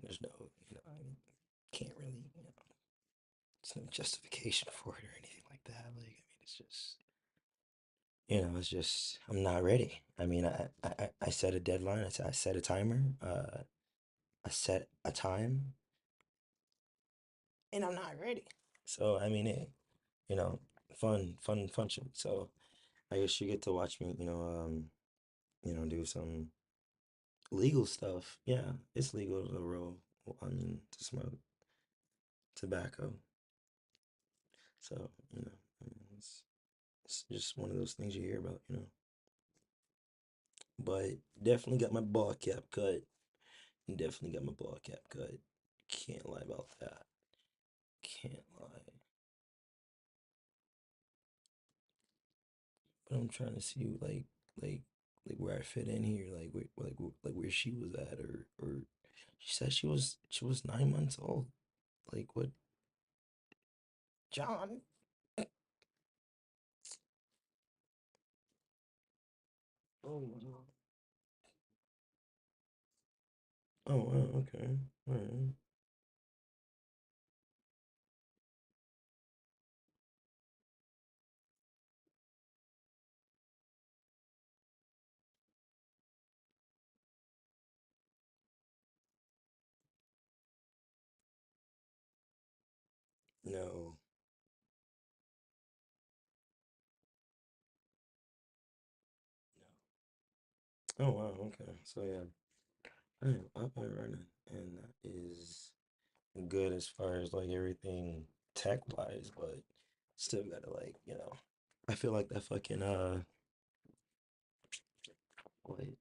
there's no, can't really, there's no justification for it or anything like that. It's just, it's just, I'm not ready. I set a deadline. I set a timer. I set a time, and I'm not ready. So, you know, fun shit. So, I guess you get to watch me, do some legal stuff. Yeah, it's legal to roll. To smoke tobacco. So, it's just one of those things you hear about. But definitely got my ball cap cut. Definitely got my ball cap cut. Can't lie about that. Can't lie. But I'm trying to see like like where I fit in here, like where she was at, or she said she was 9 months old. Like what, John? Oh wow. Oh wow. Okay. All right. No. No. Oh wow. Okay. So yeah. I'm up and running, and that is good as far as like everything tech wise, but still gotta I feel like that fucking wait,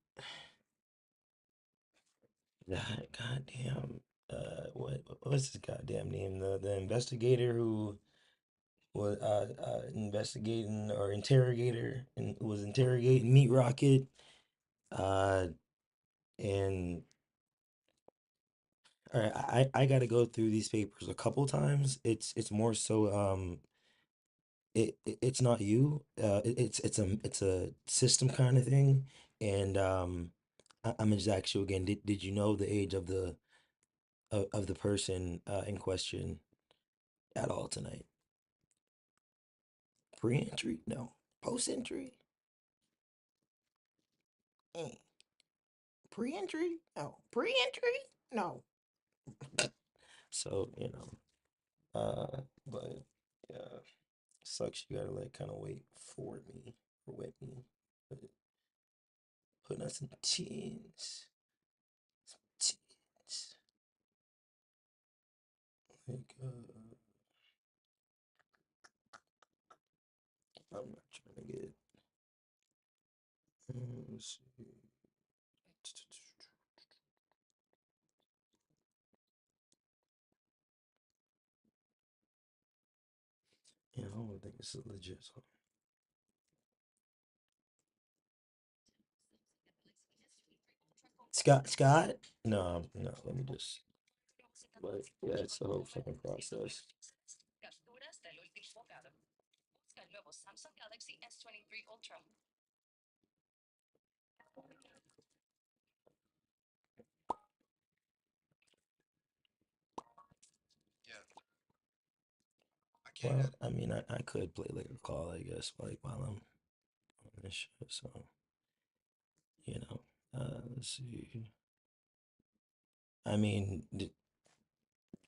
that goddamn what was his goddamn name? The investigator who was investigating or interrogator and was interrogating Meat Rocket uh and all right, I gotta go through these papers a couple times. It's more so it's not you. It's a system kind of thing. And I'm just asking you again. Did you know the age of the person in question at all tonight? Pre-entry? No. Post-entry? Mm. Pre-entry? No. Pre-entry? No. So but yeah, sucks. You gotta like kind of wait for me or with me, but putting us in teens. Teens. Like, I'm not trying to get. Let's see. Yeah, I don't think it's a legit song. Scott? No, no. Let me just. But yeah, it's the whole fucking process. Well, I could play like a call, I guess, like while I'm on this show. So, you know, let's see.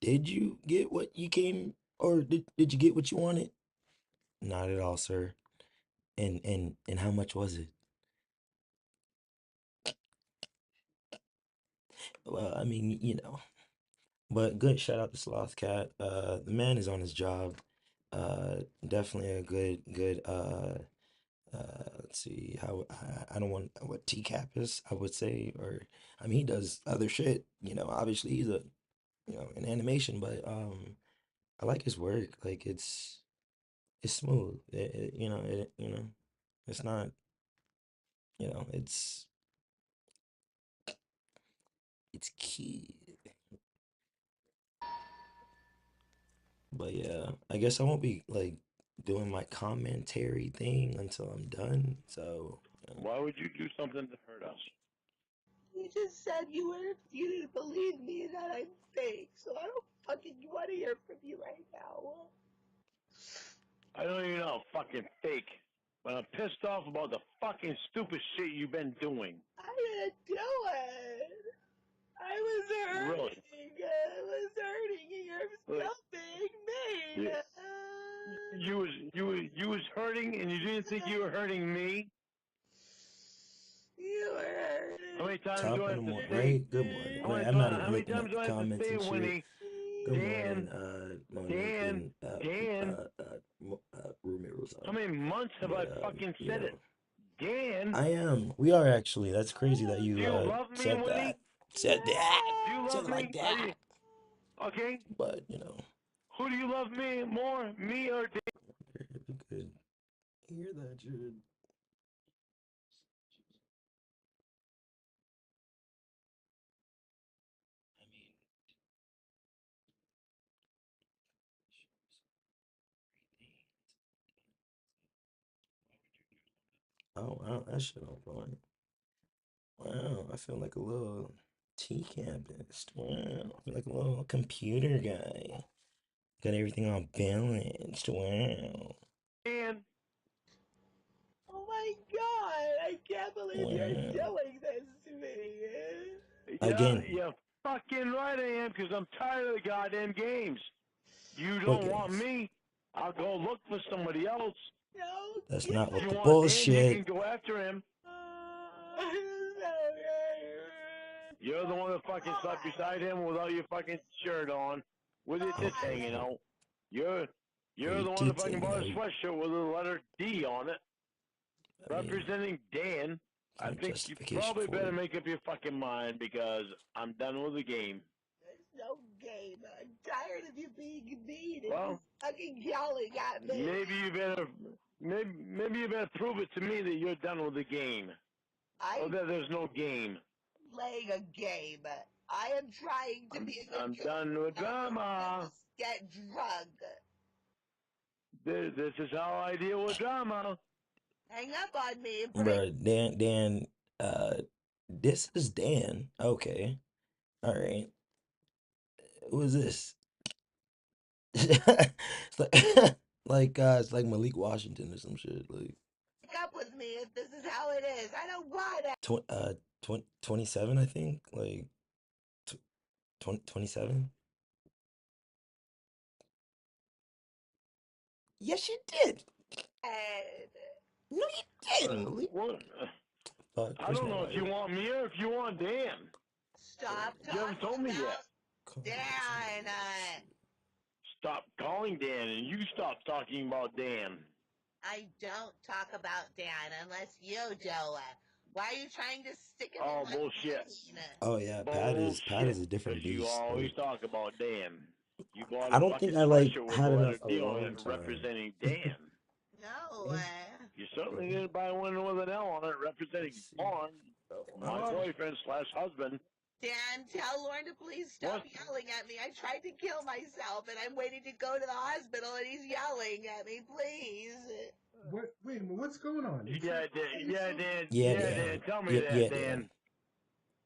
Did you get what you came, or did you get what you wanted? Not at all, sir. And how much was it? Well, but good shout out to Sloth Cat. The man is on his job. Definitely a good. Let's see how I don't want what TCAP is. I would say, or he does other shit. Obviously he's a in animation, but I like his work. Like it's smooth. It's not. It's key. But yeah, I guess I won't be like doing my commentary thing until I'm done. So Why would you do something to hurt us? You just said you didn't believe me that I'm fake, so I don't fucking want to hear from you right now. I don't even know fucking fake. But I'm pissed off about the fucking stupid shit you've been doing. I didn't do it. I was Really. hurting. I was hurting, and you're Like, still being mean. you, you was hurting and you didn't think you were hurting me? You were How hurting many times do Top I of the have to morning, say? right? Good morning. How Wait, many, I'm not even how many looking times at do the I have to comments say, and shit. Winnie? Good morning, Dan, Monique Dan, and Dan. roommate How Rosan. many months have I But fucking you said know, it? Dan, I am. We are actually. That's crazy that do you you love me, said Winnie? that. Said that. Do you Said love it like me? Are that. you okay? But you know, Who do you love me more, me or Dan? if you could hear that, Jude. I mean, oh wow, that shit on point. Wow, I feel like a little tea campist. Wow, I feel like a little computer guy. Got everything all balanced. Wow. Dan, Oh my god, I can't believe you're Wow. doing this to me. yeah, Again, you're fucking right I am, because I'm tired of the goddamn games. You what don't want games? me, I'll go look for somebody else. No, That's give not If what you the want Dan, you bullshit. can go after him. You're the one that fucking slept beside him without your fucking shirt on, with your tits hanging Okay. out. You're Where you're your the one that tits fucking hanging bought a out. sweatshirt with the letter D on it, I mean, representing Dan. there's I no think you justification probably for better it. make up your fucking mind because I'm done with the game. There's no game. I'm tired of you being mean and Well, just fucking yelling at me. maybe you better maybe you better prove it to me that you're done with the game, or I'm that there's no game. playing a game. I am trying to be a good I'm girl. done with drama. Just get drunk. This is how I deal with drama. Hang up on me and put it. Bro, uh, this is Dan. Okay. All right. Who is this? It's like, it's like Malik Washington or some shit. Like, Up with me if this is how it is. I don't want it. 27, I think. Like, 27? Yes, you did. No, you didn't, Malik. What? Fuck, I where's don't my know if you lighter? want me or if you want Dan. Stop You haven't talking told me yet. about Dan. Stop calling Dan and you stop talking about Dan. I don't talk about Dan unless you do it. Why are you trying to stick him in Oh, my bullshit. brain? Oh yeah, Pat is Bullshit. a Because different you beast. always Like, talk about Dan. You bought I a don't think fucking I like sweatshirt with the had enough letter D on it alone time. representing Dan. No. Dan, You certainly Dan, didn't buy one with an L on it representing let's see. Vaughn, Oh, my wow. boyfriend slash husband. Dan, tell Lauren to please stop What? yelling at me. I tried to kill myself and I'm waiting to go to the hospital and he's yelling at me. Please. What? Wait a minute. What's going on? You trying Yeah, to kill Dan. Yeah, yourself? Dan. Yeah, Yeah, Dan. Dan. Tell me Yeah, that, yeah, Dan. Dan.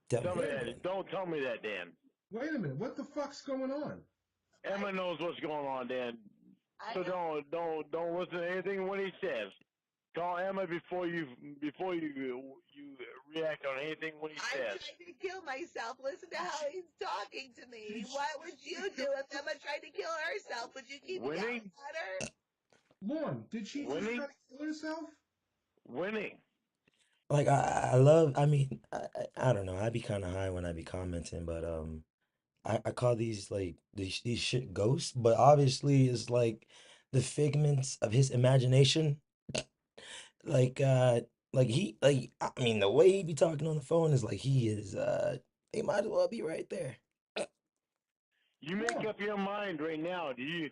Tell Tell me me Wait a that, minute. that. Dan. Don't tell me that, Dan. Wait a minute. What the fuck's going on? Emma knows what's going on, Dan. I So don't. don't listen to anything what he says. Call Emma before you react on anything what he I'm says. trying to kill myself. Listen to how he's talking to me. Did What would you do if Emma tried to kill herself? Would you keep Winning, yelling at her? Lauren, did she just try winning, to kill herself? winning. Like I love. I mean, I don't know. I be kind of high when I be commenting, but I call these like these shit ghosts, but obviously it's like the figments of his imagination. Like I mean the way he be talking on the phone is like he might as well be right there. You make Lauren, up your mind right now. Do you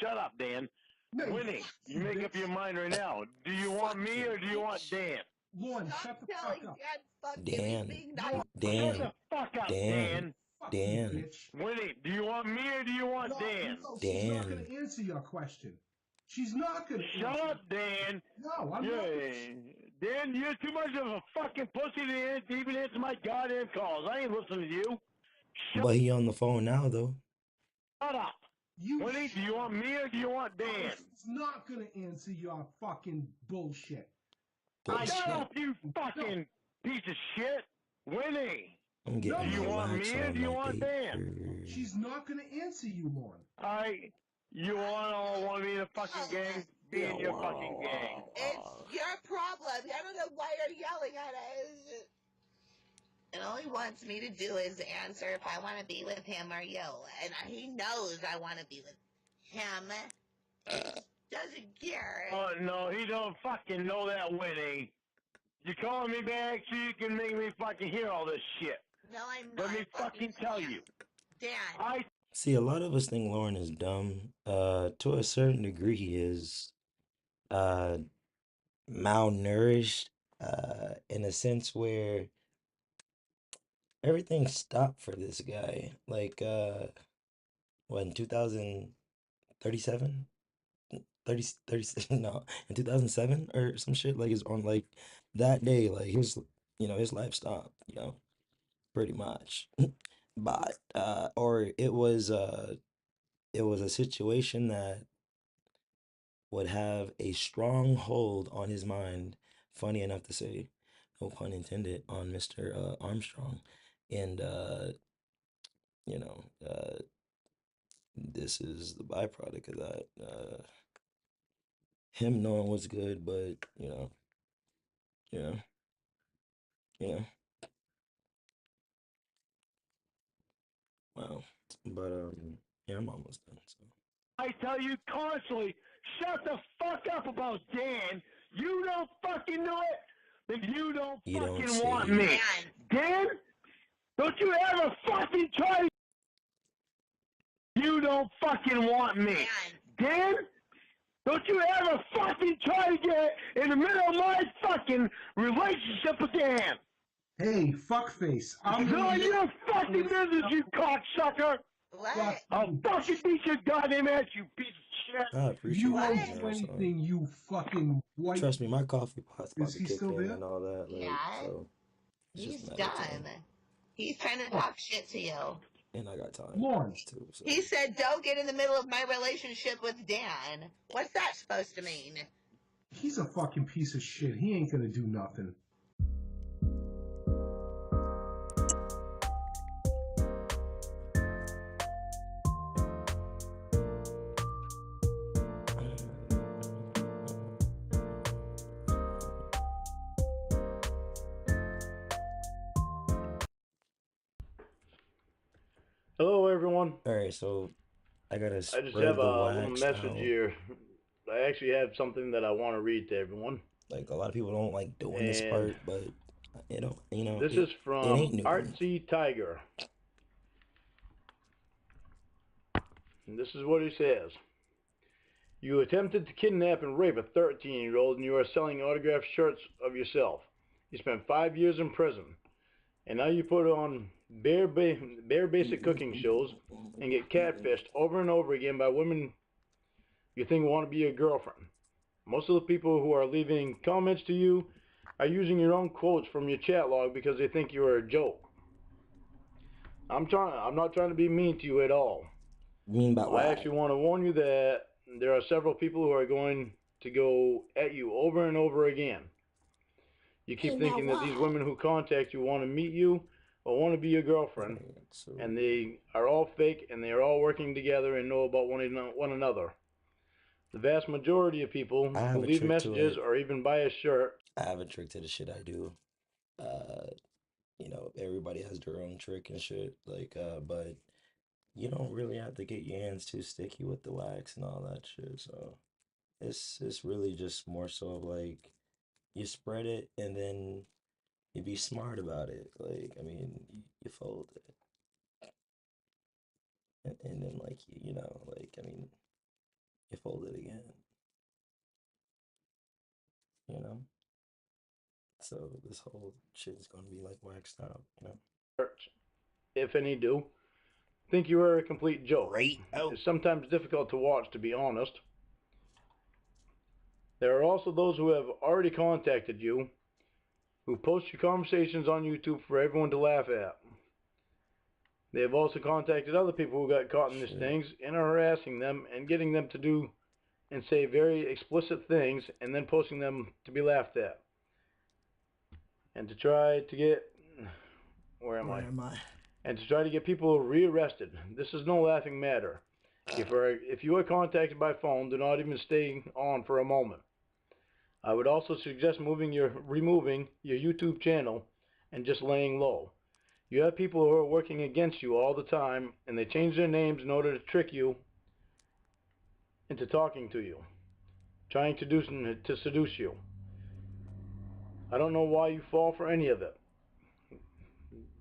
shut up, Dan? no, Winning. fuck You you, make up bitch. your mind right now. Do you want Fuck me you, or do you want bitch. Dan? Lauren, Stop shut the fuck telling up. Dan fuck you. He's Dan, being nice. Lauren, Shut Dan, the fuck up, Dan, Dan. fuck you, Dan, bitch. Winning. Do you want me or do you want No, Dan? no, she's not gonna Dan, answer your question. She's not gonna Shut answer. up, Dan. No, I'm Yeah, not. Dan, you're too much of a fucking pussy to even answer my goddamn calls. I ain't listening to you. Shut But he on the phone now though. up. You Winnie, do you want me or do you want Dan? She's not gonna answer your fucking bullshit. Shut Bullshit. up, you fucking piece of shit. Winnie, I'm getting do you my want me wax or on do you like want Dan? She's not gonna answer you, Lorne. You want me in a fucking gang? Be in your fucking gang. It's your problem. I don't know why you're yelling at us. And all he wants me to do is answer if I want to be with him or you. And he knows I want to be with him. He just doesn't care. Oh, no, he don't fucking know that, Winnie. You calling me back so you can make me fucking hear all this shit. No, I'm not. Let me fucking tell you. Dan. See, a lot of us think Lauren is dumb. To a certain degree, he is uh malnourished. In a sense where everything stopped for this guy. Like, what, in 2037? 30, no, in 2007 or some shit. Like, it's on like that day, like his life stopped, pretty much. But, or it was a situation that would have a strong hold on his mind. Funny enough to say, no pun intended, on Mr. Armstrong. And, you know, uh, this is the byproduct of that. Him knowing what's good, but, you know, you know, wow. But, yeah, I'm almost done, so. I tell you constantly, shut the fuck up about Dan. You don't fucking know it, then you don't You don't fucking say. want me. Dan, don't you ever fucking try. You don't fucking want me. Dan, don't you ever fucking try to get in the middle of my fucking relationship with Dan. Hey, fuckface. It's none of your fucking business, you cocksucker. What? I'll fucking beat your goddamn ass, you piece of shit. I appreciate You that, won't man. do So, anything, you fucking white. trust me, my coffee pot's about Is to he kick still in there? and all that. Like, Yeah. so it's just He's a matter of time. done. He's trying to talk shit to you. And I got time Lorne. too. So. He said, don't get in the middle of my relationship with Dan. What's that supposed to mean? He's a fucking piece of shit. He ain't gonna do nothing. Hello, everyone. All right, so I gotta I just spread have the a little wax message out. here. I actually have something that I want to read to everyone. Like, a lot of people don't like doing this And part, but this is it from ain't new. Artsy Tiger. And this is what he says. You attempted to kidnap and rape a 13-year-old and you are selling autographed shirts of yourself. You spent 5 years in prison. And now you put on bare basic cooking shows and get catfished over and over again by women you think want to be your girlfriend. Most of the people who are leaving comments to you are using your own quotes from your chat log because they think you are a joke. I'm not trying to be mean to you at all. Mean by I what? actually want to warn you that there are several people who are going to go at you over and over again. You keep thinking that these women who contact you want to meet you or want to be your girlfriend, and they are all fake and they are all working together and know about one another. The vast majority of people who leave messages or even buy a shirt. I have a trick to the shit I do. Everybody has their own trick and shit. Like, but you don't really have to get your hands too sticky with the wax and all that shit. So it's really just more so of like you spread it and then you be smart about it. Like, I mean, you fold it. And then like like, I mean, you fold it again. You know? So this whole shit is gonna be like waxed out, If any do, think you are a complete joke. Right out. It's sometimes difficult to watch, to be honest. There are also those who have already contacted you, who post your conversations on YouTube for everyone to laugh at. They have also contacted other people who got caught in these things and are harassing them and getting them to do and say very explicit things and then posting them to be laughed at. And to try to get... Where am I? And to try to get people rearrested. This is no laughing matter. If you are contacted by phone, do not even stay on for a moment. I would also suggest removing your YouTube channel and just laying low. You have people who are working against you all the time, and they change their names in order to trick you into talking to you, trying to seduce you. I don't know why you fall for any of it.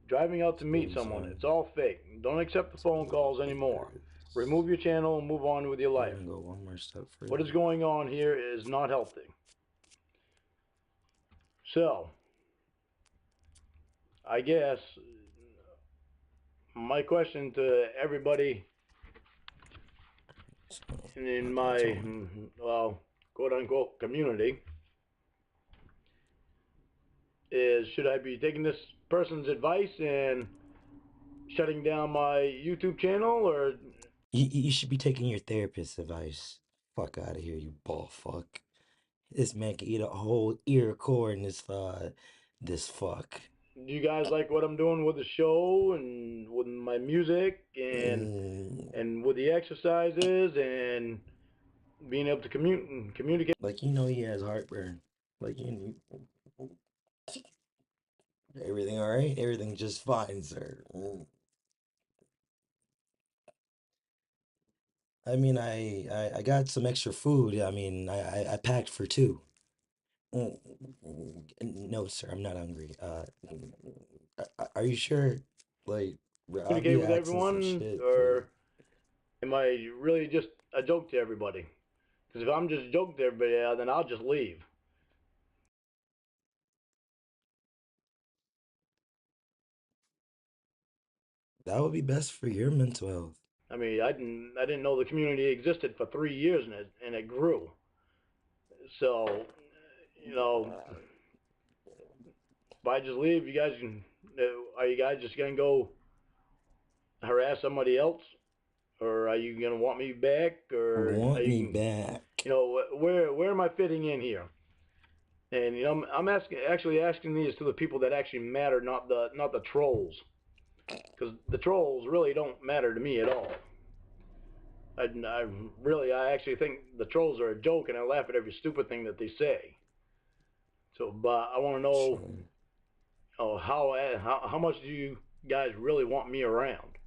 Driving out to meet someone, it's all fake. Don't accept the phone calls anymore. Remove your channel and move on with your life. Go one more step further. What is going on here is not healthy. So, I guess my question to everybody in my, well, quote-unquote community is, should I be taking this person's advice and shutting down my YouTube channel, or... You should be taking your therapist's advice. Fuck out of here, you ball fuck. This man can eat a whole ear cord in this fuck. Do you guys like what I'm doing with the show and with my music and with the exercises and being able to communicate? Like, he has heartburn. Like, everything all right? Everything just fine, sir. I mean, I got some extra food. I mean, I packed for two. No, sir, I'm not hungry. Are you sure? Like, I'll be Communicate with asking some everyone, shit. or am I really just a joke to everybody? Because if I'm just a joke to everybody, then I'll just leave. That would be best for your mental health. I mean, I didn't know the community existed for 3 years, and it grew. So, if I just leave, you guys are you guys just gonna go harass somebody else, or are you gonna want me back, or Want me back? Where am I fitting in here? And I'm actually asking these to the people that actually matter, not the trolls, because the trolls really don't matter to me at all. I actually think the trolls are a joke, and I laugh at every stupid thing that they say. So, but I want to know, how much do you guys really want me around?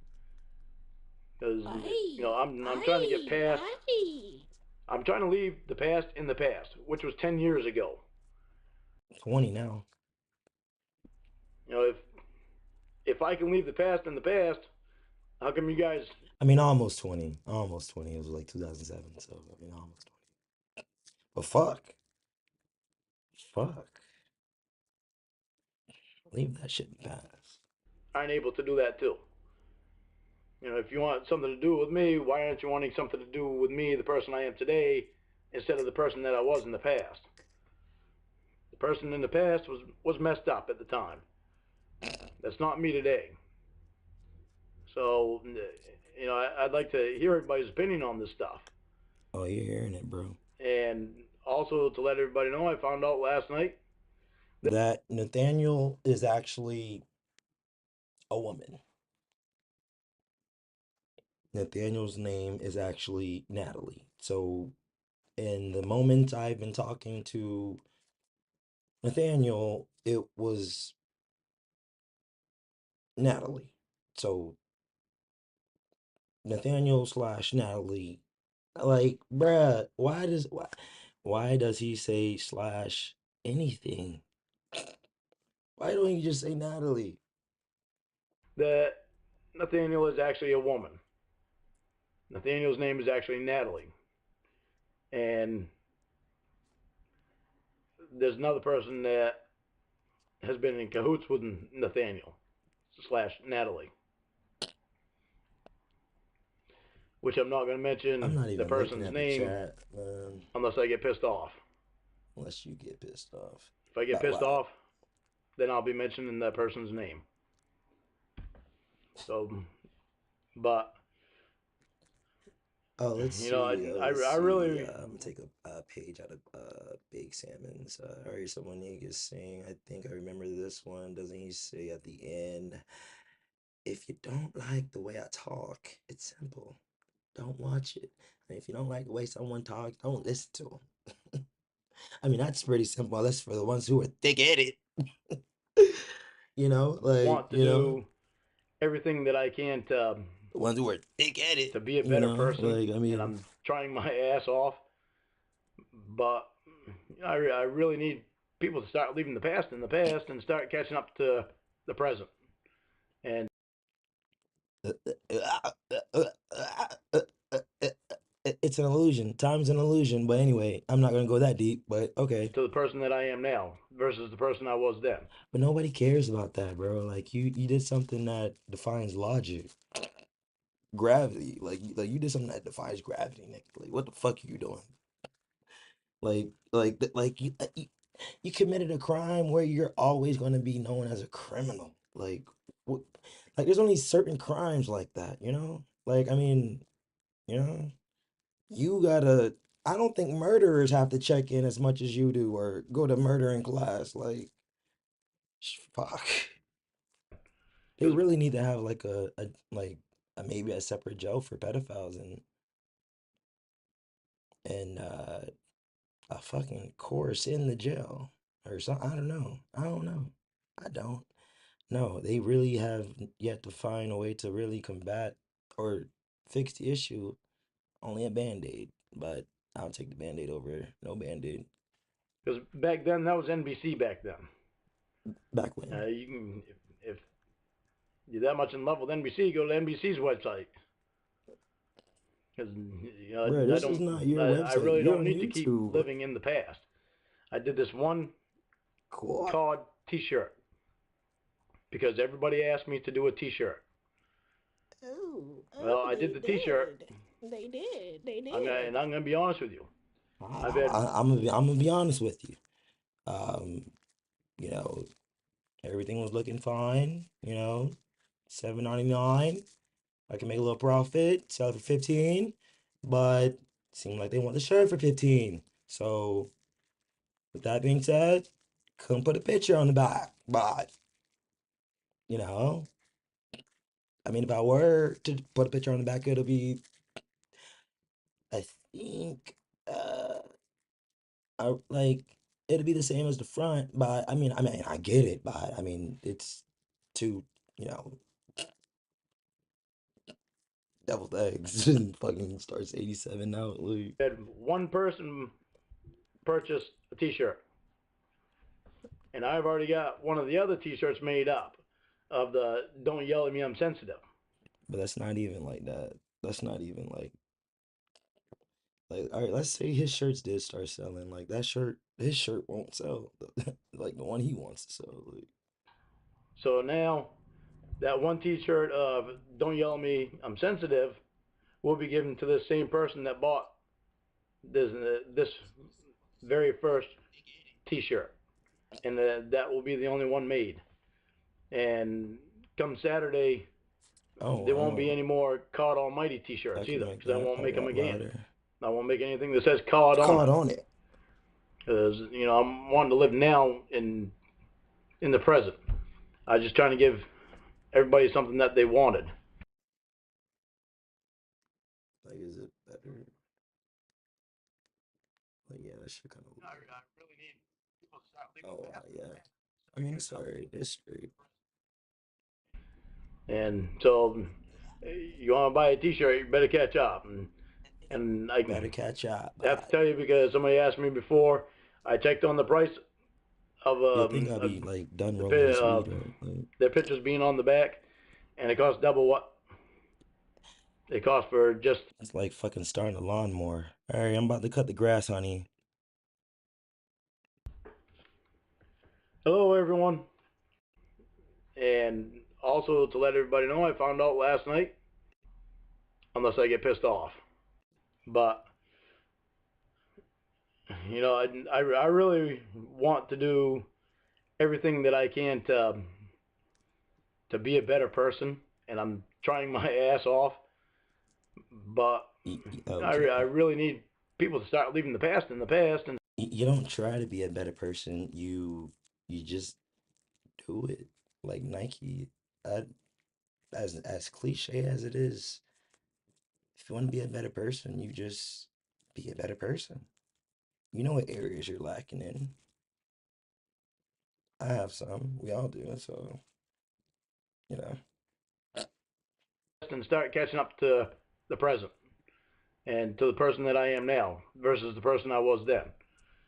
Because I'm trying to get past. I'm trying to leave the past in the past, which was 10 years ago. 20 now. If I can leave the past in the past, how come you guys... I mean, almost 20. Almost 20. It was like 2007, so, I mean, almost 20. But fuck. Fuck. Leave that shit in the past. Aren't able to do that, too. If you want something to do with me, why aren't you wanting something to do with me, the person I am today, instead of the person that I was in the past? The person in the past was messed up at the time. That's not me today. So, I'd like to hear everybody's opinion on this stuff. Oh, you're hearing it, bro. And also to let everybody know, I found out last night that Nathaniel is actually a woman. Nathaniel's name is actually Natalie. So, in the moment I've been talking to Nathaniel, it was Natalie. So, Nathaniel / Natalie, like, bruh, why does he say / anything? Why don't you just say Natalie? that Nathaniel is actually a woman. Nathaniel's name is actually Natalie. And there's another person that has been in cahoots with Nathaniel / Natalie. Which I'm not going to mention I'm not the even looking person's at the name chat, unless I get pissed off. unless you get pissed off. If I get About pissed what? off, then I'll be mentioning that person's name. So, but Oh, let's you know, see. I Let's see. really I'm gonna take a page out of Big Salmon's. I heard someone niggas saying. I think I remember this one. Doesn't he say at the end? If you don't like the way I talk, it's simple. Don't watch it. And if you don't like the way someone talks, don't listen to them. I mean, that's pretty simple. That's for the ones who are thick-headed. want to You know, do everything that I can the ones who are thick-headed. to be a better person, I and mean, I'm trying my ass off. But I really need people to start leaving the past in the past and start catching up to the present. And it's an illusion. Time's an illusion. But anyway, I'm not gonna go that deep. But okay. to the person that I am now versus the person I was then. But nobody cares about that, bro. Like you did something that defines logic, gravity. Like you did something that defies gravity, Nick. Like what the fuck are you doing? You committed a crime where you're always gonna be known as a criminal. Like what? Like there's only certain crimes like that, you know? Like I mean, you know, you gotta. I don't think murderers have to check in as much as you do or go to murdering class. Like, fuck. They Because really need to have like maybe a separate jail for pedophiles and a fucking course in the jail or something. I don't know. I don't know. I don't. No, they really have yet to find a way to really combat or fix the issue. Only a band-aid, but I'll take the band-aid over no band-aid. back then that was NBC back then. Back when. You can if you're that much in love with NBC, go to NBC's website. Because Bro, this is not your I website. really You're don't on need to keep YouTube. living in the past. I did this one Cool. COD T-shirt because everybody asked me to do a T-shirt. Well, I did the T-shirt. They did. They I'm gonna be honest with you. I've had I'm gonna be honest with you. Um, you know, everything was looking fine. $7.99. I can make a little profit, sell it for 15, but it seemed like they want the shirt for 15. So, with that being said, couldn't put a picture on the back, but you know, I mean, if I were to put a picture on the back, it'll be, I think, like it'll be the same as the front, but I mean, I get it, but I mean, it's two, you know, deviled eggs. Fucking starts 87 now. Like, had one person purchase a T-shirt, and I've already got one of the other T-shirts made up of the "Don't yell at me, I'm sensitive." but that's not even like that. That's not even like all right, let's say his shirts did start selling. Like that shirt, his shirt won't sell. Like the one he wants to sell. Like, So now that one T-shirt of "Don't yell at me, I'm sensitive" will be given to the same person that bought this very first T-shirt, and that will be the only one made. And come Saturday, oh there won't be wow, any more COD Almighty I T-shirts can either, make because I that won't a make them lot again. louder. I won't make anything that says COD on Caught it, on it. because I'm wanting to live now in the present. I'm just trying to give everybody something that they wanted. Like, is it better? Like, yeah, that shit kind of. I really need people to start leaving Oh the wow, past. yeah. I mean, it's alright. It's straight. And so, you want to buy a T-shirt, you better catch up. And I Better catch up, have to but tell you because somebody asked me before. I checked on the price of yeah, I think I'll be like done the rolling this weed up. Like, their pictures being on the back, and it costs double what it costs for just. it's like fucking starting a lawnmower. All right, I'm about to cut the grass, honey. Hello, everyone, and also to let everybody know, I found out last night, unless I get pissed off, but you know, I really want to do everything that I can to be a better person, and I'm trying my ass off. But I Okay. really need people to start leaving the past in the past. And You don't try to be a better person. You just do it. Like Nike. I, as cliche as it is, if you want to be a better person, you just be a better person. You know what areas you're lacking in. I have some. We all do. So, you know. start catching up to the present and to the person that I am now versus the person I was then.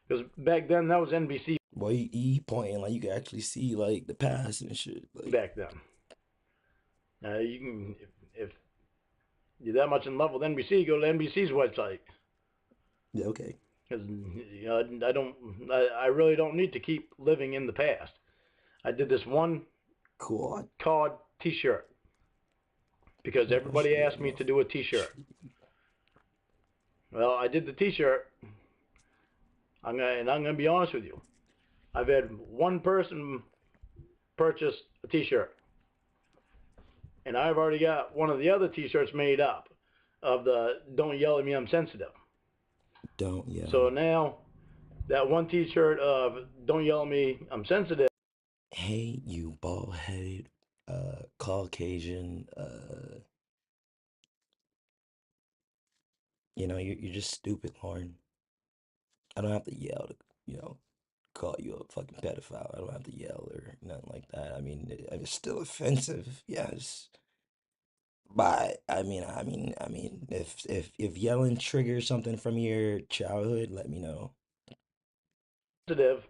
Because back then that was NBC Boy, you pointing like you can actually see like the past and shit. Like, back then. You can if you're that much in love with NBC, go to NBC's website. yeah, okay. Because you know, I really don't need to keep living in the past. I did this one Cool. card T-shirt because Oh everybody shit, asked me to do a T-shirt. Well, I did the T-shirt. I'm gonna be honest with you. I've had one person purchase a T-shirt, and I've already got one of the other T-shirts made up of the "Don't yell at me, I'm sensitive." Don't yell. So now that one T-shirt of "Don't yell at me, I'm sensitive." Hey, you bald headed, Caucasian, you're just stupid, Lauren. I don't have to yell to, you know, call you a fucking pedophile. I don't have to yell or nothing like that. I mean, it's still offensive, yes. But if yelling triggers something from your childhood, let me know. Sensitive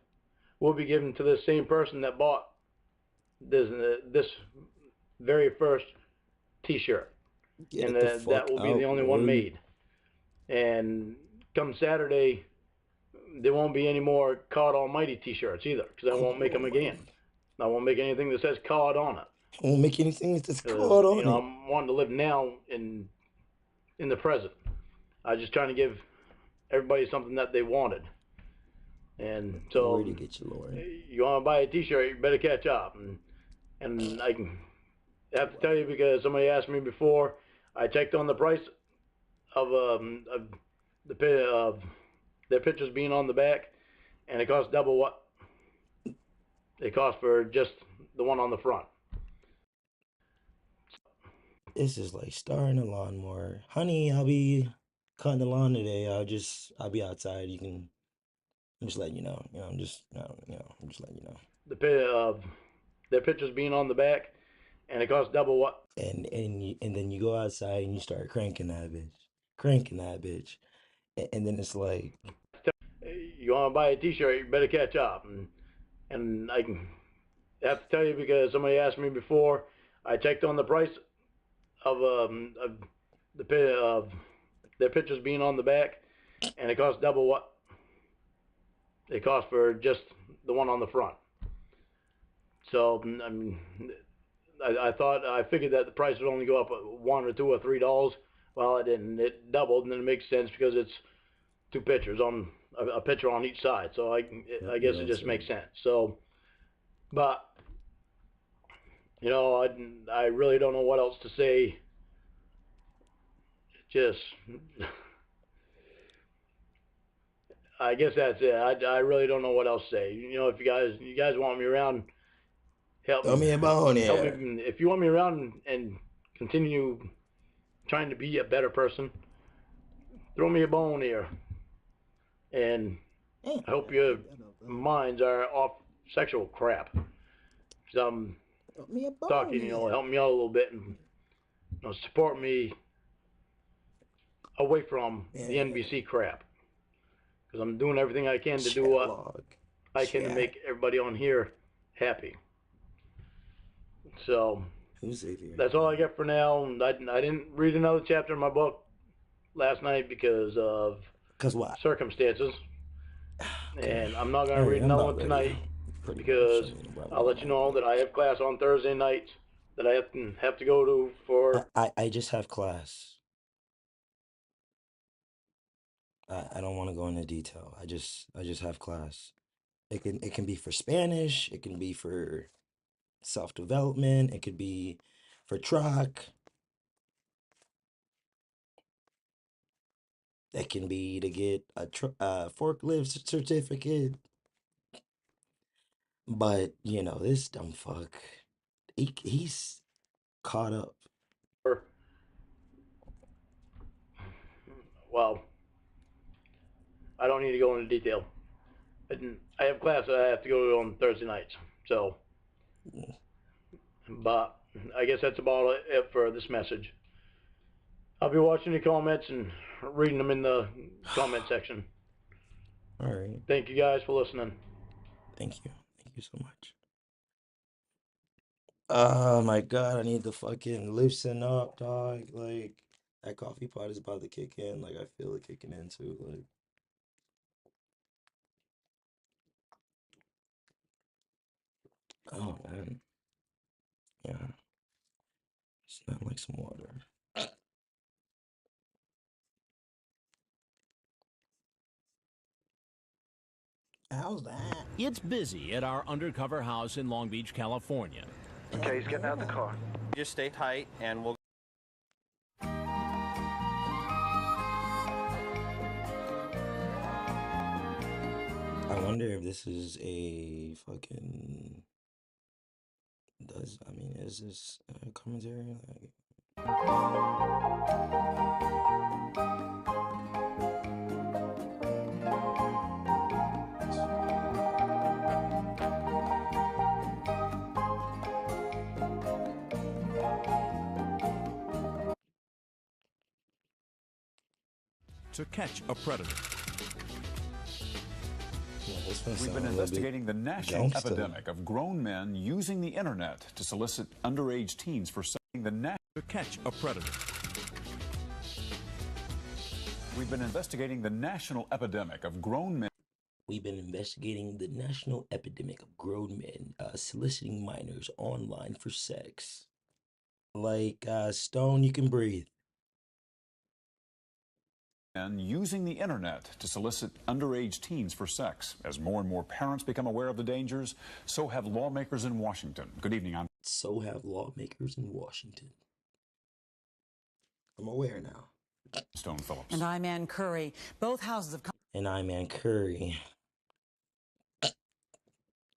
will be given to the same person that bought this very first T-shirt, Get and it the that fuck will be the out, only one Lord. made. And come Saturday, there won't be any more COD Almighty T-shirts either, because I won't God make them again. almighty. I won't make anything that says COD on it, I won't make anything that's because called you on know it. I'm wanting to live now in the present. I'm just trying to give everybody something that they wanted. And Where so, to get you, Lauren? you want to buy a T-shirt, you better catch up. And I have to tell you because somebody asked me before. I checked on the price of of their pictures being on the back, and it costs double what it costs for just the one on the front. This is like starting a lawnmower. Honey, I'll be cutting the lawn today. I'll be outside. I'm just letting you know. I'm just letting you know. The their pictures being on the back, and it costs double what. And then you go outside and you start cranking that bitch, and then it's like, You want to buy a T-shirt, you better catch up. And I have to tell you because somebody asked me before. I checked on the price of of their pictures being on the back, and it costs double what it costs for just the one on the front. So I mean, I figured that the price would only go up $1 or $2 or $3. Well, it didn't. It doubled, and it makes sense because it's two pictures on a picture on each side. So I guess yeah, it just so makes sense. So, but you know, I really don't know what else to say. Just I guess that's it. I really don't know what else to say. You know, if you guys want me around, help throw me a bone help here. me. If you want me around and continue trying to be a better person, throw me a bone here. And Damn, I hope I your picked that up. minds are off sexual crap. Because I'm Throw me a bone talking, you know, here. help me out a little bit and support me away from the Yeah, NBC crap. Because I'm doing everything I can to do chat what log, I can to chat. make everybody on here happy. So Who's Xavier? that's all I got for now. I didn't read another chapter in my book last night because of Cause what? circumstances, Okay. and I'm not All gonna right, read I'm another about one ready. tonight Pretty much. because I mean, I'll let you know that I have class on Thursday nights that I have to go to for. I just have class. I don't want to go into detail. I just have class. It can be for Spanish. It can be for self development. It could be for truck. It can be to get a forklift certificate. But you know, this dumb fuck, he's caught up. Well, I don't need to go into detail. I have class that I have to go to on Thursday nights. So, but I guess that's about it for this message. I'll be watching the comments and reading them in the comment section. All right. Thank you guys for listening. Thank you. Thank you so much. Oh my God, I need to fucking loosen up, dog. Like, that coffee pot is about to kick in. Like, I feel it kicking in too. Like, oh man. Yeah. Smell like some water. How's that? It's busy at our undercover house in Long Beach, California. Okay, he's getting out of the car. Just stay tight and we'll... I wonder if this is a fucking... is this a commentary? Like... To catch a predator. We've been investigating the national epidemic of grown men using the internet to solicit underage teens for selling To catch a predator. We've been investigating the national epidemic of grown men. We've been investigating the national epidemic of grown men soliciting minors online for sex. Like, Stone, you can breathe. And using the internet to solicit underage teens for sex. As more and more parents become aware of the dangers, so have lawmakers in Washington. Good evening. So have lawmakers in Washington. I'm aware now. Stone Phillips. And I'm Ann Curry. Both houses of And I'm Ann Curry.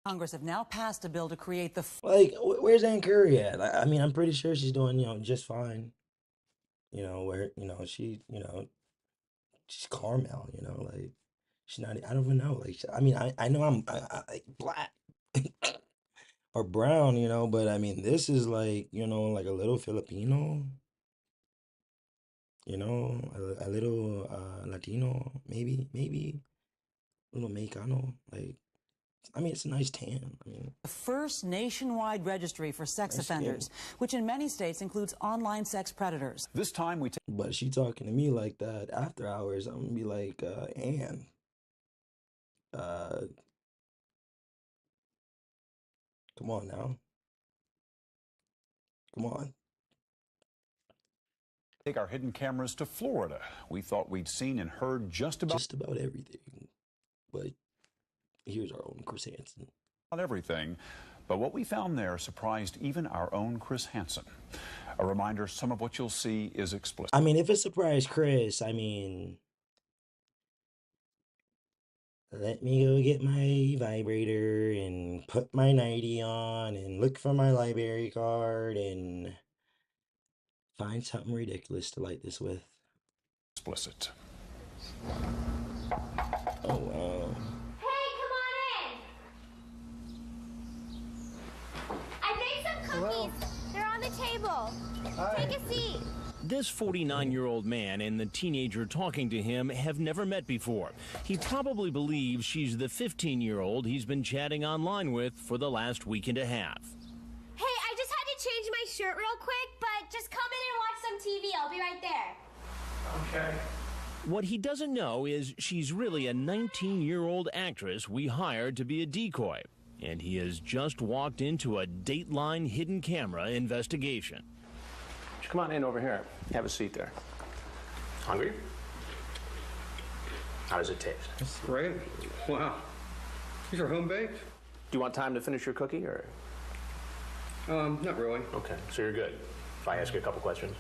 Congress have now passed a bill to create the... Like, where's Ann Curry at? I mean, I'm pretty sure she's doing, just fine. She's Carmel, like, she's not, I don't even know. Like, I mean, I know I'm like black or brown, but I mean, this is like, like a little Filipino, a little Latino, maybe, a little Mexicano. Like, I mean, it's a nice tan. I mean, the first nationwide registry for sex offenders, which in many states includes online sex predators. This time we take... But she talking to me like that after hours, I'm gonna be like, Ann, come on now. Come on. Take our hidden cameras to Florida. We thought we'd seen and heard just about everything. But here's our own Chris Hansen. Not everything, but what we found there surprised even our own Chris Hansen. A reminder, some of what you'll see is explicit. I mean, if it surprised Chris, I mean, let me go get my vibrator and put my nightie on and look for my library card and find something ridiculous to light this with. Explicit. Oh, wow. Cookies. They're on the table. Hi. Take a seat. This 49-year-old man and the teenager talking to him have never met before. He probably believes she's the 15-year-old he's been chatting online with for the last week and a half. Hey, I just had to change my shirt real quick, but just come in and watch some TV. I'll be right there. Okay. What he doesn't know is she's really a 19-year-old actress we hired to be a decoy. And he has just walked into a Dateline hidden camera investigation. Come on in over here. Have a seat there. Hungry? How does it taste? Great. Wow. These are home baked? Do you want time to finish your cookie, or? Not really. Okay, so you're good. If I ask you a couple questions.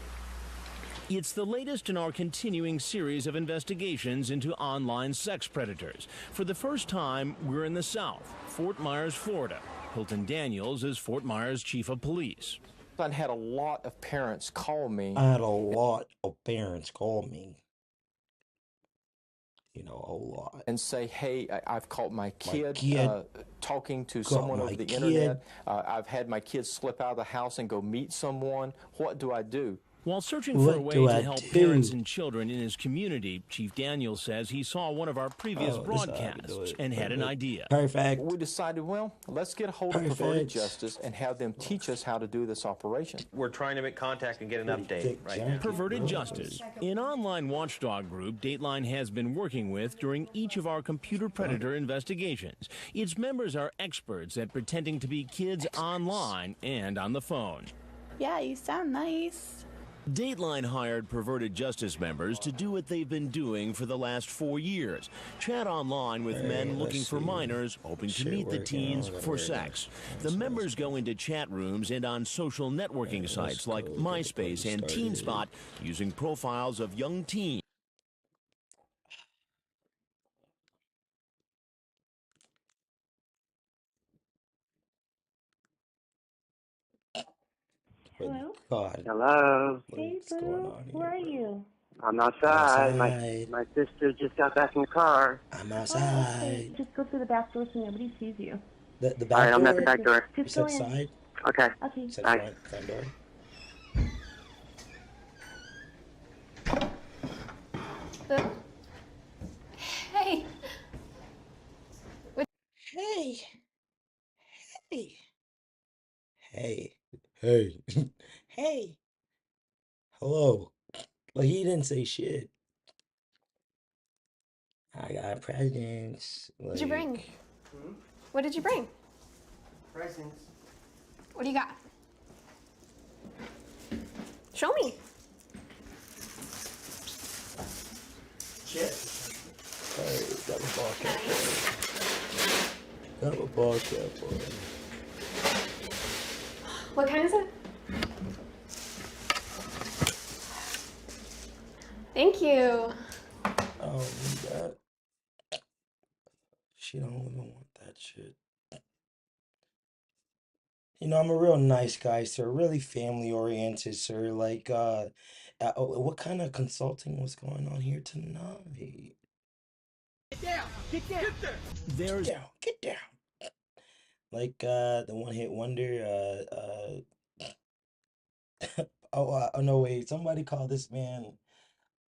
It's the latest in our continuing series of investigations into online sex predators. For the first time, we're in the South, Fort Myers, Florida. Hilton Daniels is Fort Myers Chief of Police. I had a lot of parents call me. I had a lot of parents call me. You know, a lot. And say, hey, I've caught my kid talking to Caught someone my over the kid. internet. I've had my kids slip out of the house and go meet someone. What do I do? While searching for a way to help parents and children in his community, Chief Daniels says he saw one of our previous broadcasts and had an idea. Perfect. We decided, well, let's get a hold of Perverted Justice and have them teach us how to do this operation. We're trying to make contact and get an update right now. Perverted Justice, an online watchdog group Dateline has been working with during each of our computer predator investigations. Its members are experts at pretending to be kids online and on the phone. Yeah, you sound nice. Dateline hired Perverted Justice members to do what they've been doing for the last 4 years. Chat online with men looking for minors, hoping to meet the teens for sex. The members go into chat rooms and on social networking sites like MySpace and TeenSpot using profiles of young teens. Hello? God. Hello. Hey, Boo. Where are you? I'm outside. My sister just got back in the car. I'm Oh, outside. okay. Just go through the back door so nobody sees you. The back All right, door? I'm at the back door. You Just said go in. side? Okay. Okay. You said Bye. front door? Boo. Hey. Hey. Hey. Hey. Hey. Hey. Hello. Like, he didn't say shit. I got presents. What did you bring? What did you bring? Presents. What do you got? Show me. Chips. Hey, got a ball cap for you. Got a ball cap for you. What kind is it? Thank you. Oh, need that. She don't even want that shit. You know, I'm a real nice guy, sir. Really family oriented, sir. Like, what kind of consulting was going on here tonight? Get down. Get down. Get there. There's Get down. Like, the one hit wonder, oh no, wait. Somebody called this man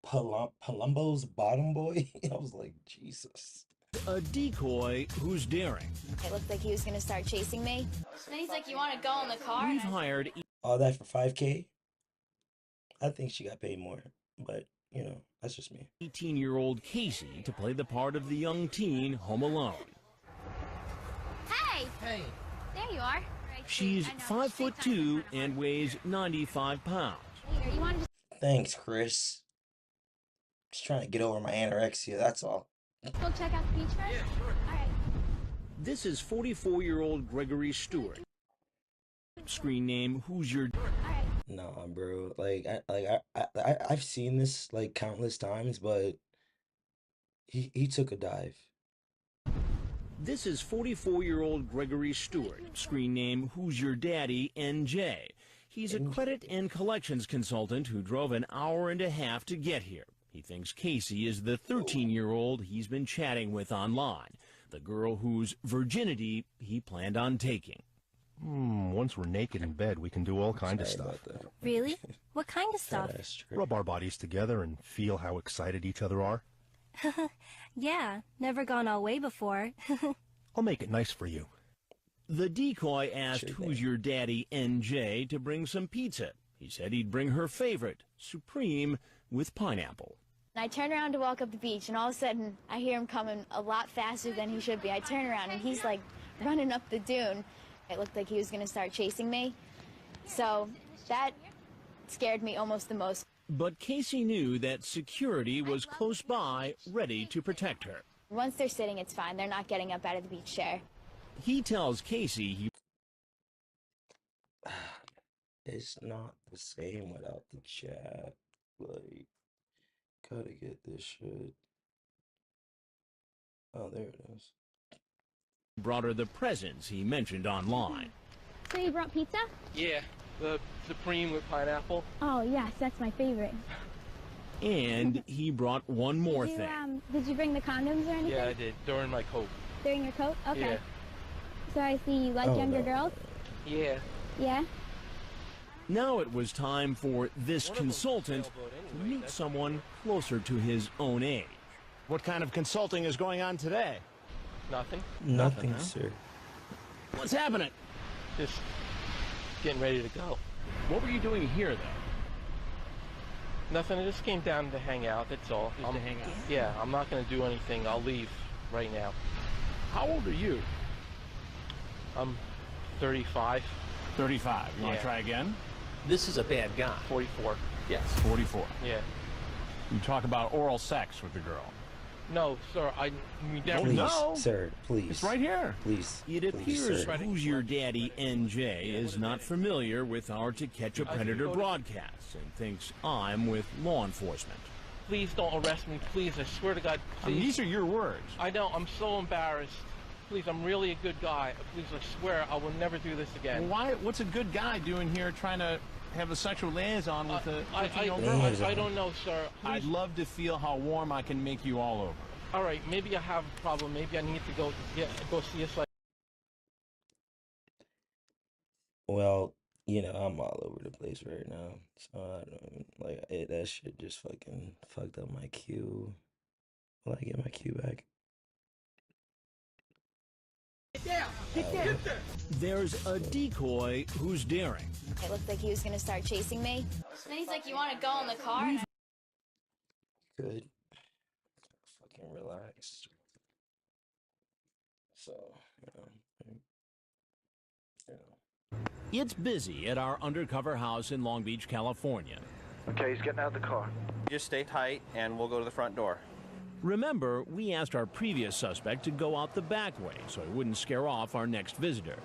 Palumbo's bottom boy. I was like, Jesus. a decoy who's daring. It looked like he was going to start chasing me. And he's like, you want to go in the car? We've hired All that for 5K? I think she got paid more, but, you know, that's just me. 18-year-old Casey to play the part of the young teen home alone. Hey! Hey. There you are. She's 5'2" and weighs 95 pounds. Here, you want to Thanks, Chris. Just trying to get over my anorexia, that's all. just go check out the beach first? Yeah, sure. All right. This is 44-year-old Gregory Stewart. Screen name, Who's Your... Nah, bro. Like, I've seen this, like, countless times, but he took a dive. This is 44-year-old Gregory Stewart. Screen name, Who's Your Daddy, NJ. He's a credit and collections consultant who drove an hour and a half to get here. He thinks Casey is the 13-year-old he's been chatting with online, the girl whose virginity he planned on taking. Once we're naked in bed, we can do all kinds of stuff. Really? What kind of stuff? Rub our bodies together and feel how excited each other are. Yeah, never gone all way before. I'll make it nice for you. The decoy asked Who's Your Daddy, NJ, to bring some pizza. He said he'd bring her favorite, Supreme, with pineapple. I turn around to walk up the beach, and all of a sudden, I hear him coming a lot faster than he should be. I turn around, and he's, like, running up the dune. It looked like he was going to start chasing me. So that scared me almost the most. But Casey knew that security was close by, ready to protect her. Once they're sitting, it's fine. They're not getting up out of the beach chair. He tells Casey he... It's not the same without the chat. Like, gotta get this shit. Oh, there it is. brought her the presents he mentioned online. So you brought pizza? Yeah, the supreme with pineapple. Oh, yes, that's my favorite. And he brought one more thing. Did you bring the condoms or anything? Yeah, I did, during my coat. During your coat? Okay. Yeah. So I see you like younger girls? Yeah. Yeah? Now it was time for this consultant to meet someone closer to his own age. What kind of consulting is going on today? Nothing. Nothing, huh? sir. What's happening? Just getting ready to go. What were you doing here, though? Nothing, I just came down to hang out, that's all. Just to hang out? Yeah, I'm not going to do anything. I'll leave right now. How old are you? I'm 35. 35. You want to try again? This is a bad guy. 44. Yes. 44. Yeah. You talk about oral sex with the girl. No, sir, we never Please, know. sir, please. It's right here. Please. It appears Who's Your Daddy NJ is not familiar with our To Catch a Predator broadcasts and thinks I'm with law enforcement. Please don't arrest me, please. I swear to God, please. These are your words. I know, I'm so embarrassed. Please, I'm really a good guy. Please, I swear, I will never do this again. Why? What's a good guy doing here trying to have a sexual liaison with a young girl? I don't know, sir. Please. I'd love to feel how warm I can make you all over. All right, maybe I have a problem. Maybe I need to go see a psychiatrist. Well, you know, I'm all over the place right now. So I don't like that shit just fucking fucked up my cue. Will I get my cue back? Get down! Get down! There's a decoy who's daring. It looked like he was going to start chasing me. Then he's like, you want to go in the car? Good. Fucking relax. So, It's busy at our undercover house in Long Beach, California. Okay, he's getting out of the car. Just stay tight, and we'll go to the front door. Remember, we asked our previous suspect to go out the back way so he wouldn't scare off our next visitor.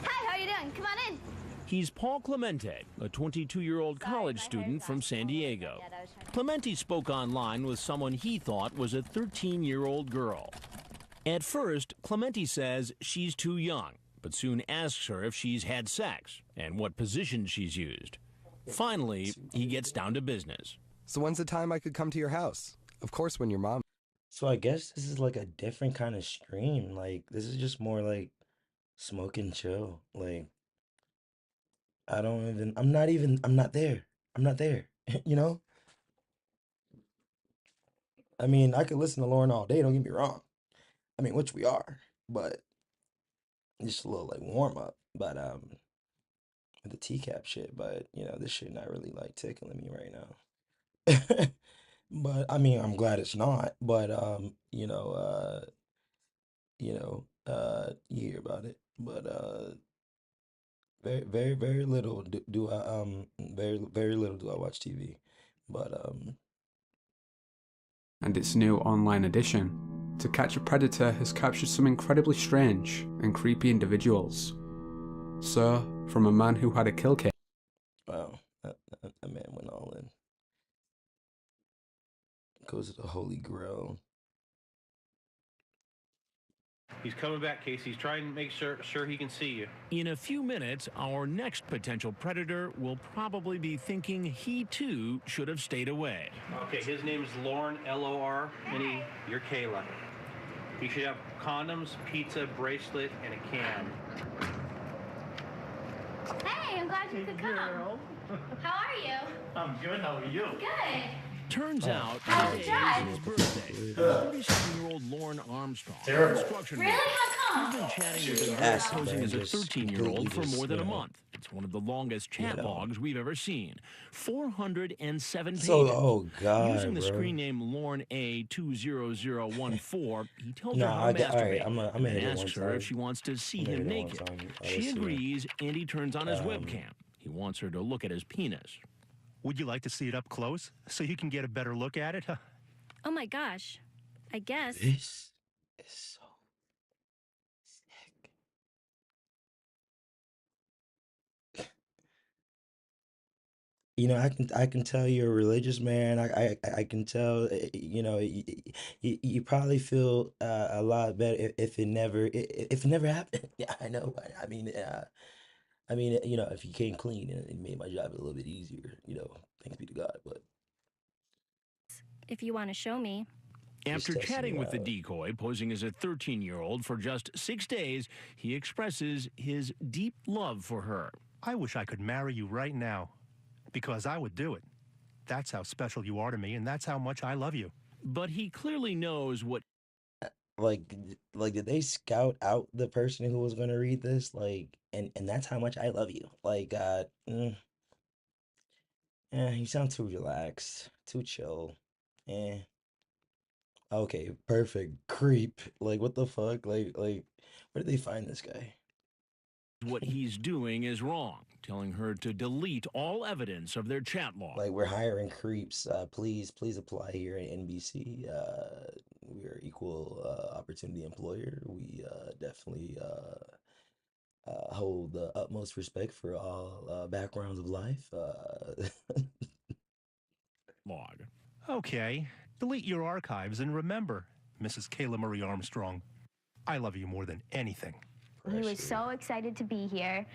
Hi, how you doing? Come on in. He's Paul Clemente, a 22-year-old college student from San Diego. Clemente spoke online with someone he thought was a 13-year-old girl. At first, Clemente says she's too young, but soon asks her if she's had sex and what position she's used. Finally, he gets down to business. So when's the time I could come to your house? Of course, when your mom... So I guess this is like a different kind of stream. Like, this is just more like smoke and chill. Like, I'm not there. I'm not there. You know? I mean, I could listen to Lauren all day, don't get me wrong. I mean, which we are, but just a little like warm up. But with the TCAP shit, but you know, this shit not really like tickling me right now. But I mean, I'm glad it's not. But you hear about it. But very, very, very little do I very, very little do I watch TV. But And its new online edition, To Catch a Predator has captured some incredibly strange and creepy individuals. So, from a man who had a kill case. wow, that man went all in. Goes to the Holy Grail. He's coming back, Casey. He's trying to make sure he can see you. In a few minutes, our next potential predator will probably be thinking he too should have stayed away. Okay, his name is Lauren, L-O-R, and you're Kayla. He should have condoms, pizza, bracelet, and a can. Hey, I'm glad you could come. How are you? I'm good. How are you? Good. Turns out How's today the drive? is his birthday. 37-year-old Lauren Armstrong, construction Really? worker. How We've come? been chatting with a Acid, girl posing man, as a just 13-year-old for completely more than a just, month. It's one of the longest chat logs we've ever seen. 407 pages. So, oh God, Using the bro. screen name Lauren A20014, he tells her Nah, how I to get- all right, masturbate I'm and hit it asks one her time. if she wants to see I'm him gonna hit it one naked. time. She Let's see. agrees, and he turns on his webcam. He wants her to look at his penis. Would you like to see it up close so you can get a better look at it? Oh my gosh. I guess. This is so sick. You know, I can tell you're a religious man. I can tell. You know, you probably feel a lot better if it never happened. Yeah, I know. I mean, you know, if you came clean, it made my job a little bit easier. You know, thanks be to God. But If you want to show me. just After testing chatting you with the out. decoy, posing as a 13-year-old for just 6 days, he expresses his deep love for her. I wish I could marry you right now, because I would do it. That's how special you are to me, and that's how much I love you. But he clearly knows what Like, did they scout out the person who was gonna read this? Like, and that's how much I love you. Like, you sound too relaxed, too chill. Eh. Okay, perfect. Creep. Like, what the fuck? Like, where did they find this guy? what he's doing is wrong, telling her to delete all evidence of their chat log. Like, we're hiring creeps. Please apply here at NBC. We are equal opportunity employer. We definitely hold the utmost respect for all backgrounds of life. Log. Okay, delete your archives and remember, Mrs. Kayla Marie Armstrong, I love you more than anything. He was so excited to be here,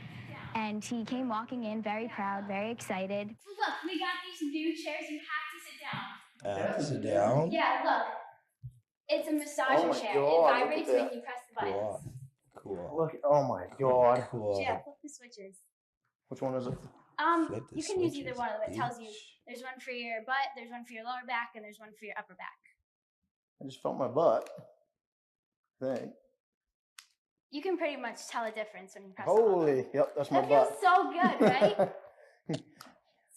and he came walking in very proud, very excited. Look, we got these new chairs. You have to sit down. I have to sit down. Yeah, look. It's a massager Oh my chair. God, It look vibrates at when that. you press the buttons. Cool. Look, oh my Cool. God. Cool. Yeah, flip the switches. Which one is it? Flip the You can use either switches, one of them. It tells you bitch. there's one for your butt, there's one for your lower back, and there's one for your upper back. I just felt my butt. I think. You can pretty much tell a difference when you press Holy, yep, that's my That feels butt. so good, right?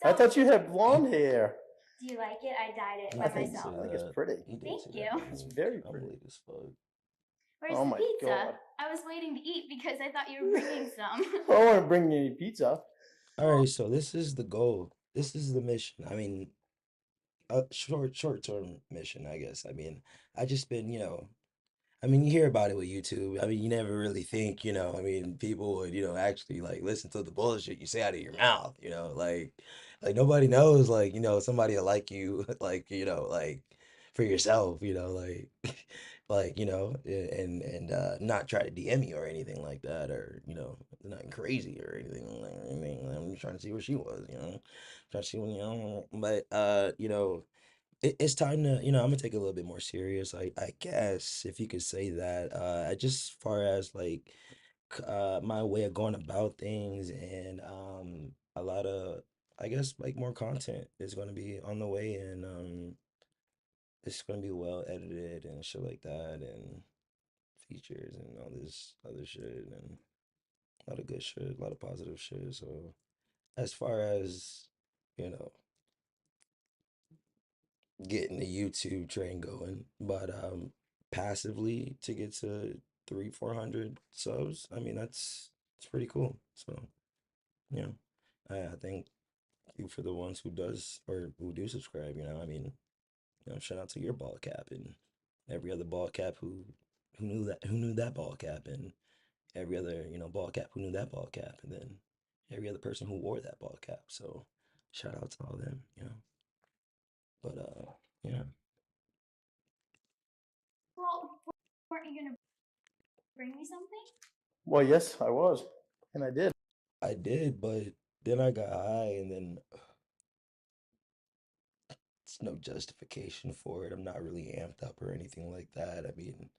I thought you had blonde hair. Do you like it? I dyed it I by think, myself. I think it's pretty. Thank you. It's very pretty. As fuck. Where's Oh the my pizza? God. I was waiting to eat because I thought you were bringing some. I don't want to bring you any pizza. All right, so this is the goal. This is the mission. I mean, a short-term mission, I guess. I mean, I just been, I mean, you hear about it with YouTube. I mean, you never really think, I mean, people would, actually like listen to the bullshit you say out of your mouth, like nobody knows, like, somebody will like you, like, like for yourself, like, like, and not try to DM you or anything like that, or, nothing crazy or anything, like, anything. I'm just trying to see where she was, trying to see when, but, it's time to, I'm gonna take it a little bit more serious. I guess if you could say that. Just far as like my way of going about things and a lot of, I guess, like more content is gonna be on the way, and it's gonna be well edited and shit like that, and features and all this other shit, and a lot of good shit, a lot of positive shit. So as far as, you know getting the YouTube train going, but passively to get to 300-400 subs, I mean it's pretty cool. So yeah, I think you for the ones who does or who do subscribe, I mean, shout out to your ball cap and every other ball cap who knew that ball cap, and every other ball cap who knew that ball cap, and then every other person who wore that ball cap. So shout out to all them, but yeah. Well, weren't you gonna bring me something? Well, yes, I was. And I did. I did, but then I got high, and then it's no justification for it. I'm not really amped up or anything like that. I mean,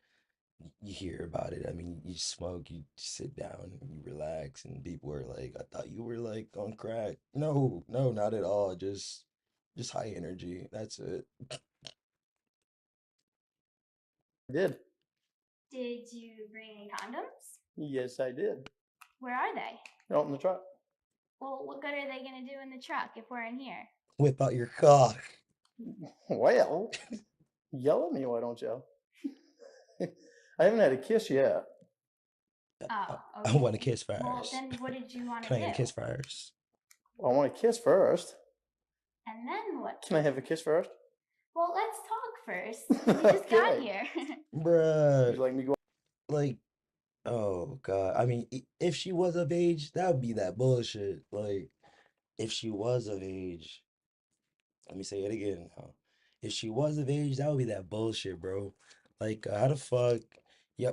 you hear about it. I mean, you smoke, you sit down, and you relax, and people are like, "I thought you were like on crack." No, no, not at all. Just high energy. That's it. I did. Did you bring any condoms? Yes, I did. Where are they? Out in the truck. Well, what good are they gonna do in the truck if we're in here? Whip out your cock. Well, yell at me, why don't you? I haven't had a kiss yet. Oh, I okay. want to kiss Well, first. then what did you want to Can I do? get a kiss first? I want to kiss first. And then what? Can I have a kiss first? Well, let's talk first. We just got Okay. here. Bruh. Would you like me to go? Like, oh God. I mean, if she was of age, that would be that bullshit. Like, if she was of age, let me say it again. If she was of age, that would be that bullshit, bro. Like, how the fuck? Yeah.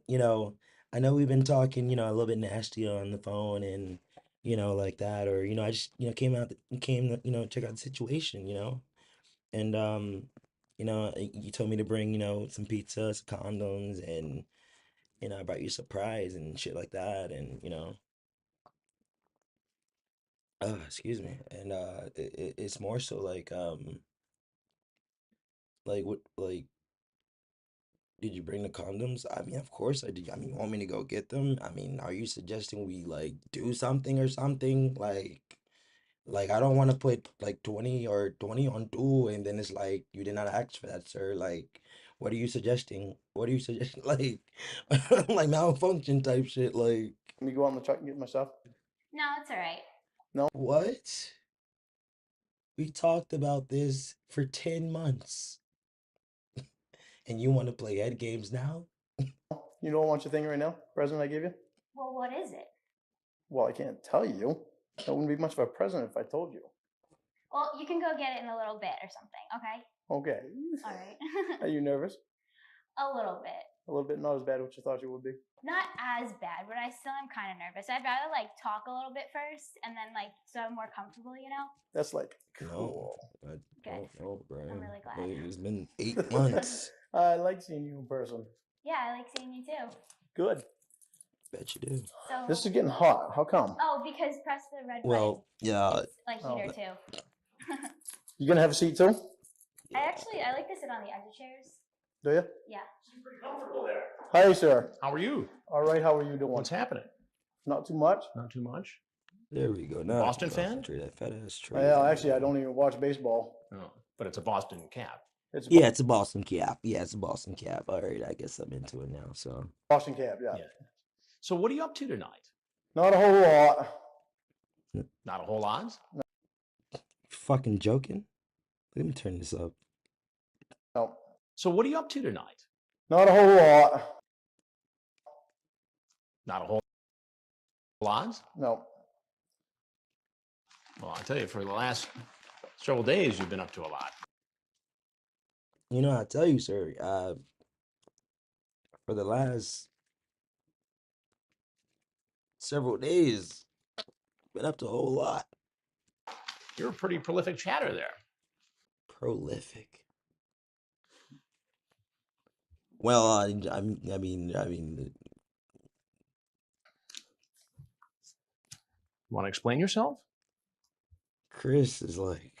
You know, I know we've been talking, a little bit nasty on the phone and, like that, or I just, came to, check out the situation, and you told me to bring, some pizza, some condoms, and I brought you a surprise and shit like that, and excuse me, and it's more so like what, like, did you bring the condoms? I mean, of course I did. I mean, you want me to go get them? I mean, are you suggesting we like do something or something? Like I don't want to put like 20 on two, and then it's like you did not ask for that, sir. Like, what are you suggesting? What are you suggesting? Like, like malfunction type shit. Like, Let me go out in the truck and get my stuff. No, it's all right. No. what? We talked about this for 10 months, and you want to play head games now? You don't want your thing right now? Present I gave you? Well, what is it? Well, I can't tell you. That wouldn't be much of a present if I told you. Well, you can go get it in a little bit or something, okay? Okay. All right. Are you nervous? A little bit. A little bit, not as bad as you thought you would be. Not as bad, but I still am kind of nervous. I'd rather like talk a little bit first and then like so I'm more comfortable, That's like No, cool. I Good. don't know, bro. I'm really glad. It's been 8 months. I like seeing you in person. Yeah, I like seeing you too. Good. Bet you do. So This is getting hot. How come? Oh, because press the red Well, yeah. button. It's like heater too. You gonna have a seat too? I like to sit on the edge of chairs. Do you? Yeah. Pretty comfortable there. Hi, sir. How are you? All right. How are you doing? What's happening? Not too much. Not too much. There we go. Now Boston fan? that fat ass tree. Yeah, actually, I don't even watch baseball. Oh, but it's a Boston cap. Yeah, it's a Boston cap. Yeah, it's a Boston cap. All right, I guess I'm into it now. So Boston cap, yeah. So what are you up to tonight? Not a whole lot. Not a whole lot? No. Fucking joking? Let me turn this up. No. So what are you up to tonight? Not a whole lot. Not a whole lot? No. Well, I tell you, for the last several days, you've been up to a lot. I tell you, sir, for the last several days, been up to a whole lot. You're a pretty prolific chatter there. Prolific. Well, I mean, Want to explain yourself? Chris is like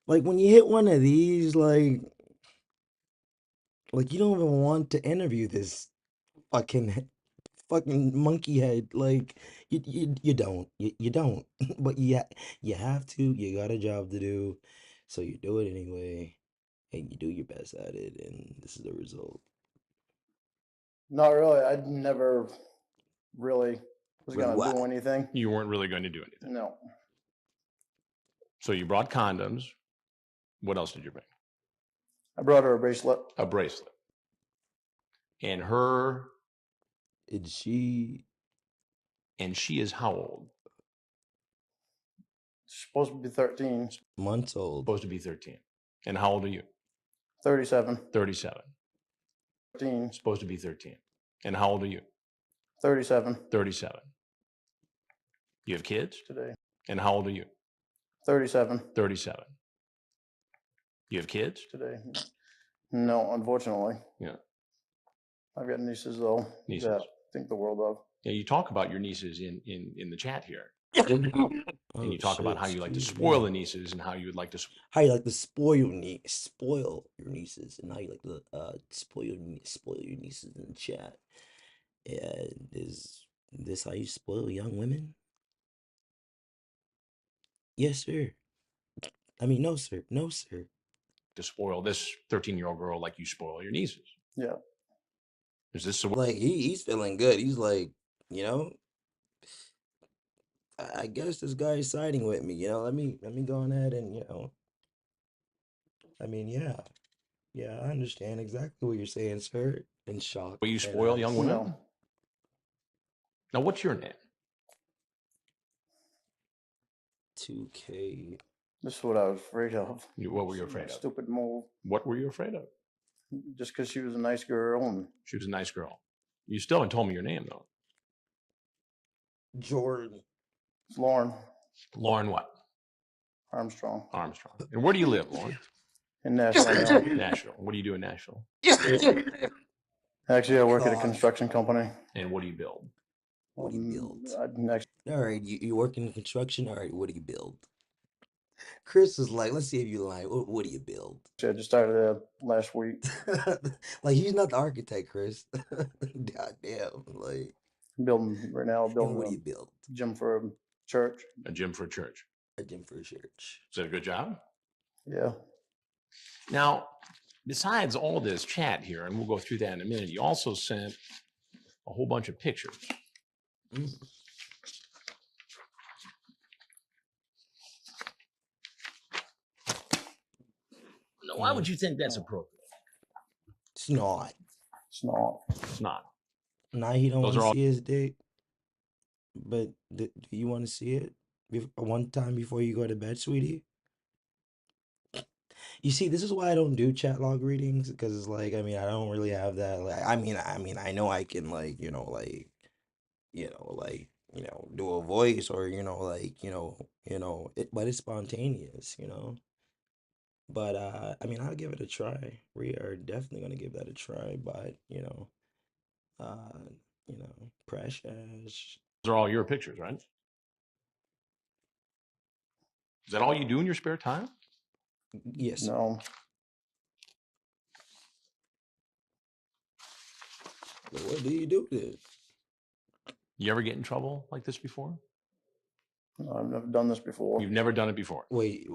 when you hit one of these, like you don't even want to interview this fucking monkey head. Like you don't, you don't. But you have to. You got a job to do, so you do it anyway, and you do your best at it, and this is the result. Not really. I never really was going to do anything. You weren't really going to do anything. No. So you brought condoms. What else did you bring? I brought her a bracelet. A bracelet. And her... And she is how old? She's supposed to be 13. Months old. Supposed to be 13. And how old are you? 37. 37. 13. Supposed to be 13. And how old are you? 37. 37. You have kids? Today. And how old are you? 37. 37. You have kids? Today. No, unfortunately. Yeah. I've got nieces, though. Nieces. That I think the world of. Yeah, you talk about your nieces in the chat here. And you talk about how you like to spoil the nieces and how you would like to... How you like to spoil your nieces, and how you like to spoil your nieces in the chat. Yeah, is this how you spoil young women? Yes, sir. I mean, no, sir. No, sir. To spoil this 13-year-old girl like you spoil your nieces. Yeah. Is this the way? Like, he's feeling good. He's like, I guess this guy is siding with me. Let me go ahead and yeah, yeah, I understand exactly what you're saying, sir. In shock. Will you And spoil young women? No. Now, what's your name? 2K. This is what I was afraid of. What were you afraid of? Stupid move. What were you afraid of? Just because she was a nice girl and She was a nice girl. You still haven't told me your name, though. Jordan. it's Lauren Lauren what? Armstrong Armstrong. And where do you live, Lauren? in Nashville. Nashville. What do you do in Nashville? Actually, I work at a construction company. And what do you build? What do you build? Next. All right, you work in construction. All right, what do you build? Chris is like, let's see if you lie. What do you build? I just started last week. Like, he's not the architect, Chris. Goddamn, like Building right now. Building what do you build? Gym for a church. A gym for a church. A gym for a church. Is that a good job? Yeah. Now, besides all this chat here, and we'll go through that in a minute, you also sent a whole bunch of pictures. Now, why would you think that's appropriate? It's not. It's not. It's not. Now he don't Those want are to all- see his dick. But do you want to see it one time before you go to bed, sweetie? You see, this is why I don't do chat log readings, because it's like, I mean, I don't really have that. Like, I know I can, like, do a voice, or but it's spontaneous, But I mean, I'll give it a try. We are definitely gonna give that a try, but precious. Those are all your pictures, right? Is that all you do in your spare time? Yes. No. What do you do then? You ever get in trouble like this before? No, I've never done this before. You've never done it before. Wait.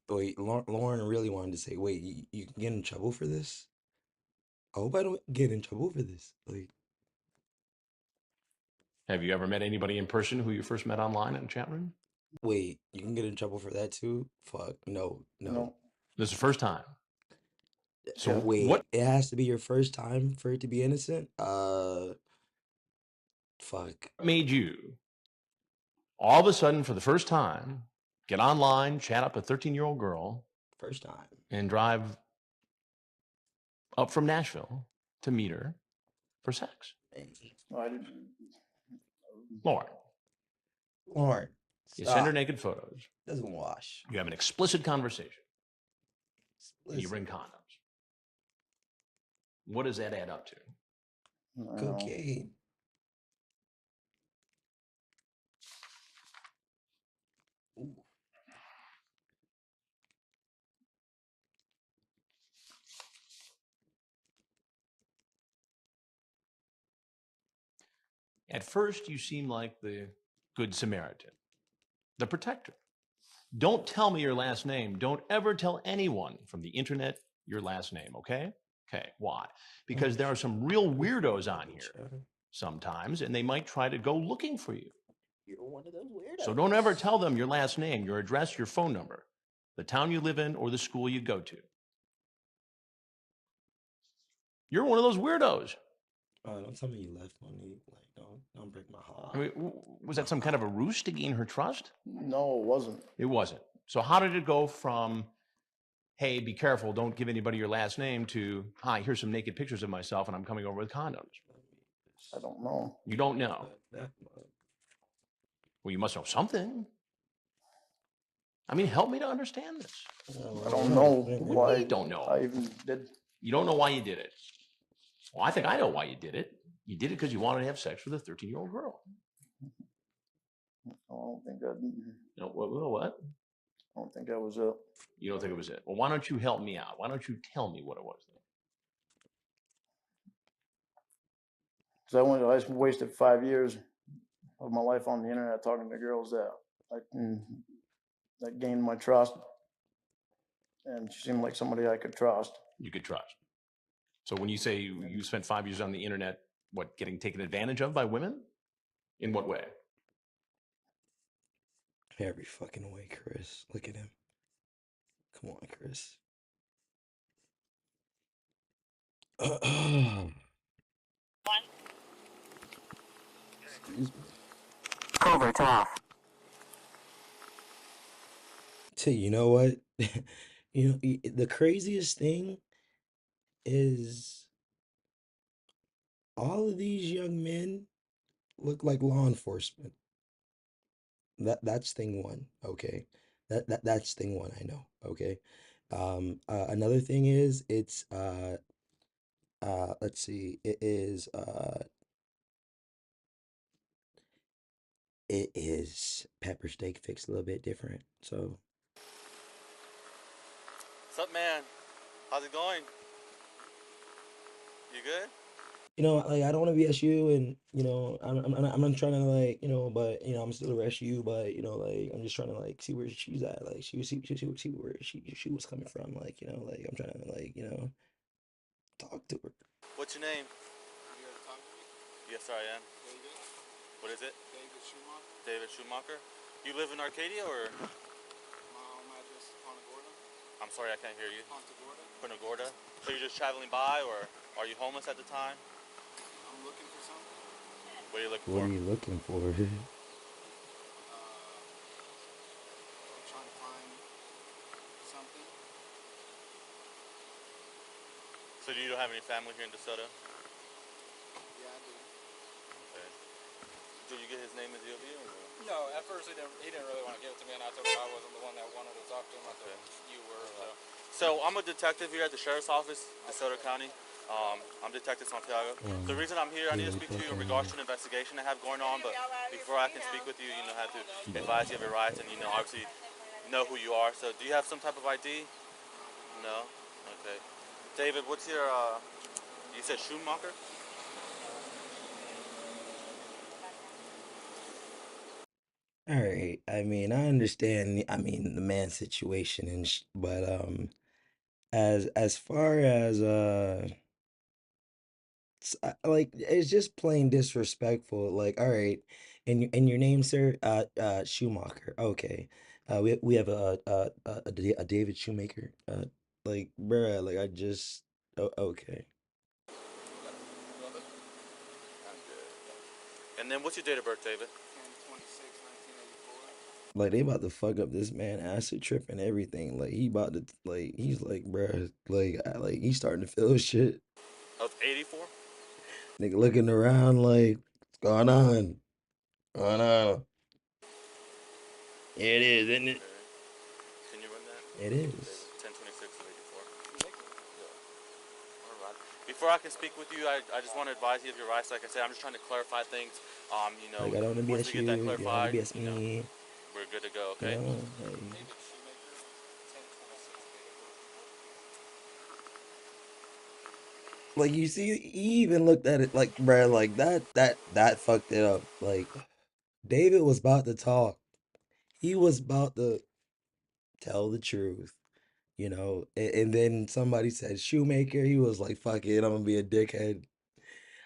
Lauren really wanted to say, wait, you can get in trouble for this? I hope I don't get in trouble for this. Like, Have you ever met anybody in person who you first met online in a chat room? wait, you can get in trouble for that too? Fuck, no. This is the first time. So Wait, what it has to be your first time for it to be innocent? Fuck. made you all of a sudden, for the first time, get online, chat up a 13-year-old girl, First time. and drive up from Nashville to meet her for sex? I didn't. Lauren, you send her stop. naked photos. Doesn't wash. You have an explicit conversation. And you Listen, bring condoms. What does that add up to? cocaine. Ooh. At first, you seem like the good Samaritan, the protector. Don't tell me your last name. Don't ever tell anyone from the internet your last name, okay? Okay, why? Because there are some real weirdos on here sometimes, and they might try to go looking for you. You're one of those weirdos. So don't ever tell them your last name, your address, your phone number, the town you live in, or the school you go to. You're one of those weirdos. Don't tell me you left money. Like, don't break my heart. I mean, was that some kind of a ruse to gain her trust? No, it wasn't. It wasn't. So how did it go from, hey, be careful, don't give anybody your last name, to, hi, here's some naked pictures of myself and I'm coming over with condoms? I don't know. You don't know. Well, you must know something. I mean, help me to understand this. I don't know why. You don't know. I even did. You don't know why you did it. Well, I think I know why you did it. You did it because you wanted to have sex with a 13-year-old girl. I don't think that. No, what? I don't think that was it. You don't think it was it? Well, why don't you help me out? Why don't you tell me what it was then? Because I wasted 5 years of my life on the internet talking to girls that gained my trust, and she seemed like somebody I could trust. You could trust. So when you say you spent 5 years on the internet, what, getting taken advantage of by women? In what way? Every fucking way, Chris. Look at him. Come on, Chris. Excuse me. Covert off. You know what? The craziest thing is all of these young men look like law enforcement. That's thing one, okay? That's thing one, I know, okay? Another thing is let's see, it is pepper steak fixed a little bit different. So What's up, man? How's it going? You good? like I don't want to BS you, and I'm not trying to like but I'm still a you, but like I'm just trying to like see where she's at, like see where she was coming from, like like I'm trying to like talk to her. What's your name? You here to talk to me? Yes, sir, I am. David? What is it? David Schumacher. David Schumacher? You live in Arcadia or? My home address is Punta Gorda. I'm sorry, I can't hear you. Punta Gorda. Punta Gorda? So you're just traveling by, or are you homeless at the time? I'm looking for something. What are you looking What for? are you looking for? I'm trying to find something. So you don't have any family here in DeSoto? Yeah, I do. Okay. Did you get his name as you or no? No, at first he didn't really want to give it to me, and I told him I wasn't the one that wanted to talk to him. I told him you were. So I'm a detective here at the Sheriff's Office, DeSoto County. I'm Detective Santiago. The reason I'm here, I need to speak to you in regards to an investigation I have going on, but before I can speak with you, I have to advise you of your rights and, obviously know who you are. So do you have some type of ID? No? Okay. David, what's your, you said Schumacher? All right. I mean, I understand. I mean, the man's situation but as far as like it's just plain disrespectful. Like, all right, and your name, sir, Schumacher. Okay, we have a David Shoemaker. Like, bruh, like I just okay. And then what's your date of birth, David? Like they about to fuck up this man acid trip and everything. Like he about to like he's like, bruh, like he's starting to feel shit. Of 84? Nigga looking around like, what's going on? What's going on? It is, isn't it? Can you run that? It is. 1026 of 84. All right. Before I can speak with you, I just want to advise you of your rights. Like I said, I'm just trying to clarify things. Like I don't want to Once BS we get that you. You don't have to clarified, BS me. we're good to go, okay? Like, you see, he even looked at it like, bruh, like that fucked it up. Like David was about to talk. He was about to tell the truth, and then somebody said Shoemaker. He was like, fuck it, I'm gonna be a dickhead.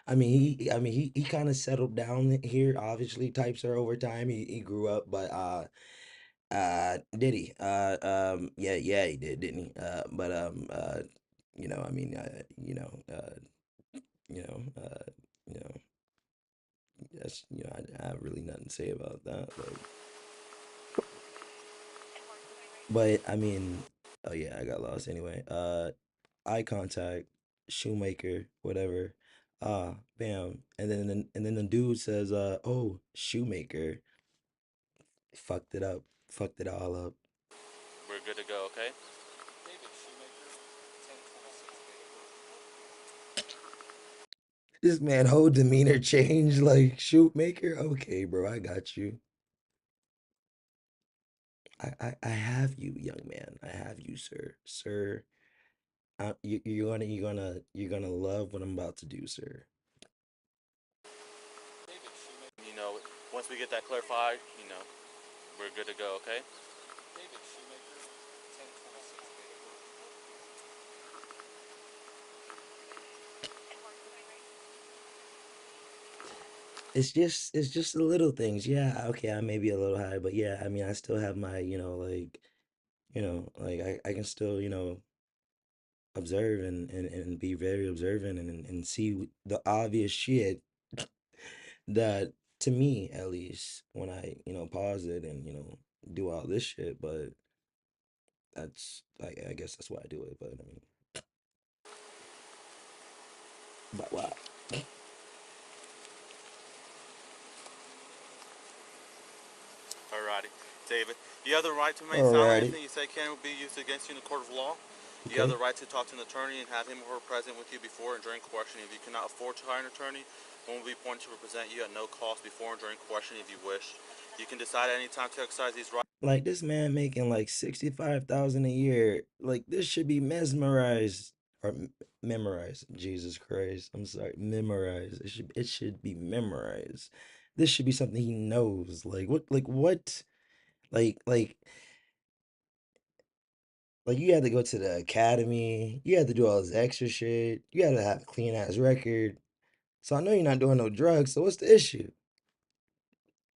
I mean, he kind of settled down here. Obviously, types are over time. He grew up, but did he? Yeah, he did, didn't he? But I mean, you know, you know, that's I have really nothing to say about that. Like, but I mean, oh yeah, I got lost anyway. Eye contact, Shoemaker, whatever. Bam, and then the dude says, oh, Shoemaker, fucked it up, fucked it all up. We're good to go, okay? This man whole demeanor changed, like Shoemaker. Okay, bro, I got you. I have you, young man. I have you, sir. Sir, you're gonna love what I'm about to do, sir. You know, once we get that clarified, we're good to go, okay? it's just the little things. Yeah, okay, I may be a little high, but yeah, I mean, I still have my, like, like I can still, observe and be very observant and see the obvious shit that to me at least when I, pause it and, do all this shit, but I guess that's why I do it, but I mean, but why? Alrighty. David, you have the right to remain silent. Alrighty. Anything you say can be used against you in the court of law. You have Okay. the right to talk to an attorney and have him or her present with you before and during questioning. If you cannot afford to hire an attorney, one will be appointed to represent you at no cost before and during questioning if you wish. You can decide at any time to exercise these rights. Like this man making like 65,000 a year. Like this should be mesmerized or memorized. Jesus Christ. I'm sorry. Memorized. It should be memorized. This should be something he knows. What? Like like like you had to go to the academy. You had to do all this extra shit. You had to have a clean ass record. So I know you're not doing no drugs. So what's the issue?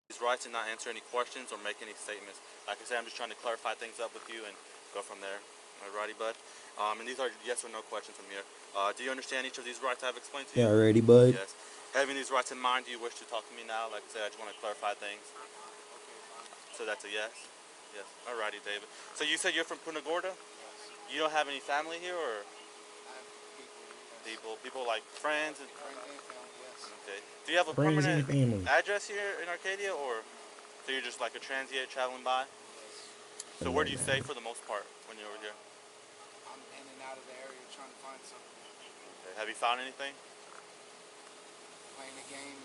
His rights and not answer any questions or make any statements. Like I said, I'm just trying to clarify things up with you and go from there. Alrighty, bud. And these are yes or no questions from here. Do you understand each of these rights I've explained to Yeah, you? already, bud. Yes. Having these rights in mind, do you wish to talk to me now? Like I said, I just want to clarify things. So that's a yes? Yes. Alrighty, David. So you said you're from Punta Gorda? Yes. You don't have any family here, or? People like friends and family, yes. Okay. Do you have a Friends and permanent family. address here in Arcadia, or so you're just like a transient traveling by? So where do you stay for the most part when you're over here? I'm in and out of the area trying to find something. Okay. Have you found anything? Playing a game.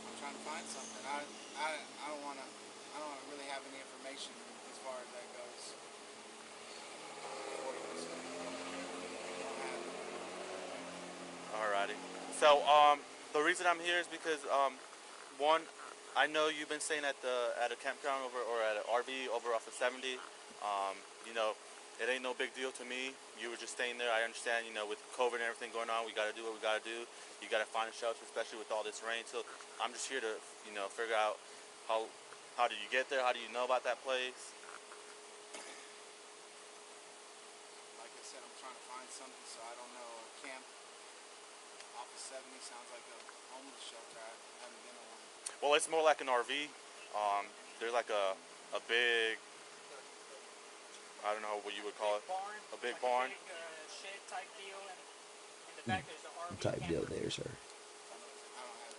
I'm trying to find something. I don't wanna really have any information as far as that goes. Alrighty. So the reason I'm here is because one, I know you've been staying at a campground over or at an RV over off of 70. You know, it ain't no big deal to me. You were just staying there. I understand. You know, with COVID and everything going on, we got to do what we got to do. You got to find a shelter, especially with all this rain. So I'm just here to figure out how did you get there? How do you know about that place? Like I said, I'm trying to find something, so I don't know. Camp off of 70 sounds like a homeless shelter. I haven't been in one. Well, it's more like an RV. There's like a big, I don't know what you would call it. Barn, a big like barn. A big shed type deal, and in the back there's an RV Type deal camper. there, sir.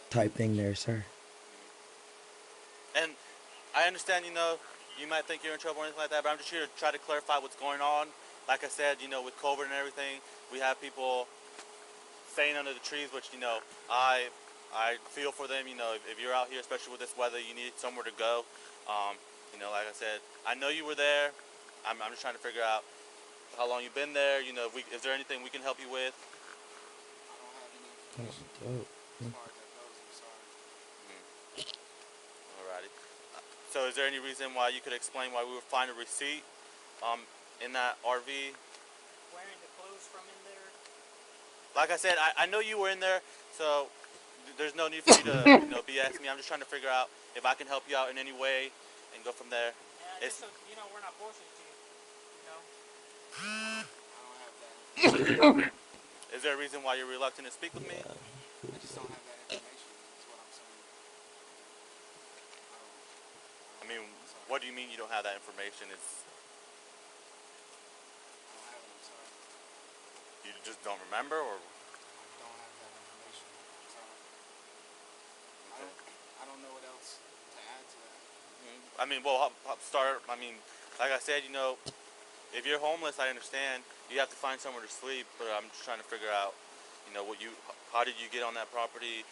Type thing there, sir. And I understand, you might think you're in trouble or anything like that, but I'm just here to try to clarify what's going on. Like I said, with COVID and everything, we have people staying under the trees, which, I feel for them. If you're out here, especially with this weather, you need somewhere to go. Like I said, I know you were there. I'm just trying to figure out how long you've been there. Is there anything we can help you with? I don't have any information as far as that goes. I'm sorry. Alrighty. So is there any reason why you could explain why we would find a receipt in that RV? Wearing the clothes from in there. Like I said, I know you were in there, so there's no need for you to BS me. I'm just trying to figure out if I can help you out in any way and go from there. Yeah, just so we're not bullshitting to you. I don't have that. Is there a reason why you're reluctant to speak with me? I just don't have that information. That's what I'm saying. I mean, what do you mean you don't have that information? I don't have it. I'm sorry. You just don't remember, or? I don't have that information. I'm sorry. Okay. I don't know what else to add to that. I mean, well, like I said, if you're homeless, I understand. You have to find somewhere to sleep, but I'm just trying to figure out, how did you get on that property?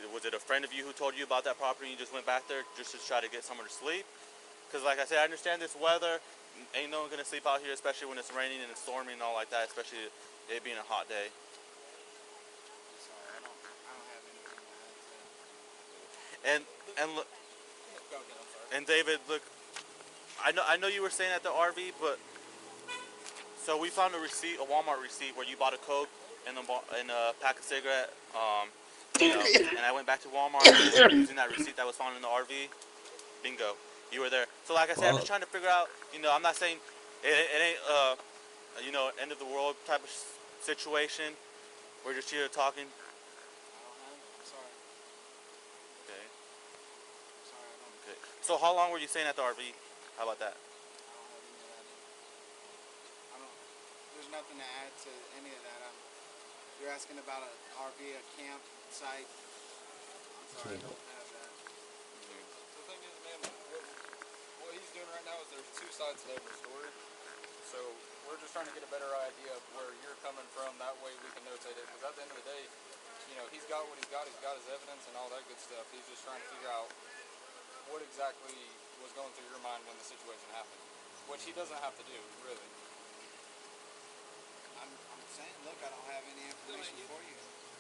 Was it a friend of you who told you about that property and you just went back there just to try to get somewhere to sleep? Because like I said, I understand this weather. Ain't no one going to sleep out here, especially when it's raining and it's storming and all like that, especially it being a hot day. I'm sorry. I don't have anything to add to that. And David, look, I know you were staying at the RV, but so we found a receipt, a Walmart receipt, where you bought a Coke in a pack of cigarette. And I went back to Walmart and using that receipt that was found in the RV. Bingo, you were there. So like I said, I'm just trying to figure out. I'm not saying it ain't end of the world type of situation. We're just here talking. I'm sorry. Okay. Sorry, I don't. Okay. So how long were you staying at the RV? How about that? There's nothing to add to any of that. You're asking about an RV, a camp site. I'm sorry, I don't have that. The thing is, man, what he's doing right now is there's two sides to every story. So we're just trying to get a better idea of where you're coming from. That way we can notate it. Because at the end of the day, he's got what he's got. He's got his evidence and all that good stuff. He's just trying to figure out what exactly was going through your mind when the situation happened. Which he doesn't have to do, really. I'm saying, look, I don't have any information for you.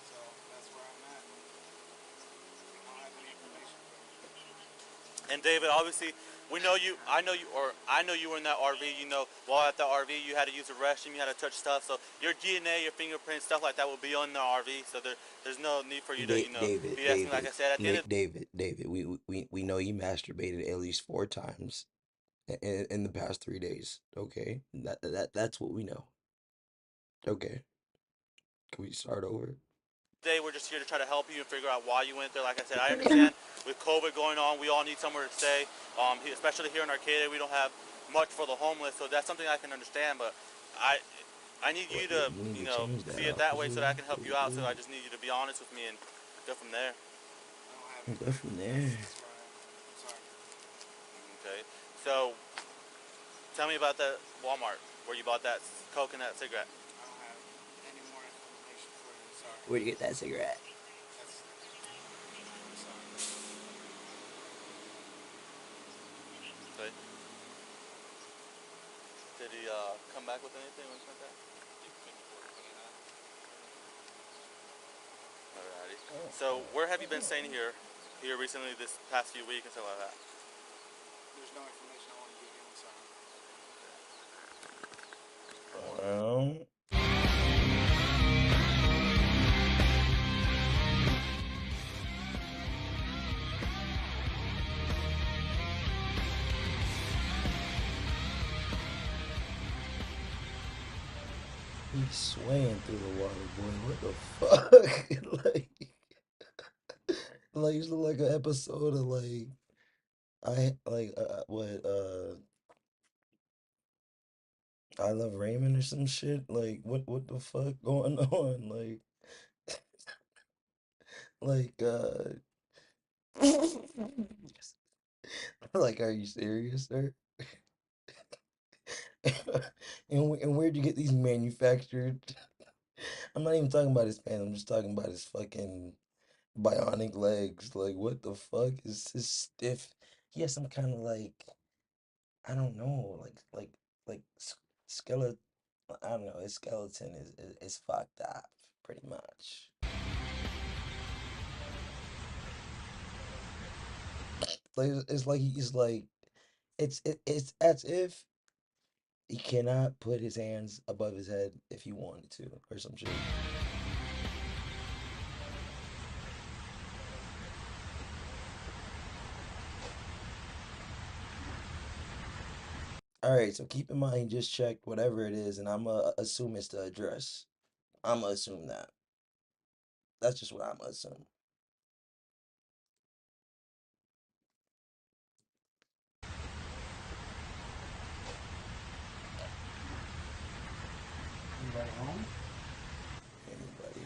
So that's where I'm at. I don't have any information for you. And David, obviously, I know you were in that RV. While at the RV, you had to use the restroom, you had to touch stuff. So your DNA, your fingerprints, stuff like that will be on the RV. So there's no need for you to, David, be asking. Like I said, at the end of David, we know you masturbated at least 4 times in the past 3 days. Okay, that's what we know. Okay, can we start over? Today, we're just here to try to help you and figure out why you went there. Like I said, I understand with COVID going on, we all need somewhere to stay. Especially here in Arcadia, we don't have much for the homeless, so that's something I can understand. But I need you to, You need to change see it that, that way so officer. that I can help you out. So I just need you to be honest with me and go from there. Go from there. Okay. So tell me about the Walmart where you bought that Coke and that cigarette. I don't have any more information for you. Sorry. Where'd you get that cigarette? Okay. Did he come back with anything or anything like that? Alrighty. So where have you been staying here recently this past few weeks and stuff like that? There's no information I want to give you. I'm sorry. Well, he's swaying through the water, boy. What the fuck? like it's like an episode of I Love Raymond or some shit. Like what the fuck going on? Like like are you serious, sir? And where'd you get these manufactured? I'm not even talking about his pants. I'm just talking about his fucking bionic legs. Like, what the fuck is this stiff? He has some kind of I don't know, skeleton. I don't know. His skeleton is fucked up, pretty much. It's like he's like, it's as if he cannot put his hands above his head if he wanted to, or some shit. All right, so keep in mind, he just checked whatever it is, and I'm assume it's the address. I'ma assume that. That's just what I'ma assume. Anybody home? Anybody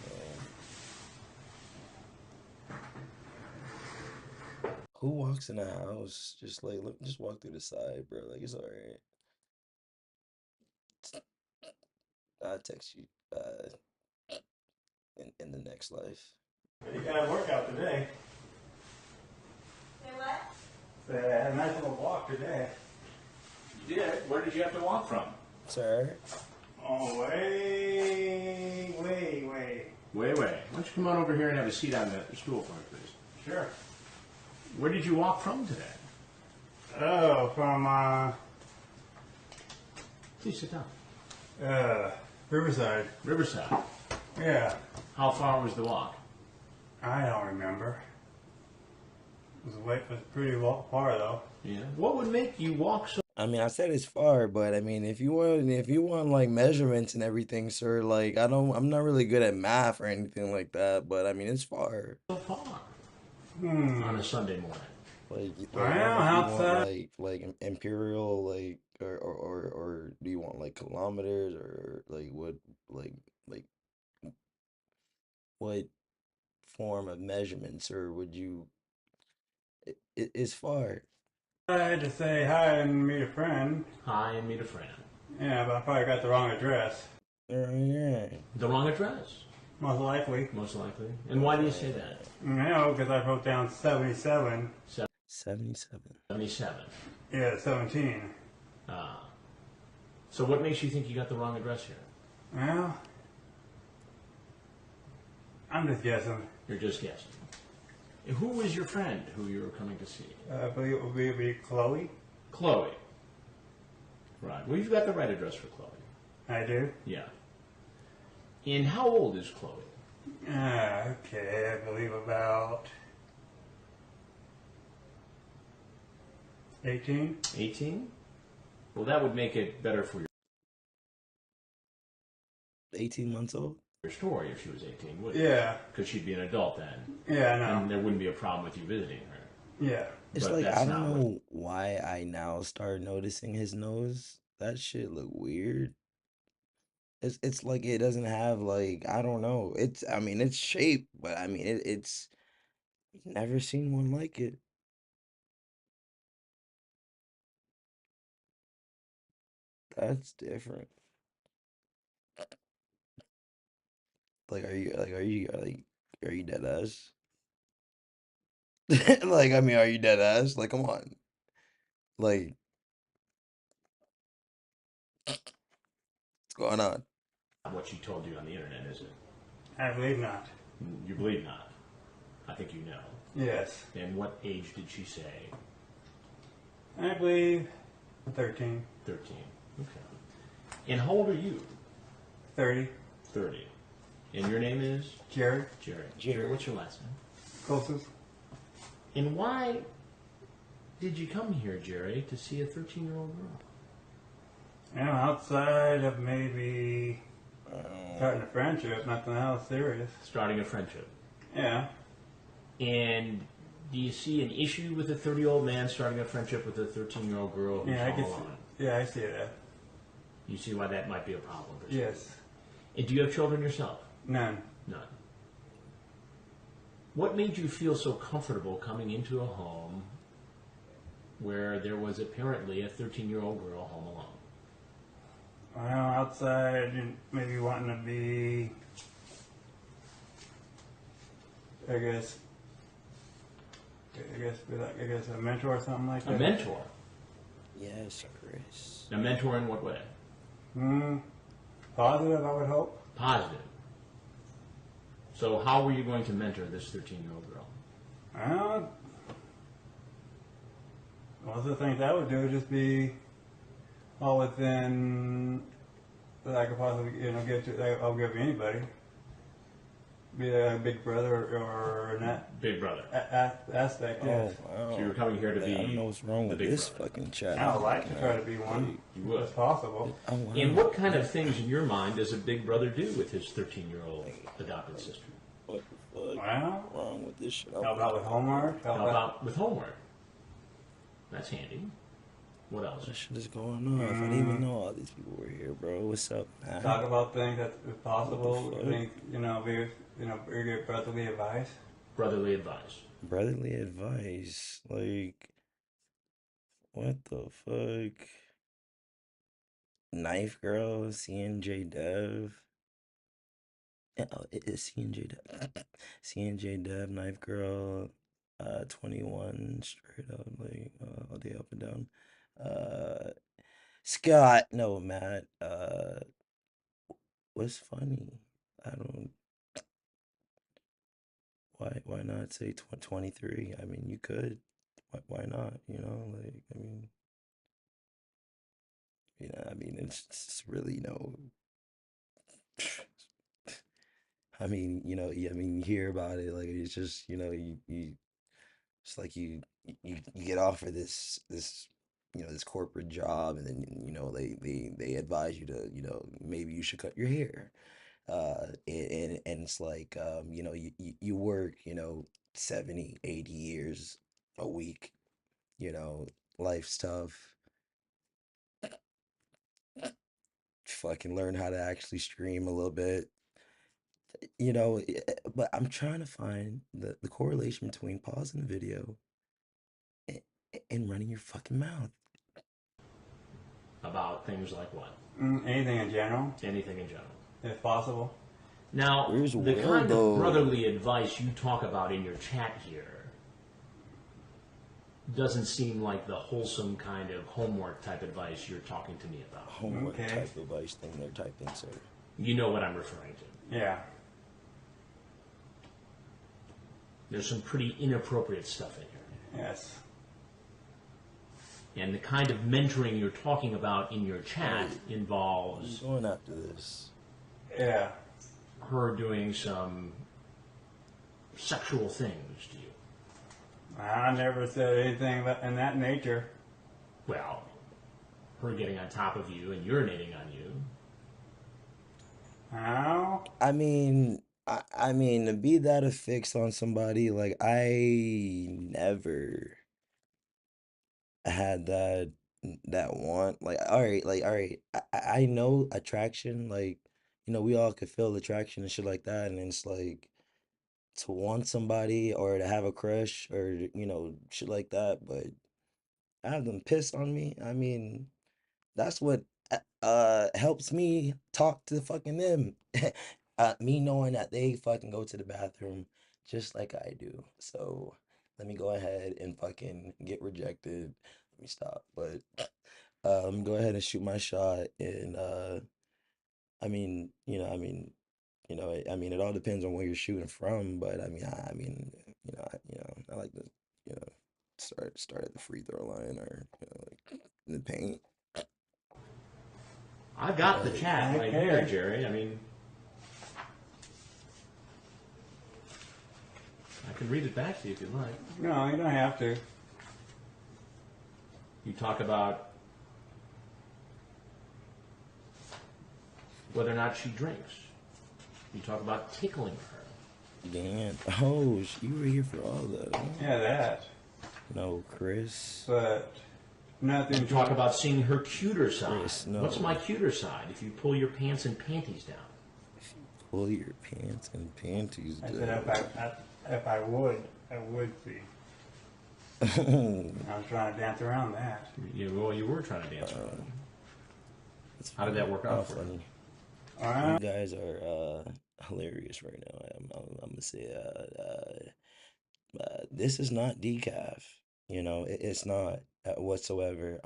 home? Who walks in the house? Just look, just walk through the side, bro. Like it's all right. I'll text you in the next life. You got a workout today. Say what? I had a nice little walk today. You did? Where did you have to walk from? Sir? Oh, way. Wait. Why don't you come on over here and have a seat on the stool for me, please? Sure. Where did you walk from today? Oh, from, Please sit down. Riverside. Riverside. Yeah. How far was the walk? I don't remember. It was pretty far though. Yeah. What would make you walk so? I mean, I said it's far, but I mean, if you want like measurements and everything, sir, like I'm not really good at math or anything like that, but I mean, it's far. So far on a Sunday morning. Like, I don't know Well, if you want outside. like imperial, like or do you want like kilometers or like like what form of measurements, or would you? It's far. I had to say hi and meet a friend. Hi and meet a friend. Yeah, but I probably got the wrong address. Yeah. The wrong address. Most likely. Most likely. And why do you say that? No, because I wrote down 77. 77. 77. Yeah, 17. Ah. So what makes you think you got the wrong address here? Well, I'm just guessing. You're just guessing. And who was your friend who you were coming to see? I believe it would be Chloe. Chloe. Right. Well, you've got the right address for Chloe. I do? Yeah. And how old is Chloe? Okay, I believe about 18. 18? Well, that would make it better for 18 months old? your story if she was 18, wouldn't Yeah. Because she'd be an adult then. Yeah, I know. And there wouldn't be a problem with you visiting her. Yeah. It's But like that's I not don't what- know why I now start noticing his nose. That shit look weird. It's like it doesn't have like I don't know. I mean it's shaped, but I mean it's never seen one like it. That's different. Like are you dead ass? Like I mean are you dead ass? Like come on. Like what's going on? What she told you on the internet, is it? I believe not. You believe not. I think you know. Yes. And what age did she say? I believe 13. 13. Okay. And how old are you? 30. 30. And your name is? Jerry. Jerry, what's your last name? Closest. And why did you come here, Jerry, to see a 13-year-old girl? Outside of maybe starting a friendship, nothing else serious. Starting a friendship. Yeah. And do you see an issue with a 30-year-old man starting a friendship with a 13-year-old girl who's Yeah, all alone? I see that. You see why that might be a problem for you? Yes. And do you have children yourself? None. None. What made you feel so comfortable coming into a home where there was apparently a 13-year-old girl home alone? Well, outside, maybe wanting to be, I guess a mentor or something like that. A mentor? Yes, Chris. A mentor in what way? Positive, I would hope. Positive. So how were you going to mentor this 13-year-old girl? Most of the things I would do would just be all within that I could possibly, give to. I'll give anybody. Be a big brother or not. Big brother. Aspect, yes. Oh, wow. So you were coming here to be I don't know what's wrong with the big this brother. fucking chat. I would like to try to be one. You would. If possible. Oh, wow. And what kind of things in your mind does a big brother do with his 13-year-old adopted sister? What the fuck? Well, Wrong with this shit? help out with homework. Help out with homework. That's handy. What else? What shit is going on? I didn't even know all these people were here, bro. What's up, man? Talk about things that if possible. What the fuck? Give brotherly advice. Brotherly advice. Brotherly advice. Like, what the fuck? Knife Girl, CNJ Dev. It's CNJ Dev. CNJ Dev, Knife Girl, 21 straight up, like, all day up and down. Scott, no, Matt. What's funny? I don't. Why not say 23? I mean, you could. Why not? Like I mean, it's really I mean, I mean, you hear about it, like it's just, it's like you get offered this this corporate job, and then they advise you to maybe you should cut your hair, and it's like you work 70, 80 years a week, you know life's tough, fucking learn how to actually stream a little bit, but I'm trying to find the correlation between pausing the video and, and running your fucking mouth. About things like what? Anything in general, Anything in general. if possible. Now, Where's the Will, kind of though? brotherly advice you talk about in your chat here doesn't seem like the wholesome kind of homework type advice you're talking to me about. Homework Okay. type advice thing they're typing, sir. You know what I'm referring to. Yeah. There's some pretty inappropriate stuff in here. Yes. And the kind of mentoring you're talking about in your chat involves I'm going after this. Yeah. her doing some sexual things to you. I never said anything in that nature. Well, her getting on top of you and urinating on you. How? I mean, I mean, to be that affixed on somebody, like I never had that want. Like, all right, I know attraction, like, we all could feel attraction and shit like that, and it's like to want somebody or to have a crush or shit like that, but have them piss on me. I mean, that's what helps me talk to fucking them. Me knowing that they fucking go to the bathroom just like I do. So let me go ahead and fucking get rejected. Let me stop. But let me go ahead and shoot my shot. And I mean, I mean, it all depends on where you're shooting from. But I mean, I like to, you know, start at the free throw line or like in the paint. I got the But chat right here, Jerry. I mean, I can read it back to you if you'd like. No, you don't have to. You talk about whether or not she drinks. You talk about tickling her. Dan, oh, you were here for all that. Huh? Yeah, that. No, Chris. But nothing. You talk about seeing her cuter side. Chris, no. What's my cuter side? If you pull your pants and panties down. Pull your pants and panties I down. said if I would see. I was trying to dance around that. Yeah, well, you were trying to dance around. How did that work out for you? You guys are hilarious right now. I'm gonna say this is not decaf. It's not whatsoever.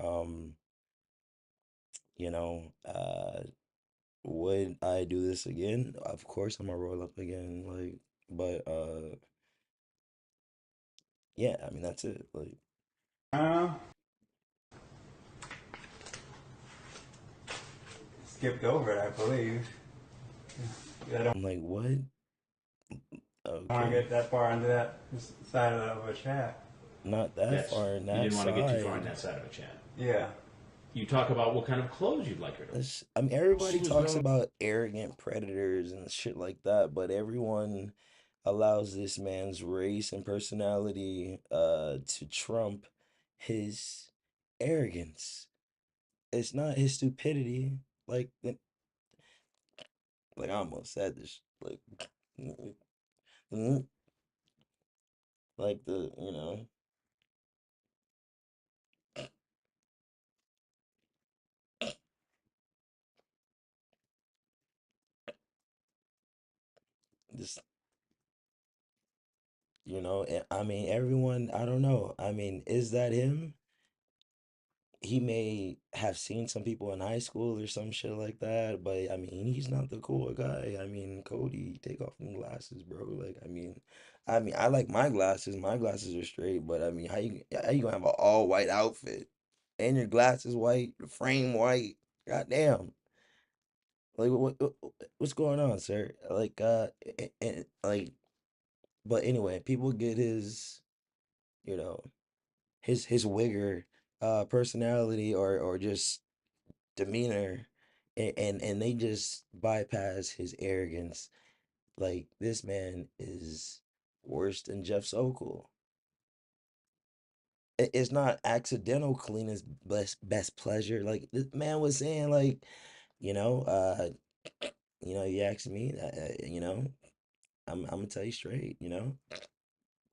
Would I do this again? Of course, I'm gonna roll up again. Like, but yeah. I mean, that's it. Like, Skipped over it, I believe. I'm like, what? I want to get that far into that side of a chat. Not that far in that You didn't want to get too far side. in that side of a chat. Yeah. You talk about what kind of clothes you'd like her to wear. I mean, everybody talks about arrogant predators and shit like that, but everyone allows this man's race and personality to trump his arrogance. It's not his stupidity. Like I almost said this, mm, like this, I mean, everyone, I don't know. I mean, is that him? He may have seen some people in high school or some shit like that, but I mean, he's not the cool guy. I mean, Cody, take off them glasses, bro. Like, I mean, I like my glasses. My glasses are straight, but I mean, how you gonna have an all white outfit and your glasses white, the frame white? Goddamn. Like what's going on, sir? Like like but anyway, people get his, you know, his wigger personality or just demeanor, and they just bypass his arrogance. Like this man is worse than Jeff Sokol. It's not accidental cleanest best pleasure. Like this man was saying, like, you know, you ask me, I'm gonna tell you straight,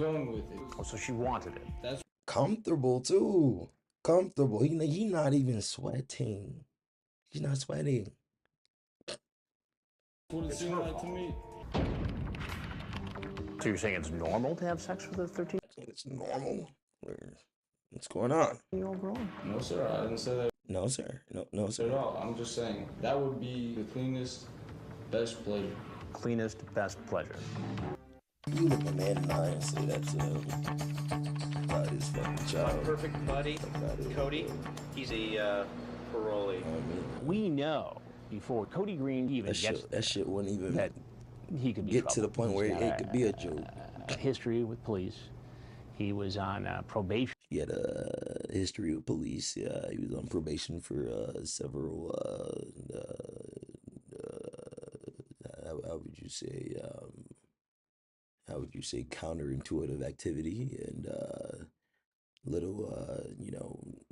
Going with it. Oh, so she wanted it. That's comfortable too, comfortable. He not even sweating. He's not sweating. what it seemed like to me. So you're saying it's normal to have sex with a 13? It's normal. What's going on? Year-old girl? No, sir, I didn't say that No, sir. No, at sir. all. I'm just saying that would be the cleanest, best pleasure. Cleanest, best pleasure. You look a man in the eye and say that to him about his fucking My child. perfect buddy, Cody. He's a parolee. We know before Cody Green even gets That shit wouldn't even that he could be get to the trouble. point where He's got it could be a joke. history with police. He was on probation. He had a history with police. Yeah, he was on probation for several. How would you say? How would you say counterintuitive activity and little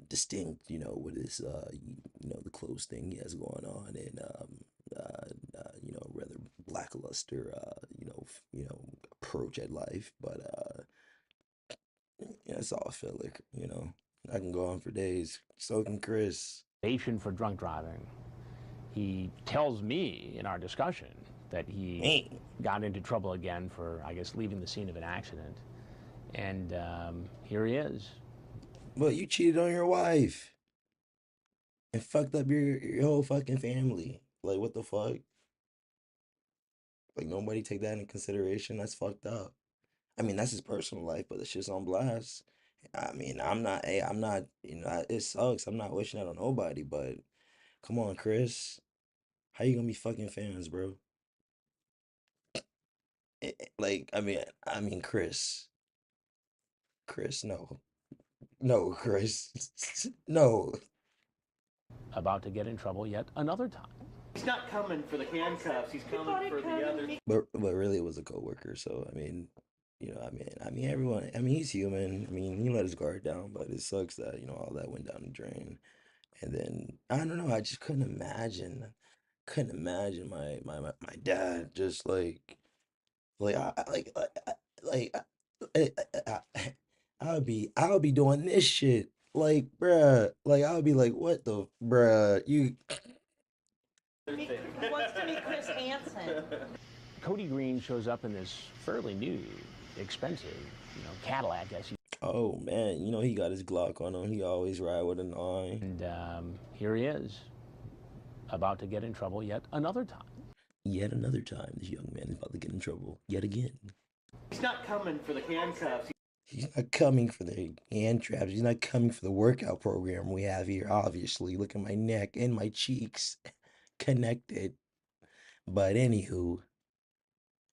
distinct with his the clothes thing he has going on and rather lackluster approach at life, but yeah, it's all filler. I can go on for days. So can Chris. Probation for drunk driving. He tells me in our discussion that he got into trouble again for, I guess, leaving the scene of an accident. And here he is. But you cheated on your wife and fucked up your whole fucking family. Like, what the fuck? Like, nobody take that into consideration. That's fucked up. I mean, that's his personal life, but the shit's on blast. I mean, I'm not, it sucks. I'm not wishing that on nobody, but come on, Chris. How you gonna be fucking fans, bro? Like, I mean, Chris. Chris, no. No, Chris. No. About to get in trouble yet another time. He's not coming for the handcuffs. He's coming for the other. But really it was a coworker, so I mean, everyone, he's human. I mean, he let his guard down, but it sucks that, all that went down the drain. And then I don't know, I just couldn't imagine my dad just like I would be doing this shit. Like, bruh, like I would be like, what the bruh, you Who wants to meet Chris Hansen? Cody Green shows up in this fairly new, expensive, Cadillac SUV. Oh man, he got his Glock on him. He always ride with a 9. And here he is, about to get in trouble yet another time. Yet another time, this young man is about to get in trouble yet again. He's not coming for the handcuffs. He's not coming for the hand traps. He's not coming for the workout program we have here, obviously. Look at my neck and my cheeks connected. But anywho,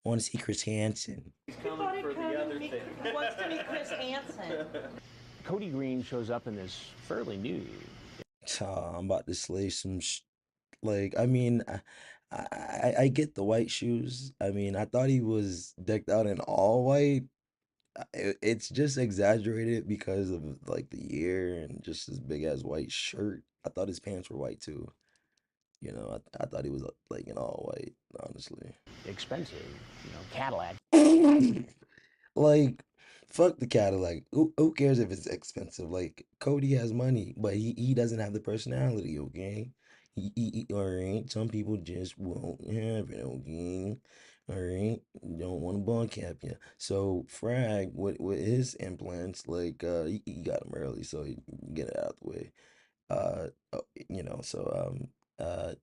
I want to see Chris Hansen. He's coming for the other thing. Who wants to meet Chris Hansen? Cody Green shows up in this fairly new. I'm about to slay some like, I mean, I get the white shoes. I mean, I thought he was decked out in all white. It's just exaggerated because of like the year and just his big ass white shirt. I thought his pants were white too. I thought he was like in all white, honestly. Expensive, Cadillac. Like, fuck the Cadillac. Who cares if it's expensive? Like, Cody has money, but he doesn't have the personality, okay? All right. Some people just won't have it, okay? All right. Don't want to ball cap you. So, Frag, with his implants, like, he got them early, so he get it out the way.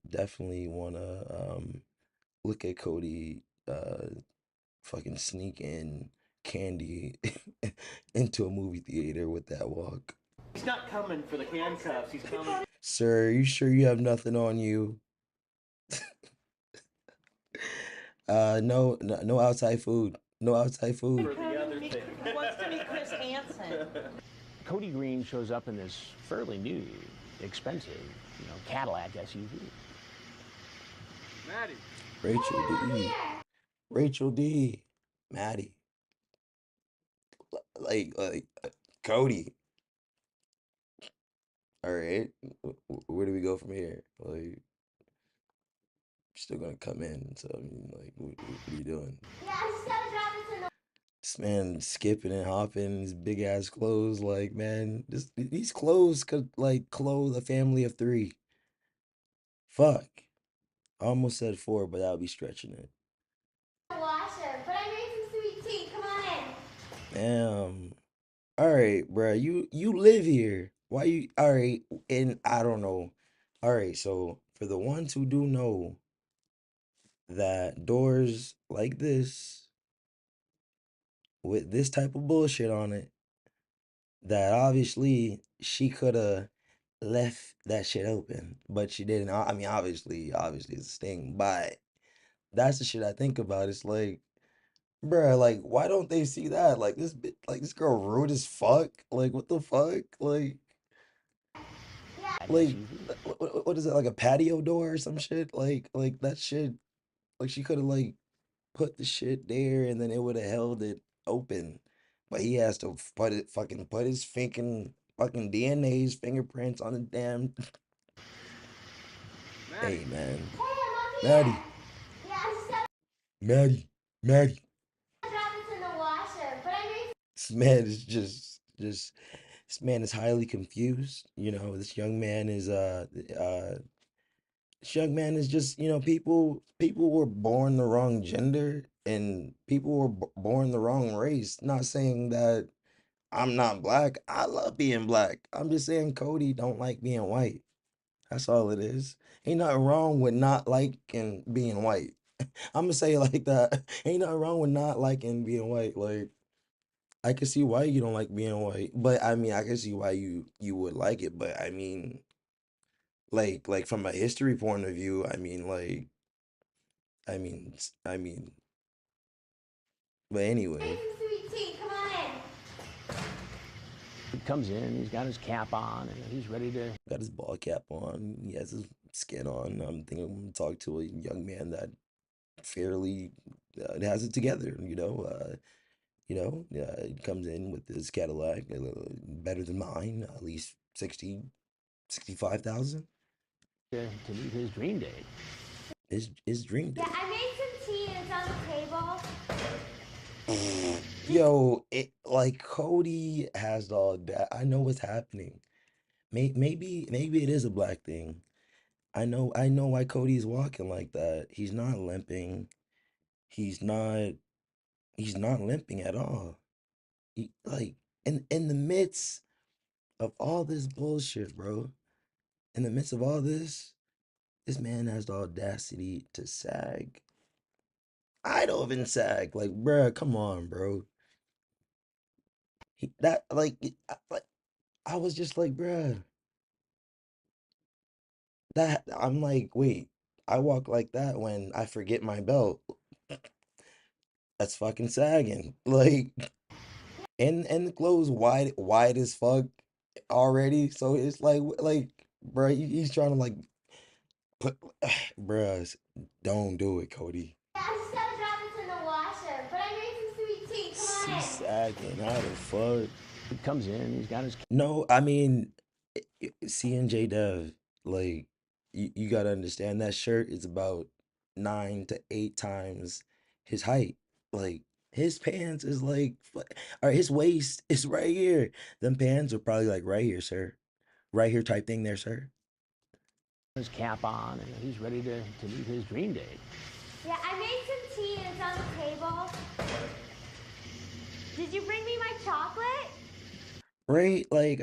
Definitely want to, look at Cody, fucking sneak in candy into a movie theater with that walk. He's not coming for the handcuffs. He's coming. Sir, are you sure you have nothing on you? no outside food. No outside food. For the other thing. Who wants to meet Chris Hansen? Cody Green shows up in this fairly new, expensive, Cadillac SUV. Maddie. Rachel D. Rachel D. Maddie. Cody. All right. Where do we go from here? Like, still gonna come in. So I mean, like, what are you doing? Yeah, I just gotta drop it to the. This man skipping and hopping, his big ass clothes. Like, man, these clothes could like clothe a family of three. Fuck. I almost said four, but that would be stretching it. Washer, but I made some sweet tea. Come on in. Damn. All right, bruh. You live here. Why you? All right, and I don't know. All right, so for the ones who do know that doors like this with this type of bullshit on it, that obviously she could have left that shit open, but she didn't. I mean, obviously it's a sting, but that's the shit I think about. It's like, bruh, like, why don't they see that? Like like this girl rude as fuck. Like, what the fuck? Like, what is it? Like a patio door or some shit? Like that shit. Like she could have like put the shit there and then it would have held it open. But he has to put his fucking DNA's fingerprints on the damn. Hey man, Hey, I'm up here. Maddie, Yeah, I just gotta Maddie. drop it to the washer, but I made. This man is just this man is highly confused. This young man is this young man is just, people were born the wrong gender and people were born the wrong race. Not saying that I'm not black. I love being black. I'm just saying Cody don't like being white. That's all it is. Ain't nothing wrong with not liking being white. I'm gonna say it like that. Ain't nothing wrong with not liking being white. Like, I can see why you don't like being white, but I mean, I can see why you would like it. But I mean, like from a history point of view, I mean, but Make anyway, some sweet tea. Come on in. He comes in, he's got his cap on, and he's ready to. got his ball cap on. He has his skin on. I'm thinking I'm gonna talk to a young man that fairly has it together. He comes in with his Cadillac, better than mine, at least 65,000. To meet his dream date. His dream Yeah, date. I made some tea and it's on the table. Yo, it like Cody has all that. I know what's happening. Maybe it is a black thing. I know why Cody's walking like that. He's not limping. He's not he's not limping at all. Like in the midst of all this bullshit, bro. In the midst of all this man has the audacity to sag. I don't even sag. Like, bruh, come on, bro. He that like I was just like, bruh, that I'm like, wait, I walk like that when I forget my belt. That's fucking sagging. Like, and the clothes wide as fuck already. So it's like, bruh, he's trying to like put, bruh, don't do it, Cody. Yeah, I just gotta drop it to the washer, but I made some sweet tea. Come on He's in. sagging. How the fuck? He comes in, he's got his. No, I mean, CNJ Dev, like, you gotta understand that shirt is about 9 to 8 times his height. Like, his pants is like, or his waist is right here. Them pants are probably like right here, sir. Right here type thing there, sir. His cap on, and he's ready to meet his dream date. Yeah, I made some tea and it's on the table. Did you bring me my chocolate? Right? Like,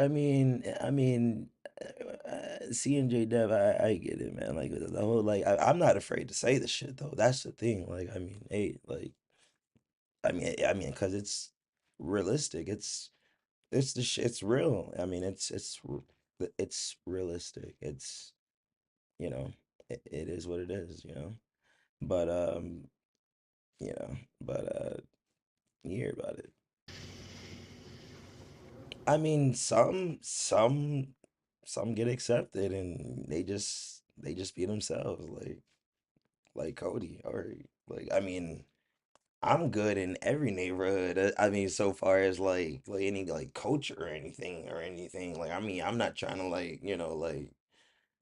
CNJ Dev, I get it, man. Like the whole like I'm not afraid to say the shit though. That's the thing. Like, I mean, hey, like because it's realistic. It's it's real. I mean, it's realistic. You know, it is what it is. But you know. But you hear about it. I mean, some get accepted and they just be themselves, like Cody, or like I mean, I'm good in every neighborhood. I mean, so far as like any like culture or anything. Like I mean, I'm not trying to like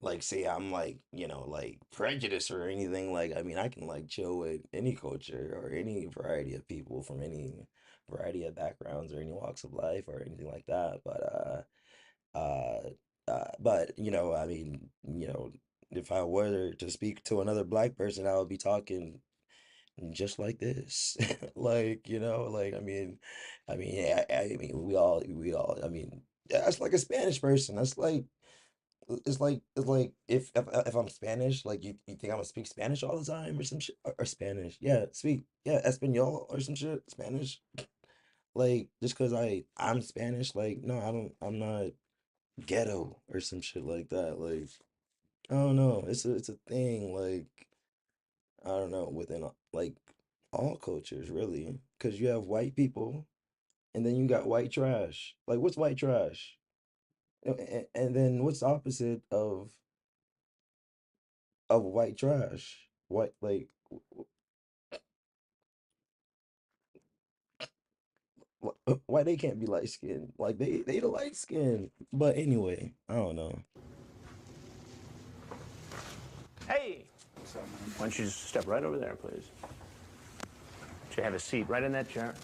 like say I'm like like prejudiced or anything. Like I mean, I can like chill with any culture or any variety of people from any variety of backgrounds or any walks of life or anything like that. But I mean, if I were to speak to another black person, I would be talking just like this. Like, like yeah, I mean we all I mean that's like a Spanish person. That's like it's like if I'm Spanish, like you think I'm gonna speak Spanish all the time or some shit or Spanish. Yeah, speak Espanol or some shit, Spanish. Like just cause I'm Spanish, like no, I'm not ghetto or some shit like that. Like I don't know. It's a thing like I don't know within like all cultures really, because you have white people and then you got white trash. Like what's white trash? And then what's the opposite of white trash? White like why they can't be light skinned? Like they the light skin. But anyway, I don't know. Hey! Why don't you just step right over there, please? Should have a seat right in that chair.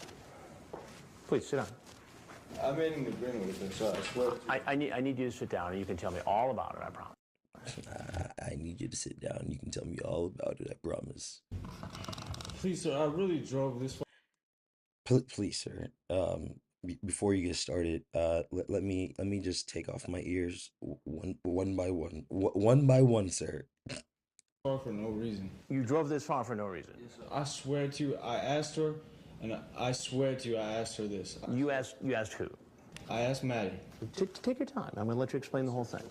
Please sit down. I made an agreement with him, so I swear. I need you to sit down and you can tell me all about it, I promise. I need you to sit down. You can tell me all about it. I promise. Please, sir, I really drove this far. Please, sir. Before you get started, let me just take off my ears one by one, one by one, sir. Far for no reason. You drove this far for no reason. Yes, sir. I swear to you, I asked her, and I swear to you, I asked her this. You asked who? I asked Maddie. Take your time. I'm gonna let you explain the whole thing.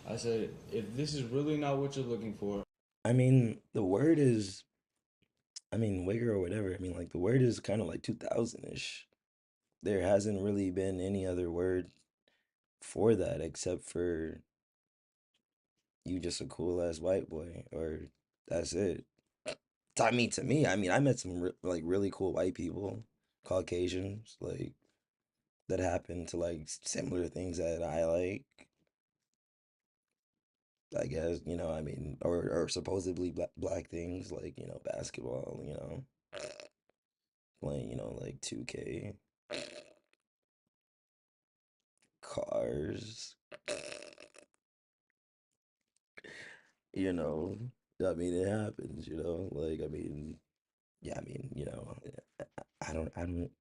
I said, if this is really not what you're looking for. I mean, the word is, I mean, wigger or whatever. I mean, like the word is kind of like 2000-ish. There hasn't really been any other word for that except for you just a cool ass white boy, or that's it. To me, I met some like really cool white people, Caucasians, like that happen to like similar things that I like. I guess I mean, or supposedly black things like basketball, playing like 2K, cars, you know. I mean, it happens, like I mean, yeah, I mean, I don't, I don't,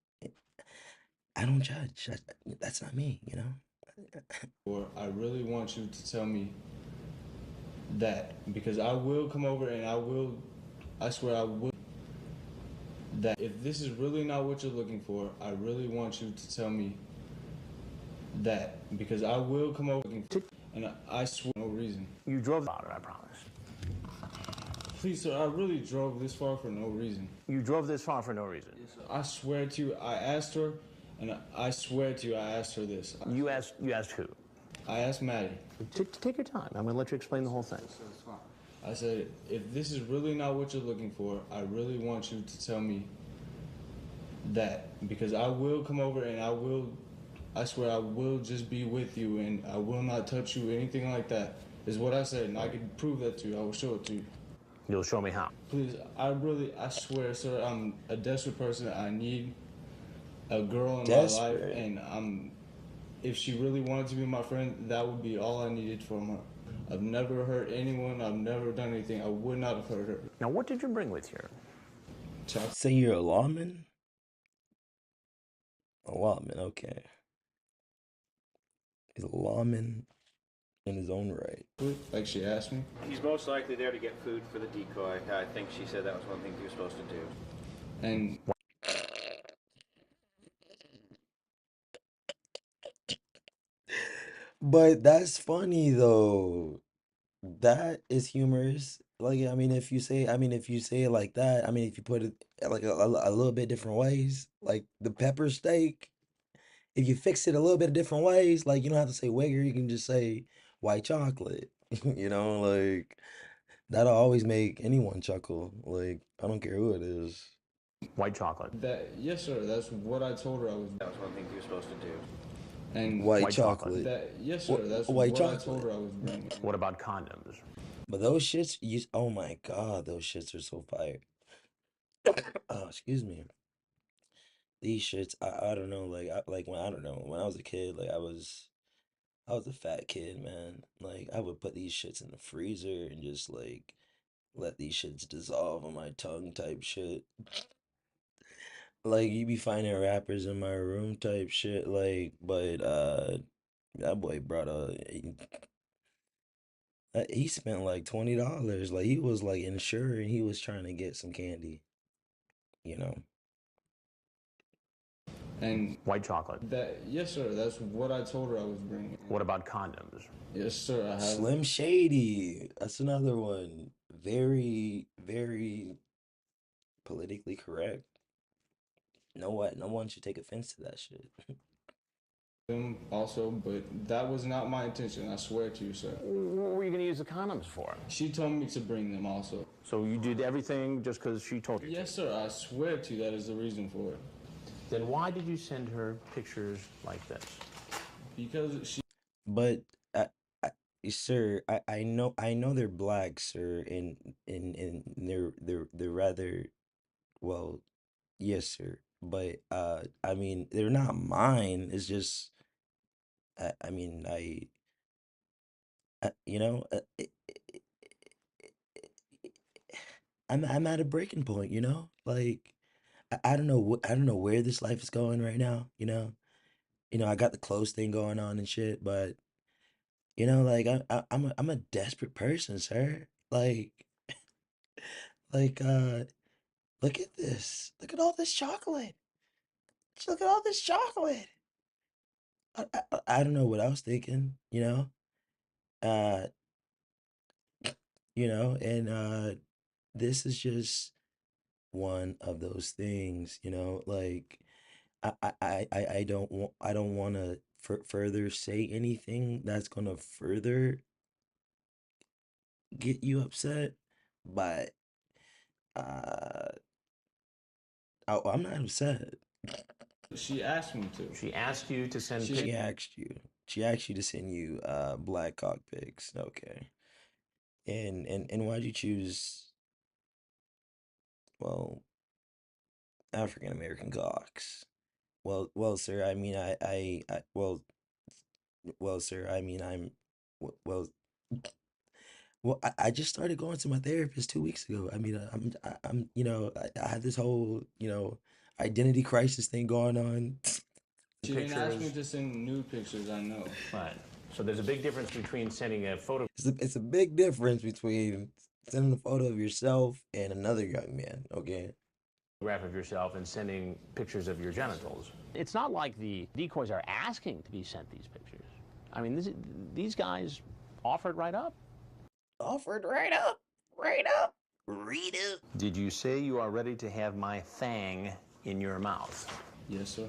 I don't judge. That's not me. Or I really want you to tell me that, because I will come over and I swear I will. That if this is really not what you're looking for, I really want you to tell me that, because I will come over and I swear no reason. You drove about it, I promise. Please, sir, I really drove this far for no reason. You drove this far for no reason. Yes, sir. I swear to you, I asked her, and I swear to you, I asked her this. You asked who? I asked Maddie. Take your time. I'm gonna let you explain the whole thing. I said, if this is really not what you're looking for, I really want you to tell me that, because I will come over and I swear I will just be with you and I will not touch you, anything like that, is what I said, and I can prove that to you. I will show it to you. You'll show me how. Please, I swear, sir, I'm a desperate person. I need a girl in my life, and if she really wanted to be my friend, that would be all I needed from her. I've never hurt anyone. I've never done anything. I would not have hurt her. Now, what did you bring with you? Say you're a lawman? A lawman, okay. He's a lawman in his own right. Like she asked me? He's most likely there to get food for the decoy. I think she said that was one thing he was supposed to do. And But that's funny though. That is humorous. like if you say it like that, if you put it like a little bit different ways, like the pepper steak, if you fix it a little bit different ways, like you don't have to say Wigger, you can just say white chocolate. Like that'll always make anyone chuckle. Like I don't care who it is. White chocolate. Yes, sir. That's what I told her I was. That was one thing you were supposed to do. And White chocolate. yes, sir. That's White what I told chocolate. her I was bringing. What about condoms? But those shits, oh my God, those shits are so fire. Oh, excuse me. These shits, I don't know, I don't know, when I was a kid, I was a fat kid, man. Like I would put these shits in the freezer and just like let these shits dissolve on my tongue type shit. Like you be finding rappers in my room type shit, but that boy brought he spent like $20. Like he was like insured and he was trying to get some candy, you know. And white chocolate. Yes, sir. That's what I told her I was bringing. What about condoms? Yes, sir. I have. Slim Shady. That's another one. Very, very politically correct. No one should take offense to that shit. Them also, but that was not my intention. I swear to you, sir. What were you going to use the condoms for? She told me to bring them also. So you did everything just because she told you? Yes, sir. I swear to you, that is the reason for it. Then why did you send her pictures like this? Because she. But sir, I know they're black, sir, and they're rather well, yes, sir. But they're not mine. It's just I mean you know I'm at a breaking point, you know? Like I don't know I don't know where this life is going right now, you know? I got the clothes thing going on and shit, but like I'm a desperate person, sir. Like look at this. Look at all this chocolate. Just look at all this chocolate. I don't know what I was thinking, you know? Uh and this is just one of those things, like I don't want to further say anything that's gonna further get you upset, but uh I'm not upset. She asked me to. She asked you to send She pictures. asked you. She asked you to send you black cock pics. Okay. And why'd you choose, well, African American cocks? Well, sir, well, sir, well, I just started going to my therapist 2 weeks ago. I have this whole, identity crisis thing going on. She didn't ask me to send nude pictures, I know. Right. So there's a big difference between sending a photo. It's a big difference between sending a photo of yourself and another young man, okay? Photograph of yourself and sending pictures of your genitals. It's not like the decoys are asking to be sent these pictures. I mean, these guys offered right up. Offered right up. Right up. Read it. Did you say you are ready to have my fang in your mouth? Yes, sir.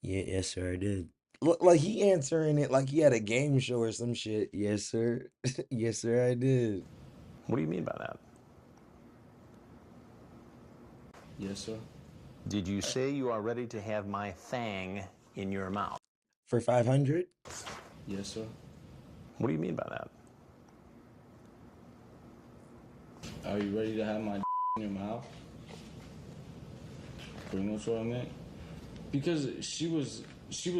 Yeah, yes, sir, I did. Look, like he answering it like he had a game show or some shit. Yes, sir. Yes, sir, I did. What do you mean by that? Yes, sir. Did you say you are ready to have my fang in your mouth? For 500? Yes, sir. What do you mean by that? Are you ready to have my in your mouth? Pretty much what I meant. Because she was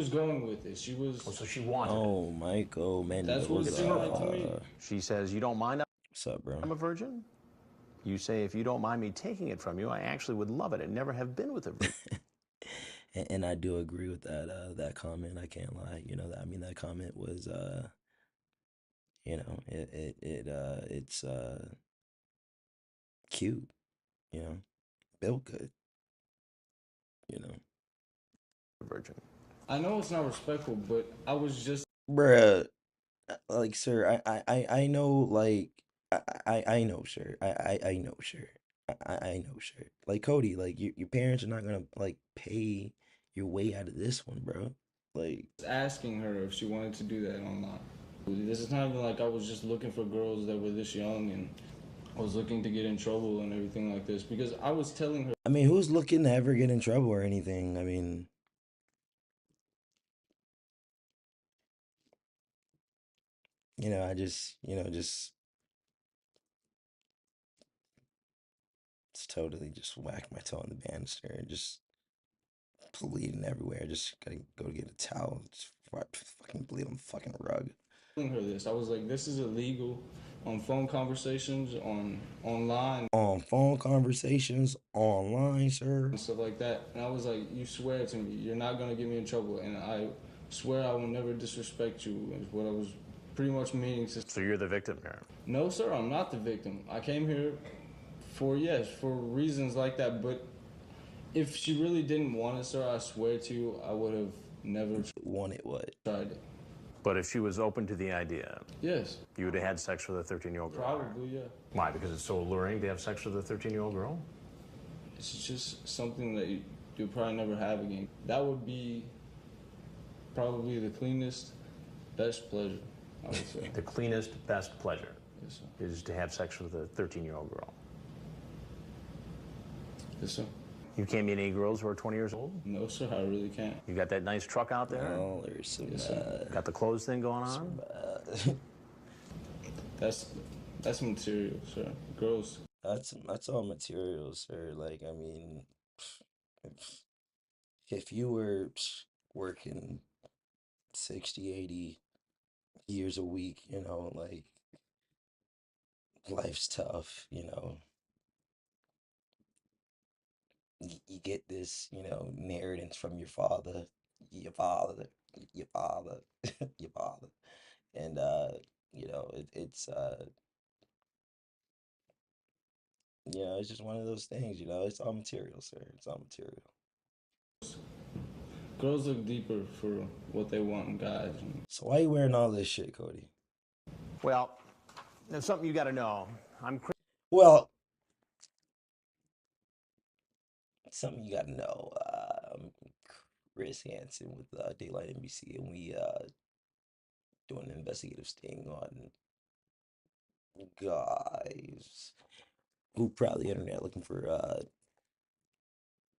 going with it. She was. Oh, so she wanted it. Oh, Michael Mendoza. That's what it seemed like to me. She says, you don't mind What's up, bro? I'm a virgin? You say, if you don't mind me taking it from you, I actually would love it and never have been with a virgin. And I do agree with that comment. I can't lie. That comment was it's cute, built good, Virgin. I know it's not respectful, but I was just. Bruh, like, sir, I know, like, I know, sir. I know, sir. I know, sir. Like Cody, like your parents are not gonna like pay your way out of this one, bro. Like Asking her if she wanted to do that online. This is not even like I was just looking for girls that were this young and I was looking to get in trouble and everything like this because I was telling her. I mean, who's looking to ever get in trouble or anything? I mean, I just, just totally just whacked my toe on the banister and just bleeding everywhere. Just gotta go get a towel. Just fucking bleed on the fucking rug. Telling her this, I was like, this is illegal on phone conversations, online. On phone conversations, online, sir. And stuff like that. And I was like, you swear to me, you're not gonna get me in trouble. And I swear I will never disrespect you, is what I was pretty much meaning to. So you're the victim here? No, sir, I'm not the victim. I came here for reasons like that. But if she really didn't want it, sir, I swear to you, I would have never wanted what? Tried it. But if she was open to the idea, yes, you would have had sex with a 13-year-old girl? Probably, yeah. Why? Because it's so alluring to have sex with a 13-year-old girl? It's just something that you'll probably never have again. That would be probably the cleanest, best pleasure, I would say. The cleanest, best pleasure yes, sir. Is to have sex with a 13-year-old girl? Yes, sir. You can't meet any girls who are 20 years old? No, sir, I really can't. You got that nice truck out there? Oh, there's some. Yes, sir. Got the clothes thing going on? That's material, sir. Girls. That's all material, sir. Like, I mean, if you were working 60, 80 years a week, like life's tough, you get this, inheritance from your father, your father, your father, your father. And it's just one of those things, it's all material, sir. It's all material. Girls look deeper for what they want in guys. So why you wearing all this shit, Cody? Well, there's something you got to know. Well, something you got to know. I'm Chris Hansen with Daylight NBC, and we doing an investigative sting on guys who prowl the internet looking for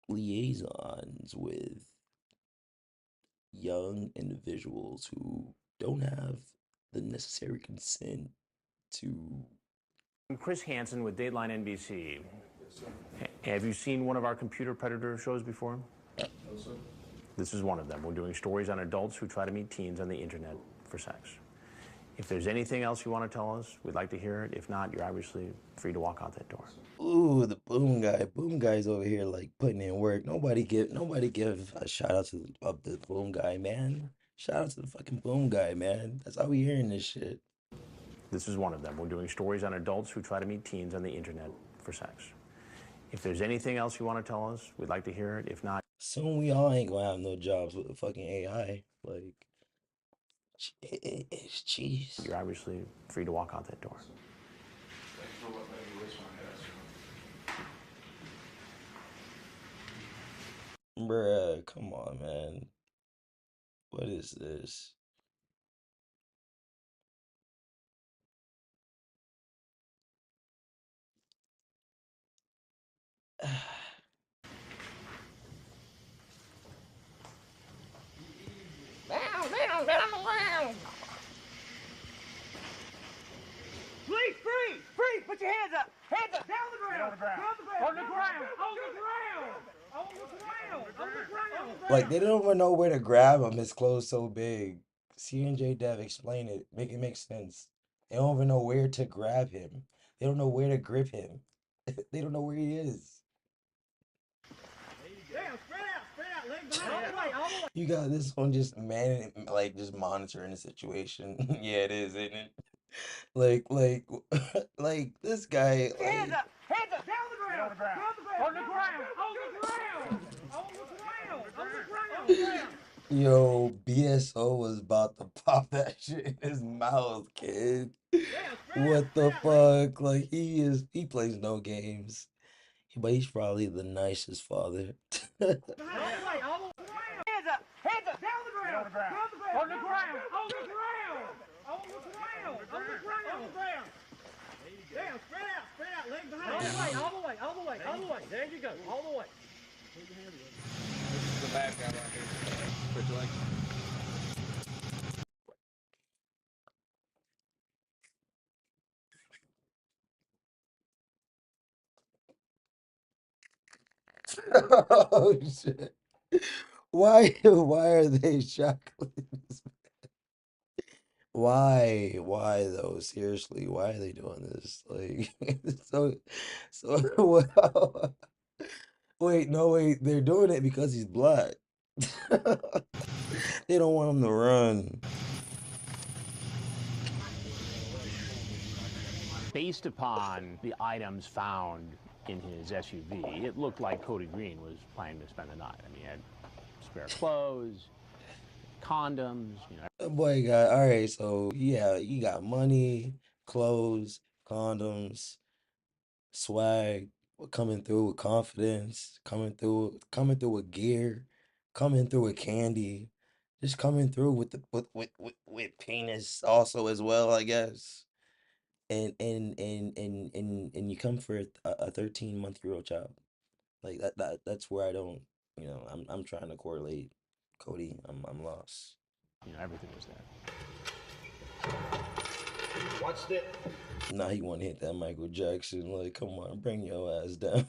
liaisons with young individuals who don't have the necessary consent to. I'm Chris Hansen with Dateline NBC. Have you seen one of our computer predator shows before? No, sir. This is one of them. We're doing stories on adults who try to meet teens on the internet for sex. If there's anything else you want to tell us, we'd like to hear it. If not, you're obviously free to walk out that door. Ooh, the boom guy. Boom guy's over here like putting in work. Nobody give a shout out to the boom guy, man. Shout out to the fucking boom guy, man. That's how we hearing this shit. This is one of them. We're doing stories on adults who try to meet teens on the internet for sex. If there's anything else you want to tell us, we'd like to hear it. If not, soon we all ain't gonna have no jobs with the fucking AI. Like, jeez. You're obviously free to walk out that door. Bruh, come on, man. What is this? Down. Please, free! Put your hands up! Hands up! Down the ground! On the ground! Like, they don't even know where to grab him. His clothes so big. C&J Dev, explain it. Make it make sense. They don't even know where to grab him. They don't know where to grip him. They don't know where he is. Spread out, legs behind, all the way. You got this one just just monitoring the situation. Yeah, it is, isn't it? Like, like this guy. Hands up, down the ground, on the ground. Yo, BSO was about to pop that shit in his mouth, kid. What the fuck? Like he plays no games. But he's probably the nicest father. Hands up! Hands up! Down the ground! On the ground! On the ground! On the ground! On the ground! On the ground! Down! Spread out! Spread out! Legs behind! All the way! All the way! All the way! There you go! All the way! This is the bad guy right here. Put your legs. Oh shit. Why are they shackling this man? Why though? Seriously, why are they doing this? Like so well, wait, no wait, they're doing it because he's black. They don't want him to run. Based upon the items found in his SUV, it looked like Cody Green was planning to spend the night. I mean, he had spare clothes, condoms, you know. That boy got all right, so yeah, he got money, clothes, condoms, swag, coming through with confidence, coming through with gear, coming through with candy, just coming through with the with penis also as well, I guess. And you come for a 13-month-year-old child. Like that's where I don't, I'm trying to correlate Cody. I'm lost. You know, everything was there. Watched it. Now he want to hit that Michael Jackson. Like, come on, bring your ass down.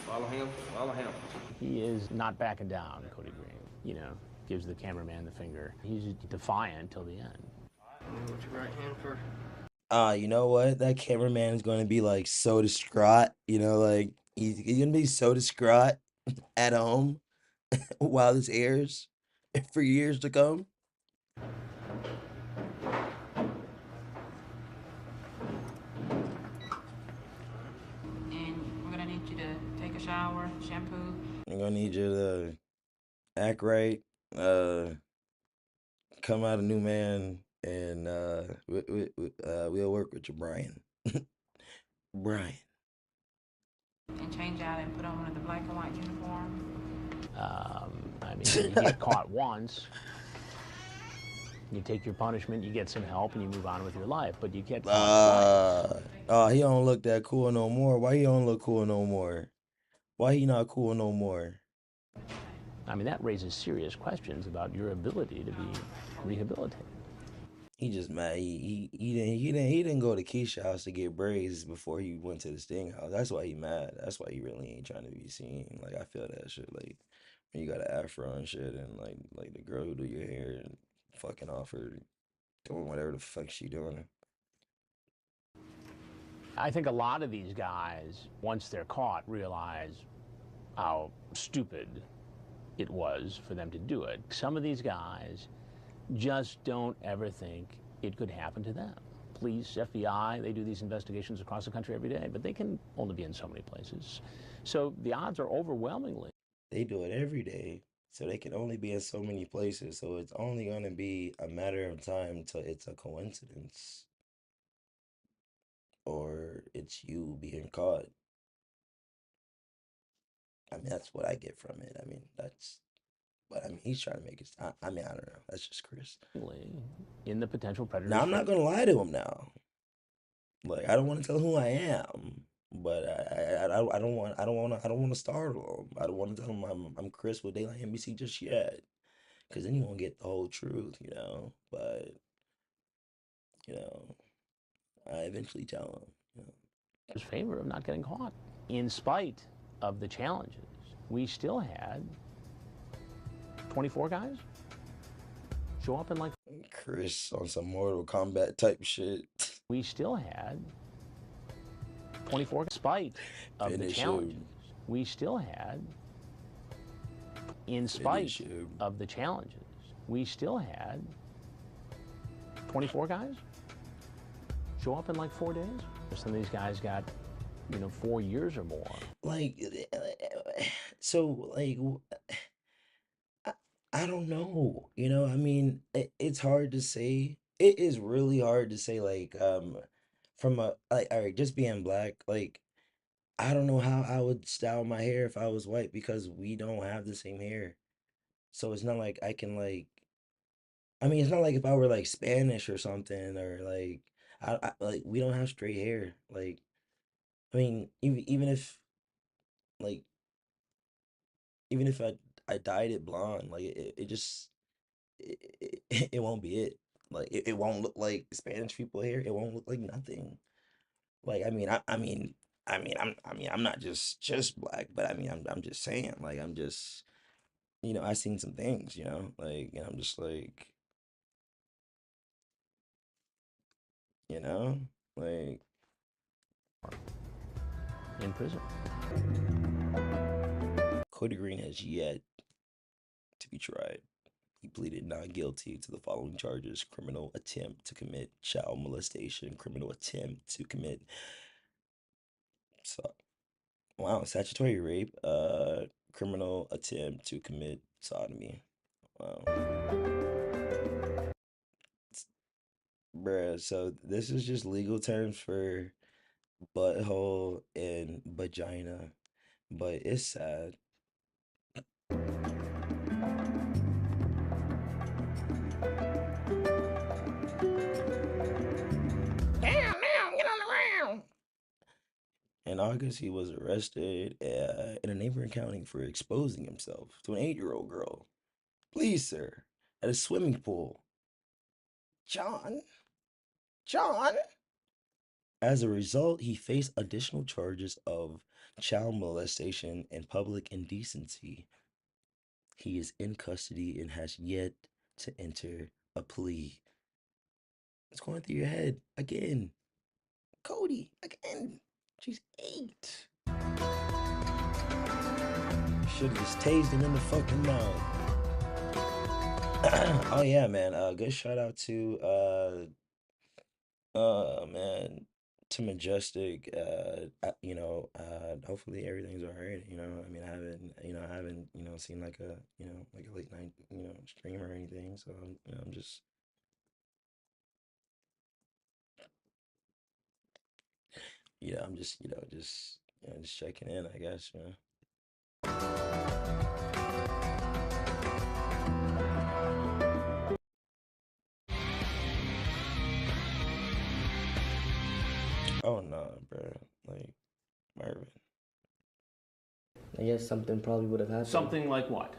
Follow him. Follow him. He is not backing down, Cody Green. You know, gives the cameraman the finger. He's defiant till the end. What's your right hand for? You know what? That cameraman is going to be like so distraught. Like he's gonna be so distraught at home while this airs for years to come. And we're gonna need you to take a shower, shampoo. I'm gonna need you to act right, come out a new man, and we'll work with you, Brian. Brian. And change out and put on one of the black and white uniform. I mean, you get caught once. You take your punishment, you get some help, and you move on with your life. But you get caught twice. He don't look that cool no more. Why he don't look cool no more? Why he not cool no more? I mean, that raises serious questions about your ability to be rehabilitated. He just mad. He didn't go to Keisha house to get braids before he went to the Sting house. That's why he mad. That's why he really ain't trying to be seen. Like I feel that shit. Like when you got an afro and shit, and like the girl who do your hair and fucking off her doing whatever the fuck she doing. I think a lot of these guys, once they're caught, realize how stupid it was for them to do it. Some of these guys just don't ever think it could happen to them. Police, FBI, they do these investigations across the country every day, but they can only be in so many places. So the odds are overwhelmingly. They do it every day, so they can only be in so many places. So it's only going to be a matter of time till it's a coincidence. Or it's you being caught. I mean, that's what I get from it. I mean, but I mean, he's trying to make it. I mean, I don't know. That's just Chris. In the potential predator. Now I'm not gonna lie to him now. Like I don't want to tell him who I am, but I don't want to startle him. I don't want to tell him I'm Chris with Daylight NBC just yet, because then you won't get the whole truth, But I eventually tell him. His favor of not getting caught. In spite of the challenges, we still had 24 guys show up in like Chris on some Mortal Kombat type shit. We still had 24 in spite of the challenges. We still had in spite of the challenges. We still had 24 guys show up in like 4 days. Some of these guys got 4 years or more. Like, so, like, I don't know. I mean, it's hard to say. It is really hard to say, like, from a like, all right, just being black, like, I don't know how I would style my hair if I was white because we don't have the same hair. So it's not like I can like. I mean, it's not like if I were like Spanish or something or like I like we don't have straight hair. Like, I mean, even if like even if I dyed it blonde, like it just it won't be it. Like it won't look like Spanish people here. It won't look like nothing. Like I'm not just black, but I mean I'm just saying. Like I'm just I seen some things. Like and I'm just like you know like in prison. Cody Green has yet to be tried. He pleaded not guilty to the following charges: criminal attempt to commit child molestation, criminal attempt to commit so wow, statutory rape, criminal attempt to commit sodomy. Wow. Bruh, so this is just legal terms for butthole and vagina, but it's sad. Damn, get on the ground. In August, he was arrested in a neighboring county for exposing himself to an 8-year-old girl. Please, sir, at a swimming pool. John? John? As a result, he faced additional charges of child molestation and public indecency. He is in custody and has yet to enter a plea. What's going through your head again? Cody, again. She's 8. Should have just tased him in the fucking mouth. Oh yeah, man. Good shout out to man, to Majestic. Hopefully everything's all right. I mean, I haven't seen like a late night stream or anything. So I'm just I'm just checking in, I guess. Oh no, bro. Like Marvin. I guess something probably would have happened. Something like what?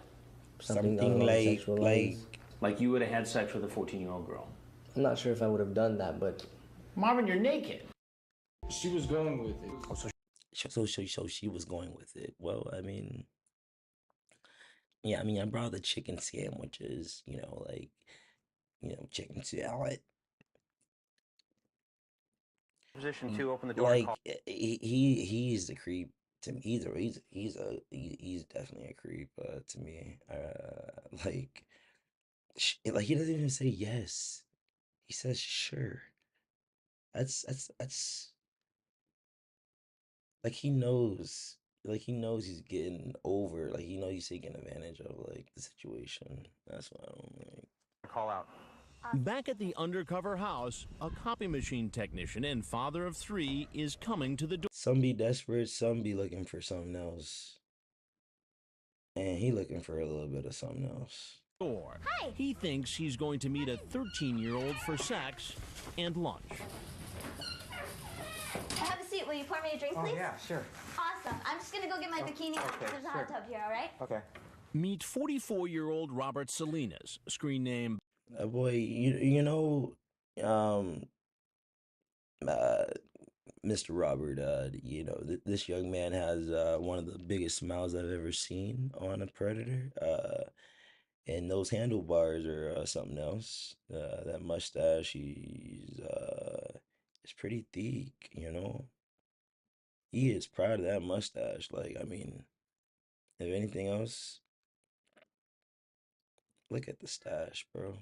Something like sexual lines. Like you would have had sex with a 14-year-old girl. I'm not sure if I would have done that, but Marvin, you're naked. She was going with it. Oh, so she was going with it. Well, I mean, yeah, I mean, I brought the chicken sandwiches, chicken salad. Position 2, open the door. Like he's the creep to me. He's definitely a creep to me. Like he doesn't even say yes. He says sure. That's like he knows. Like he knows he's getting over. Like he knows he's taking advantage of like the situation. That's what I don't like. Call out. Back at the undercover house, a copy machine technician and father of 3 is coming to the door. Some be desperate, some be looking for something else. And he looking for a little bit of something else. Hi. He thinks he's going to meet a 13-year-old for sex and lunch. Have a seat. Will you pour me a drink, please? Oh, yeah, sure. Awesome. I'm just gonna go get my bikini. okay, There's a sure. hot tub here, all right? Okay. Meet 44-year-old Robert Salinas, screen name. Boy, Mr. Robert, this young man has one of the biggest smiles I've ever seen on a predator. And those handlebars are something else. That mustache, it's pretty thick, He is proud of that mustache. Like, I mean, if anything else, look at the stash, bro.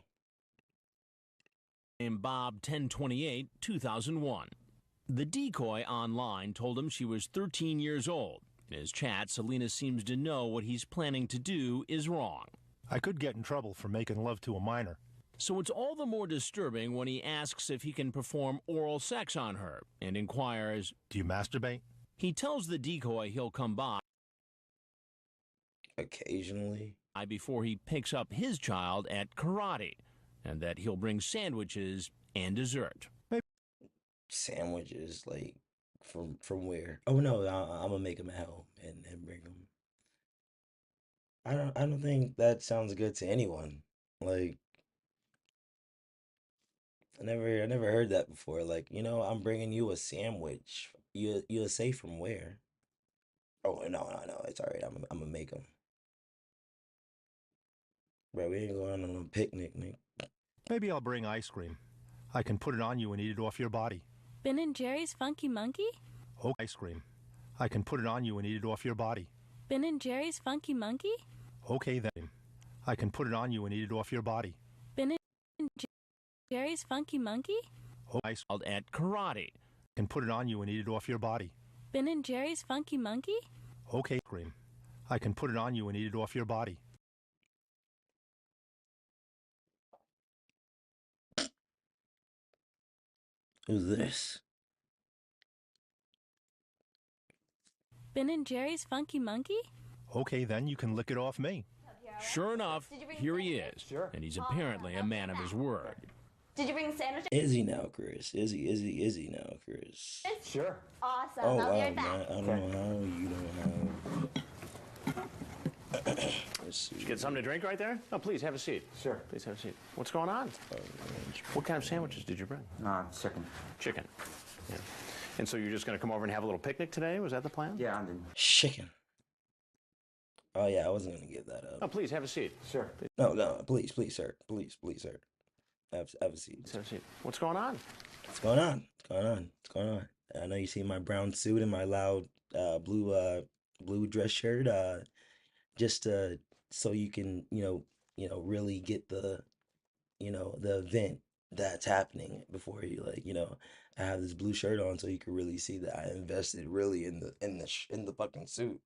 Named Bob 1028, 2001. The decoy online told him she was 13 years old. In his chat, Salinas seems to know what he's planning to do is wrong. I could get in trouble for making love to a minor. So it's all the more disturbing when he asks if he can perform oral sex on her and inquires, "Do you masturbate?" He tells the decoy he'll come by occasionally before he picks up his child at karate, and that he'll bring sandwiches and dessert. Sandwiches, like from where? Oh no, I'm gonna make them at home and bring them. I don't think that sounds good to anyone. Like I never heard that before. Like, I'm bringing you a sandwich. You'll say from where? Oh no, it's all right. I'm gonna make them. Bro, we ain't going on a picnic, Nick. Maybe I'll bring ice cream. I can put it on you and eat it off your body. Ben and Jerry's Funky Monkey? Oh, ice cream. I can put it on you and eat it off your body. Ben and Jerry's Funky Monkey? Okay then. I can put it on you and eat it off your body. Ben and Jerry's Funky Monkey? Oh, ice cream. At karate. Can put it on you and eat it off your body. Ben and Jerry's Funky Monkey? Okay, cream. I can put it on you and eat it off your body. Who's this? Ben and Jerry's Funky Monkey? Okay, then you can lick it off me. Sure enough, here he is. Sure. And he's apparently a man of his word. Did you bring sandwiches? Is he now, Chris? Is he now, Chris? Sure. Awesome. Oh, I'll be wow, right back. man. I don't know how you don't know. Let's see. Did you get something to drink right there? Oh, please have a seat. Sure. Please have a seat. What's going on? What kind of sandwiches did you bring? Chicken. Chicken. Yeah. And so you're just going to come over and have a little picnic today? Was that the plan? Yeah, I'm in. Chicken. Oh yeah, I wasn't gonna give that up. Oh, please have a seat. Sure. No, please, sir. Please, sir. Have a seat. Have a seat. What's going on? What's going on? What's going on? I know you see my brown suit and my loud blue dress shirt. Just so you can really get the the event that's happening before you I have this blue shirt on so you can really see that I invested really in the fucking suit.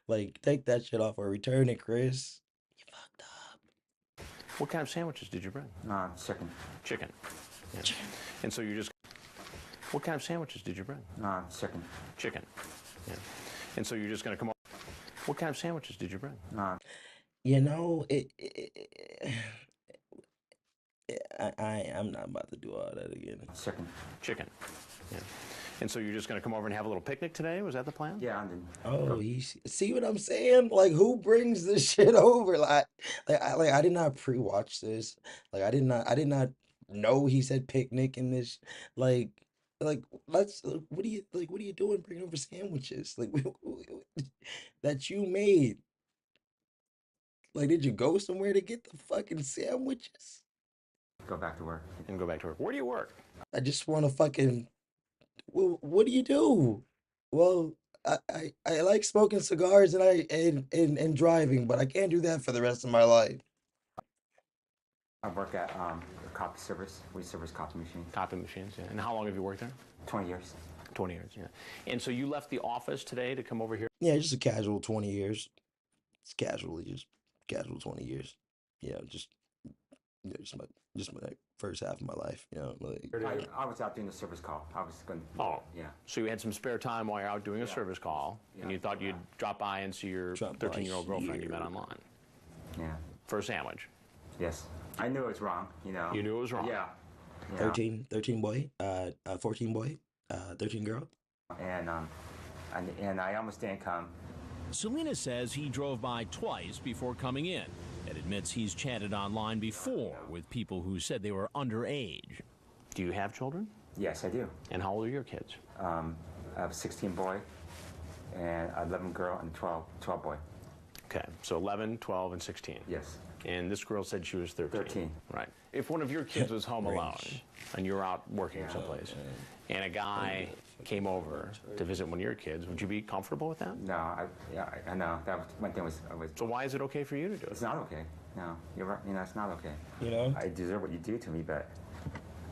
Like, take that shit off or return it, Chris. You fucked up. What kind of sandwiches did you bring? Chicken. Chicken. Yeah. And so you're just... What kind of sandwiches did you bring? Chicken. Chicken. Yeah. And so you're just going to come over... What kind of sandwiches did you bring? I'm not about to do all that again. Chicken. Chicken. Yeah. And so you're just going to come over and have a little picnic today? Was that the plan? Yeah, I'm in. Oh, see what I'm saying? Like, who brings this shit over? I did not pre-watch this. Like, I did not know he said picnic in this. Like, let's. What are you doing? Bringing over sandwiches like that you made? Like, did you go somewhere to get the fucking sandwiches? Go back to work. And go back to work. Where do you work? I just want to fucking. Well, what do you do? Well, I like smoking cigars and driving, but I can't do that for the rest of my life. I work at a copy service. We service copy machines. Copy machines, yeah. And how long have you worked there? 20 years. 20 years, yeah. And so you left the office today to come over here? Yeah, just a casual 20 years. It's just casual 20 years. Yeah, just my first half of my life, I was out doing a service call. I was going. Oh, yeah. So you had some spare time while you're out doing a service call, and you thought you'd drop by and see your 13-year-old girlfriend you met online. Yeah. For a sandwich. Yes. I knew it was wrong. You knew it was wrong. Yeah. 13 boy, 14 boy, 13 girl. And I almost didn't come. Selena says he drove by twice before coming in and admits he's chatted online before with people who said they were underage. Do you have children? Yes, I do. And how old are your kids? I have a 16 boy and 11 girl and 12 boy. Okay, so 11, 12, and 16. Yes. And this girl said she was 13. 13. Right. If one of your kids was home alone and you were out working someplace and a guy came over to visit one of your kids, would you be comfortable with that? No, I know. That was, one thing was... So why is it okay for you to do it? It's not okay. No, you're right. It's not okay. I deserve what you do to me, but,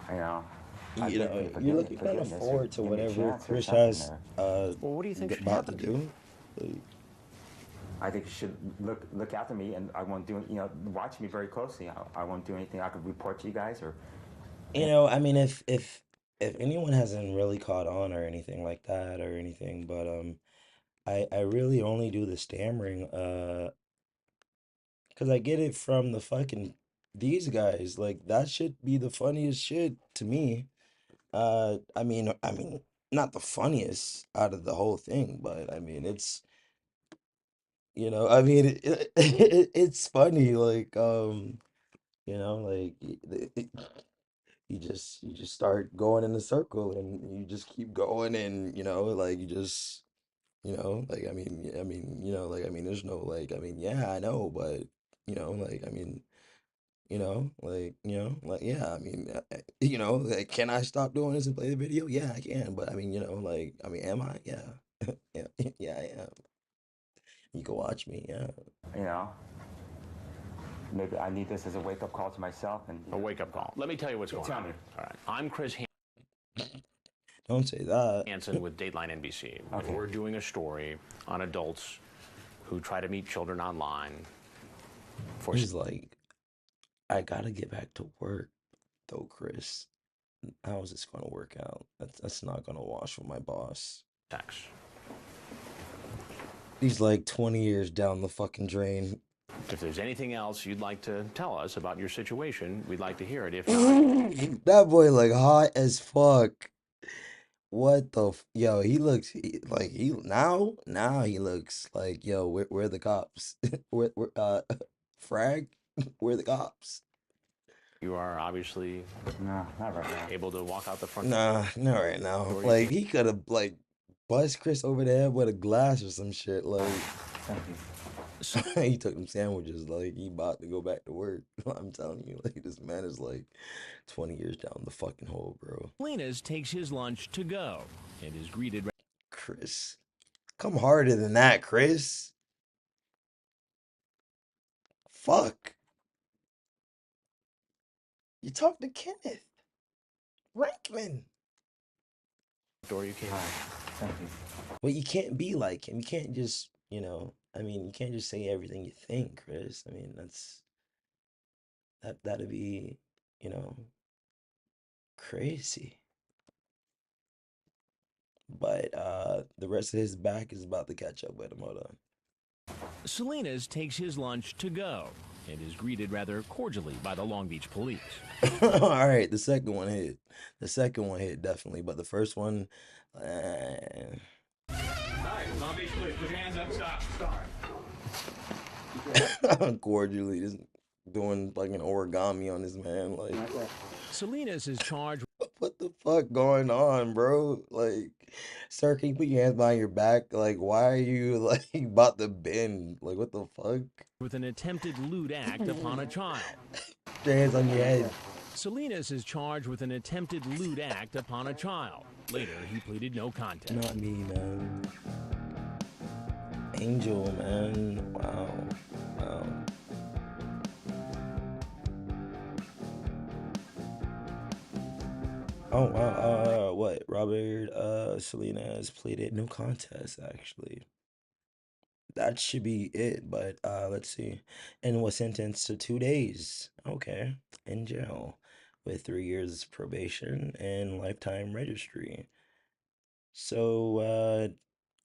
you're looking kind of forward to whatever Chris has well, what do you think about to do. I think you should look after me, and I won't do, watch me very closely. I won't do anything I could report to you guys or. You know, I mean, if anyone hasn't really caught on or anything like that or anything, but I really only do the stammering, 'cause I get it from the fucking these guys. Like that should be the funniest shit to me. I mean, not the funniest out of the whole thing, but I mean, it's I mean, it's funny. Like, like you just start going in a circle and you just keep going and like you just like like I mean there's no like I mean yeah I know but like I mean like yeah I mean like can I stop doing this and play the video? Yeah, I can, but I mean like I mean am I? Yeah. Yeah, yeah, I am. You can watch me, yeah. You know, maybe I need this as a wake-up call to myself and. A wake-up call. Let me tell you what's going on. Tell me. All right. I'm Chris Don't say that. Hansen with Dateline NBC. Okay. We're doing a story on adults who try to meet children online. He's like, I gotta get back to work, though, Chris. How is this gonna work out? That's not gonna wash with my boss. Sex. He's like 20 years down the fucking drain. If there's anything else you'd like to tell us about your situation, we'd like to hear it. If not, That boy like hot as fuck. What the yo? He looks like he now he looks like yo. Where the cops? where frag? Where the cops? you are obviously not right now. Able to walk out the front. Nah, not right now. Like he could have like bust Chris over the head with a glass or some shit. Like he took them sandwiches. Like he about to go back to work. I'm telling you, like this man is like 20 years down the fucking hole, bro. Salinas takes his lunch to go and is greeted. Chris, come harder than that, Chris. Fuck. You talk to Kenneth Rankman. Door you came. Well, you can't be like him. You can't just, I mean, you can't just say everything you think, Chris. I mean, that'd be, crazy. But the rest of his back is about to catch up with him. Hold on. Salinas takes his lunch to go and is greeted rather cordially by the Long Beach police. All right, the second one hit. The second one hit definitely, but the first one. All right, Long Beach police, put your hands up, stop. Cordially, just doing fucking origami on this man. Like, Salinas is charged. What the fuck going on, bro? Like, sir, can you put your hands behind your back? Like, why are you like about to bend? Like, what the fuck? With an attempted lewd act upon a child. Put your hands on your head. Salinas is charged with an attempted lewd act upon a child. Later, he pleaded no contest. Not me, man. Angel, man. Wow. Wow. Oh, wow. What? Robert Salinas pleaded no contest, actually. That should be it, but let's see. And was sentenced to 2 days. Okay. In jail with 3 years probation and lifetime registry. So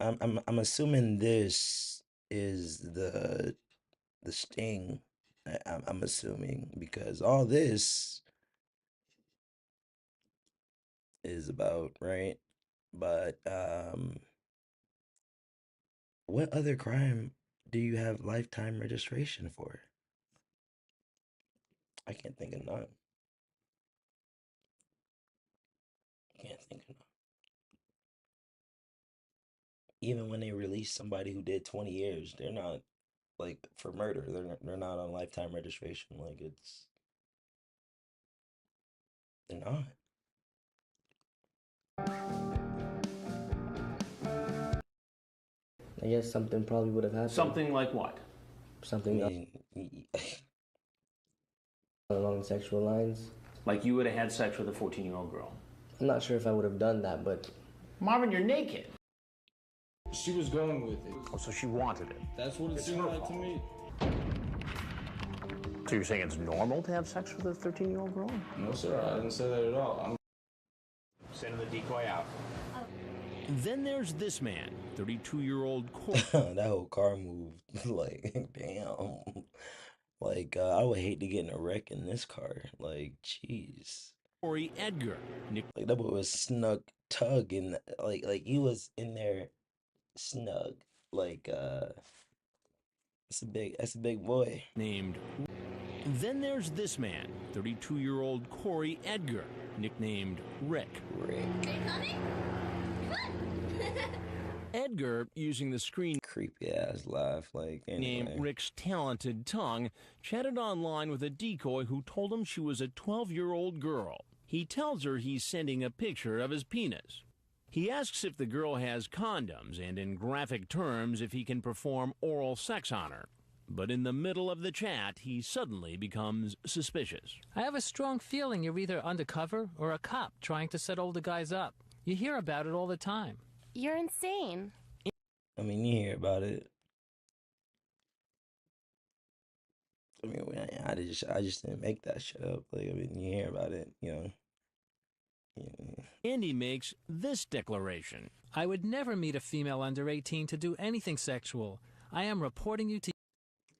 I'm assuming this is the sting. I'm assuming because all this is about, right? But what other crime do you have lifetime registration for? I can't think of none. Can't think of none. Even when they release somebody who did 20 years, they're not like for murder. They're not on lifetime registration. Like they're not. I guess something probably would have happened. Something like what? Something along sexual lines. Like you would have had sex with a 14-year-old girl. I'm not sure if I would have done that, but... Marvin, you're naked. She was going with it. Oh, so she wanted it. That's what it seemed like to me. So you're saying it's normal to have sex with a 13-year-old girl? No, sir, I didn't say that at all. I'm Sending the decoy out. Then there's this man, 32-year-old That whole car move, like, damn. Like, I would hate to get in a wreck in this car. Like, jeez. Corey Edgar. Like, that boy was snug tug in, like he was in there snug. Like, that's a big boy. Named. Then there's this man, 32-year-old Corey Edgar, nicknamed Rick. Rick. Edgar, using the screen creepy ass laugh, like name anyway. Rick's talented tongue, chatted online with a decoy who told him she was a 12-year-old girl. He tells her he's sending a picture of his penis. He asks if the girl has condoms and, in graphic terms, if he can perform oral sex on her. But in the middle of the chat, he suddenly becomes suspicious. I have a strong feeling you're either undercover or a cop trying to set older guys up. You hear about it all the time. You're insane. I mean, you hear about it. I mean, I just didn't make that shit up. Like, I mean, you hear about it, you know. Yeah. Andy makes this declaration. I would never meet a female under 18 to do anything sexual. I am reporting you to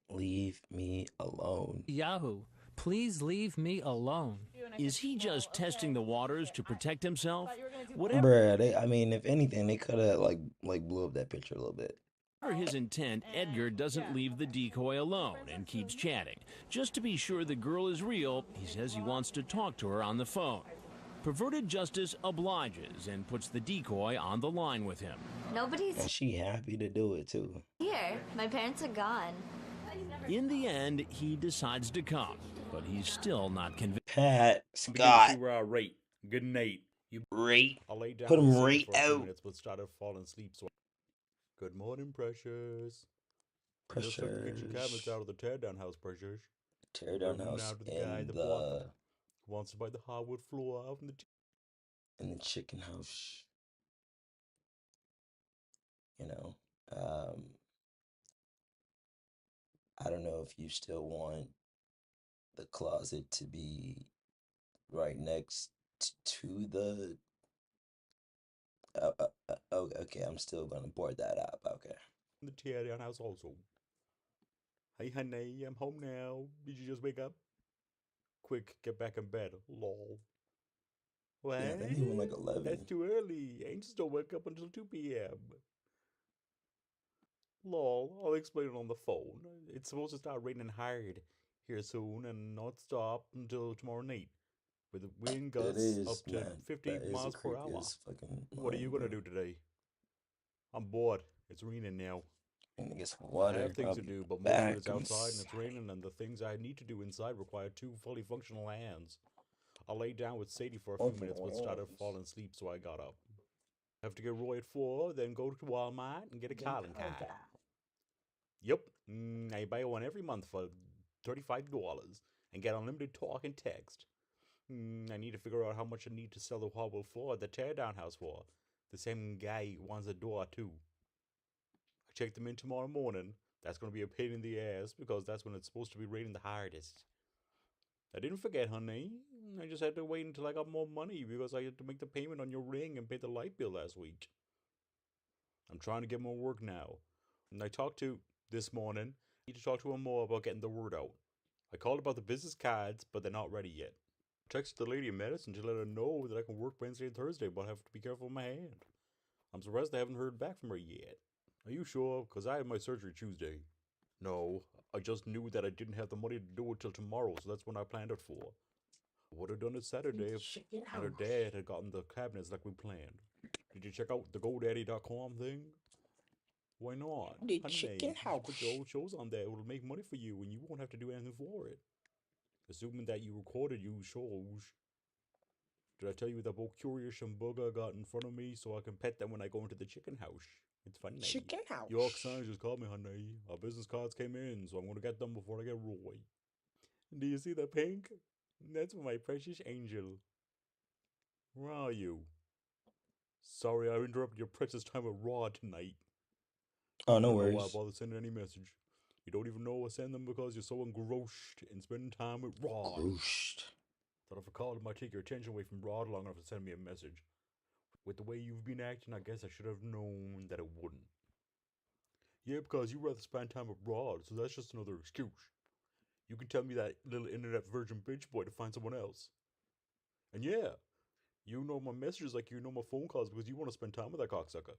Leave me alone. Yahoo. Please leave me alone. Is he just testing the waters to protect himself? Bruh, I mean, if anything, they could have like blew up that picture a little bit. For his intent, Edgar doesn't leave the decoy alone and keeps chatting. Just to be sure the girl is real, he says he wants to talk to her on the phone. Perverted Justice obliges and puts the decoy on the line with him. Nobody's And she happy to do it too. here. My parents are gone. In the end, he decides to come, but he's still not convinced. Pat Scott. You rate. Good night. You rate. I laid down Put him and slept right for a few out. minutes, but started falling asleep. So, good morning, Precious. Just took the kitchen cabinets out of the teardown house, Precious. Teardown Bring 'em house down to the guy in the block who wants to buy the hardwood floor out in the chicken house. You know, I don't know if you still want the closet to be right next to the. Okay, I'm still gonna board that up. Okay. in the teardown house also. Hey, honey, I'm home now. Did you just wake up? Quick, get back in bed. Lol. What? Yeah, they're leaving like 11. That's too early. Angels don't wake up until 2 p.m. Lol, I'll explain it on the phone. It's supposed to start raining hard here soon and not stop until tomorrow night. With the wind gusts up to 50 miles per hour. What are you going to do today? I'm bored. It's raining now. And to get some water. I have things to do, but most of it's outside and it's raining, and the things I need to do inside require 2 fully functional hands. I lay down with Sadie for a few minutes, but started falling asleep, so I got up. I have to get Roy at 4, then go to Walmart and get a calling card. Yep, I buy one every month for $35 and get unlimited talk and text. I need to figure out how much I need to sell the hardwood floor at the teardown house for. The same guy wants a door too. I check them in tomorrow morning. That's going to be a pain in the ass because that's when it's supposed to be raining the hardest. I didn't forget, honey. I just had to wait until I got more money because I had to make the payment on your ring and pay the light bill last week. I'm trying to get more work now. And I talked to, this morning, I need to talk to him more about getting the word out. I called about the business cards, but they're not ready yet. I texted the lady in medicine to let her know that I can work Wednesday and Thursday, but I have to be careful with my hand. I'm surprised I haven't heard back from her yet. Are you sure? Because I have my surgery Tuesday. No, I just knew that I didn't have the money to do it till tomorrow, so that's when I planned it for. I would have done it Saturday if her dad had gotten the cabinets like we planned. Did you check out the GoDaddy.com thing? Why not? The Honey, chicken house. put your old shows on there. It will make money for you, and you won't have to do anything for it. Assuming that you recorded your shows. Did I tell you that both Curious and Booger got in front of me so I can pet them when I go into the chicken house? It's funny. Chicken house. York Sun just called me, honey. Our business cards came in, so I'm going to get them before I get Roy. Do you see the pink? That's for my precious angel. Where are you? Sorry, I interrupted your precious time of Raw tonight. Oh, I no don't know why I worries. bother sending any message. You don't even know I send them because you're so engrossed in spending time with Rod. Grooshed. Thought if a call might take your attention away from Rod long enough to send me a message. With the way you've been acting, I guess I should have known that it wouldn't. Yeah, because you rather spend time with Rod, so that's just another excuse. You can tell me that little internet virgin bitch boy to find someone else. And yeah, you know my messages like you know my phone calls because you want to spend time with that cocksucker.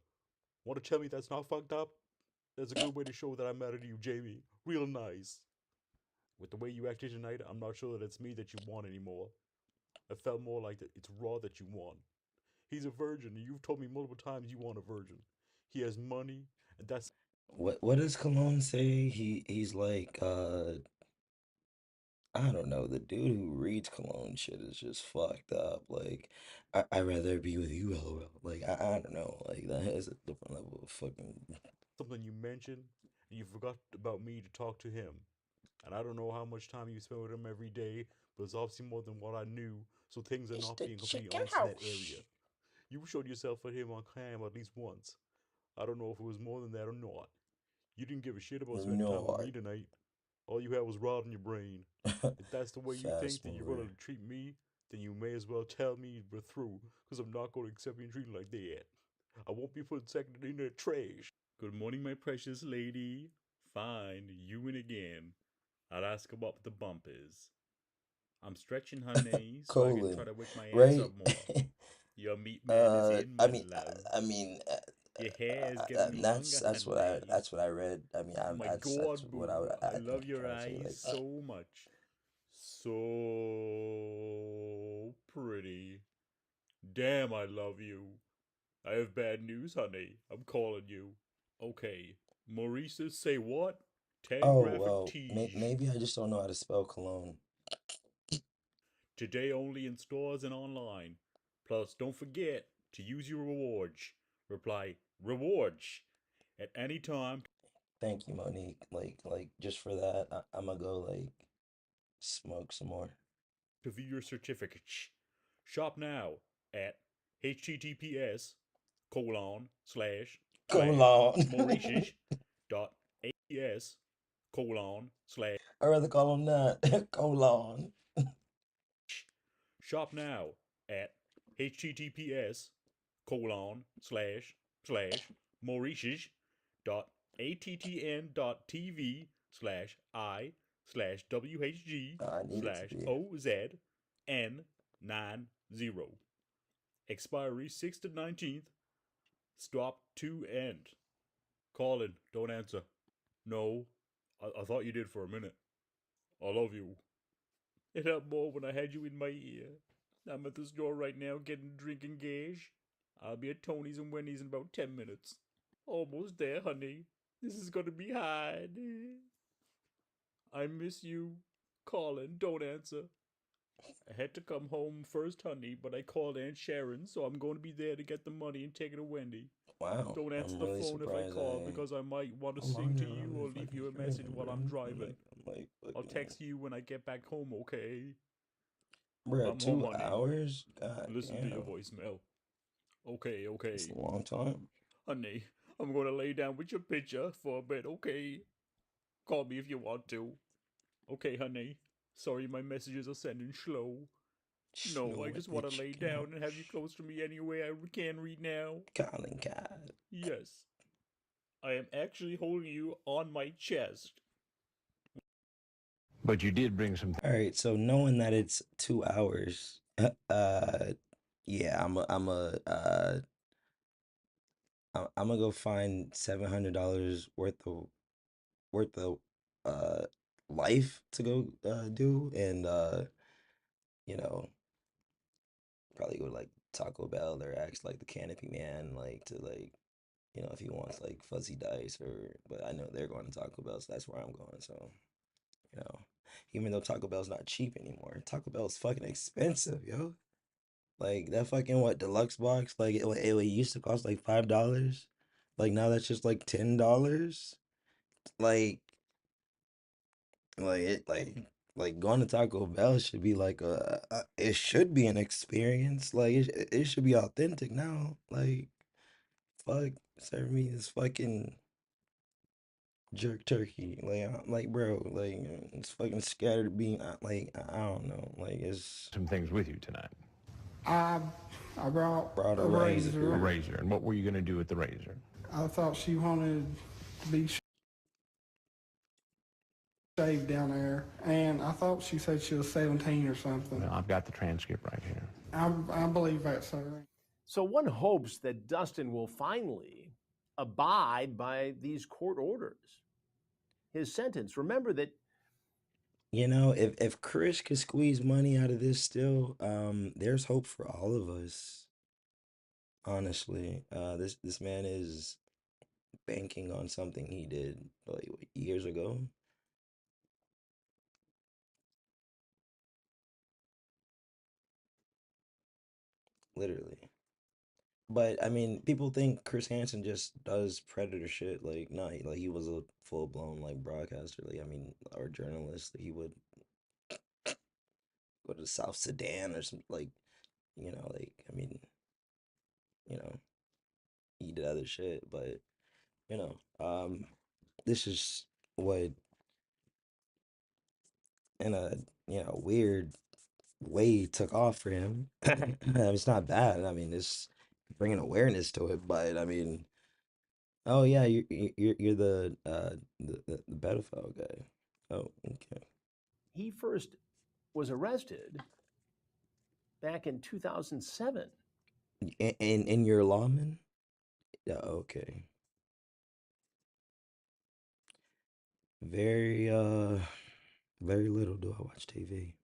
Want to tell me that's not fucked up? That's a good way to show that I'm mad at you, Jamie. Real nice. With the way you acted tonight, I'm not sure that it's me that you want anymore. I felt more like that it's Raw that you want. He's a virgin, and you've told me multiple times you want a virgin. He has money, and that's What does Cologne say? He's like I don't know, the dude who reads Cologne shit is just fucked up. Like I'd rather be with you, LOL. Like I don't know, like that is a different level of fucking something you mentioned, and you forgot about me to talk to him. And I don't know how much time you spend with him every day, but it's obviously more than what I knew, so things are It's not the being completely chicken honest in that house. area. You showed yourself for him on cam at least once. I don't know if it was more than that or not. You didn't give a shit about spending time with No. me tonight. All you had was Rod in your brain. If that's the way you think Fast that you're mover. gonna treat me, then you may as well tell me we're through, because I'm not gonna accept being treated like that. I won't be put second in the trash. Good morning, my precious lady. Fine, you win again. I'll ask her what the bump is. I'm stretching her knee so I can try Colon. to wake my ass Right? up more. Your meat man is in, I my mean love. I mean Your hair is getting longer, honey. that's what I read. I mean My that's God, what I would boo. I love your trying to say eyes like so much. So pretty. Damn, I love you. I have bad news, honey. I'm calling you. Okay. Maurice's say what? 10 oh graphic well tees. maybe I just don't know how to spell cologne. Today only in stores and online. Plus, don't forget to use your rewards. Reply rewards at any time Thank you, Monique. Like just for that, I'm gonna go like smoke some more. to view your certificates. Shop now at https colon slash slash Colon. Mauritius dot as colon slash I'd rather call him that. Colon. shop now at https colon slash slash Mauritius dot attn dot tv slash I slash WHG I need it to slash be. OZN90. Expiry 6th to 19th. Stop to end. Call in. Don't answer. No. I thought you did for a minute. I love you. It helped more when I had you in my ear. I'm at the store right now getting drinking gauge. I'll be at Tony's and Wendy's in about 10 minutes. Almost there, honey. This is gonna be hard. I miss you. Calling, don't answer. I had to come home first, honey, but I called Aunt Sharon, so I'm going to be there to get the money and take it to Wendy. Wow, Don't answer I'm the really phone if I surprised call because I might want to sing to you or leave you a message while I'm driving. I'll text you when I get back home, okay? Bruh, I'm home, two honey. hours? God Listen to your damn. voicemail. Okay, It's okay. a long time. Honey, I'm gonna lay down with your picture for a bit, okay? Call me if you want to. Okay, honey. Sorry my messages are sending slow. No, I Slow just at the want to lay chicken down and have you house. close to me anywhere I can read now. Calling God. Yes. I am actually holding you on my chest. But you did bring some. All right, so knowing that it's 2 hours, yeah, I'm gonna go find $700 worth of uh life to go do and you know probably go to like Taco Bell or ask like the Canopy Man like to like if he wants like fuzzy dice or but I know they're going to Taco Bell, so that's where I'm going. So you know even though Taco Bell's not cheap anymore, Taco Bell's fucking expensive, yo. Like that fucking what deluxe box, like it used to cost like $5. Like now that's just like $10. Like like going to Taco Bell should be like it should be an experience. Like it should be authentic now. Like fuck, serve me this fucking jerk turkey. Like, I'm like, bro, like, it's fucking scattered bean. Like, I don't know. Like, it's some things with you tonight. I brought brought a a razor. A razor. And what were you going to do with the razor? I thought she wanted to be shaved down there, and I thought she said she was 17 or something. Well, I've got the transcript right here. I believe that's her. So one hopes that Dustin will finally abide by these court orders. His sentence. Remember that. You know, if Chris could squeeze money out of this still, there's hope for all of us. Honestly, this man is banking on something he did like what, years ago. Literally. But I mean, people think Chris Hansen just does predator shit. Like, no, like he was a full blown like broadcaster. Like, I mean, or journalist. Like, he would go to South Sudan or some like, like I mean, you know, he did other shit. But you know, this is what in a weird way took off for him. It's not bad. I mean, it's bringing awareness to it. But I mean. Oh yeah, you're the pedophile guy. Oh, okay. He first was arrested back in 2007. And you're a lawman? Yeah, okay. Very very little do I watch TV.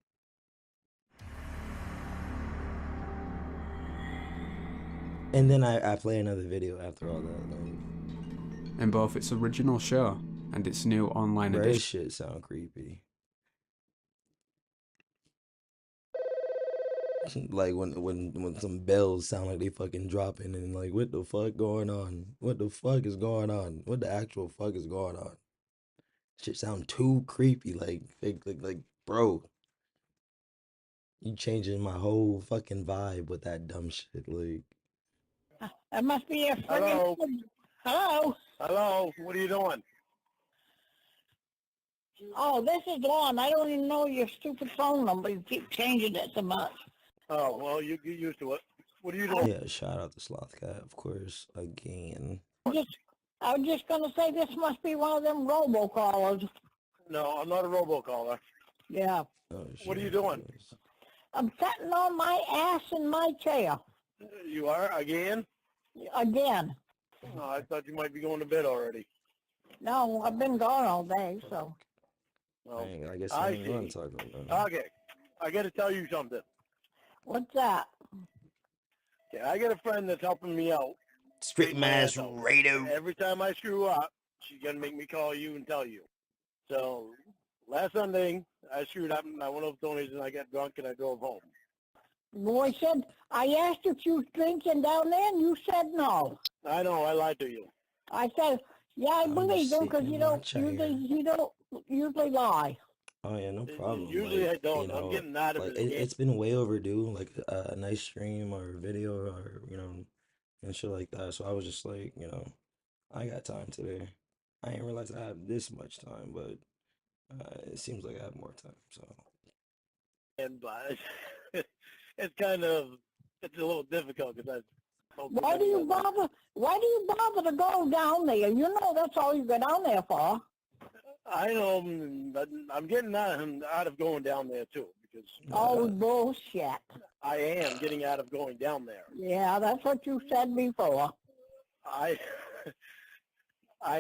And then I play another video after all that. Like, In both its original show and its new online bro, edition. this shit sound creepy. Like when some bells sound like they fucking dropping and like what the fuck going on? What the fuck is going on? What the actual fuck is going on? Shit sound too creepy. Like bro, you changing my whole fucking vibe with that dumb shit. Like, That must be a Hello. Hello. Hello. What are you doing? Oh, this is Lon. I don't even know your stupid phone number. You keep changing it so much. Oh, well, you get used to it. What are you doing? yeah, shout out to Sloth Cat, of course, again. I was just gonna say this must be one of them robocallers. No, I'm not a robocaller. Yeah. Oh, What are you doing? I'm sitting on my ass in my chair. You are? Again? Again. Oh, I thought you might be going to bed already. No, I've been gone all day, so. Well, I guess I ain't gonna see. talk about that. Okay. I got to tell you something. What's that? Yeah, I got a friend that's helping me out. Straight mass radio. Every time I screw up, she's going to make me call you and tell you. So, last Sunday, I screwed up and I went over to Tony's and I got drunk and I drove home. Boy said, I asked if you was drinking down there, and you said no. I know, I lied to you. I said, yeah, I believe him, because you don't usually lie. Oh yeah, no problem. Usually like, I don't. I'm getting out of like, it. It's been way overdue, like a nice stream or video or and shit like that. So I was just like, I got time today. I didn't realize I have this much time, but it seems like I have more time. So. And it's kind of it's a little difficult because Why do you bother? Why do you bother to go down there? You know that's all you go down there for. I know, but I'm getting out of going down there too because. Oh bullshit! I am getting out of going down there. Yeah, that's what you said before. I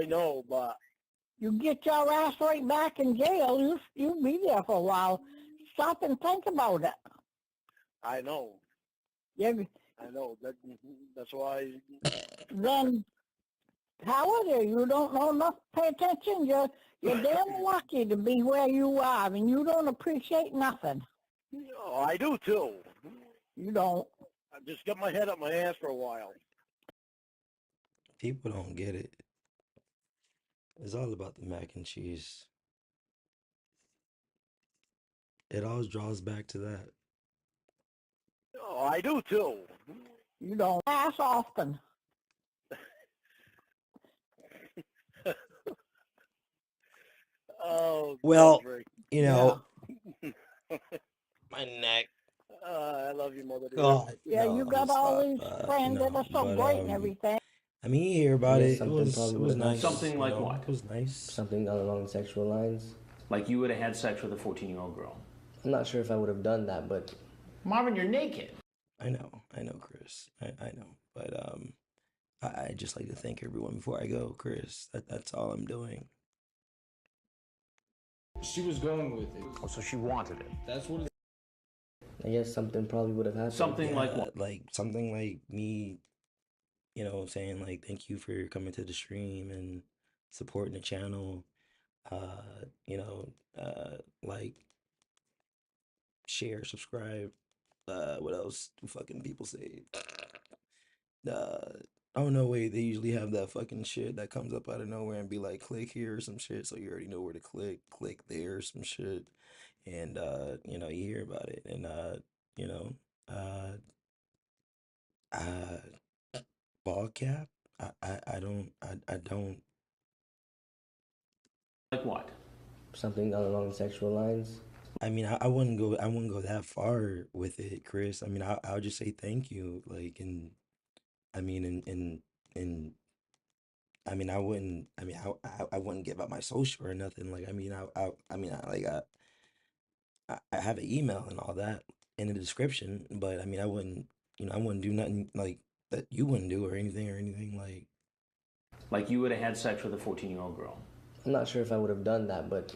know, but you get your ass right back in jail. You'll be there for a while. Stop and think about it. I know. Yeah. I know. That's why. Then how is it? You don't know enough to pay attention. You're damn lucky to be where you are, and you don't appreciate nothing. Oh, I do too. You don't. I just got my head up my ass for a while. People don't get it. It's all about the mac and cheese. It always draws back to that. Oh, I do too. You don't ask often. Well, Free. you know, my neck. I love you, mother dear. God, Yeah, no, you let me got all stop. these friends that are so But great and everything. I mean, you hear I about guess it. something It probably would was have nice. happened. Something like what? It was nice. Something along sexual lines. Like you would have had sex with a 14-year-old girl. I'm not sure if I would have done that, but Marvin, you're naked. I know, Chris. I know, but I just like to thank everyone before I go, Chris. That's all I'm doing. She was going with it. Oh, so she wanted it. That's what. I guess something probably would have happened. Something like what? Like something like me, saying like thank you for coming to the stream and supporting the channel. Like share, subscribe. What else do fucking people say? Oh no, wait, they usually have that fucking shit that comes up out of nowhere and be like, click here or some shit, so you already know where to click there or some shit. And you hear about it. And you know, uh ball cap. I don't. Like what? Something along sexual lines. I mean, I wouldn't go that far with it, Chris. I mean, I'll just say thank you, like, and I mean, and I mean, I wouldn't. I mean, I wouldn't give up my social or nothing. Like, I mean, I mean, I have an email and all that in the description, but I mean, I wouldn't. I wouldn't do nothing like that you wouldn't do or anything like. Like you would have had sex with a 14-year-old girl. I'm not sure if I would have done that, but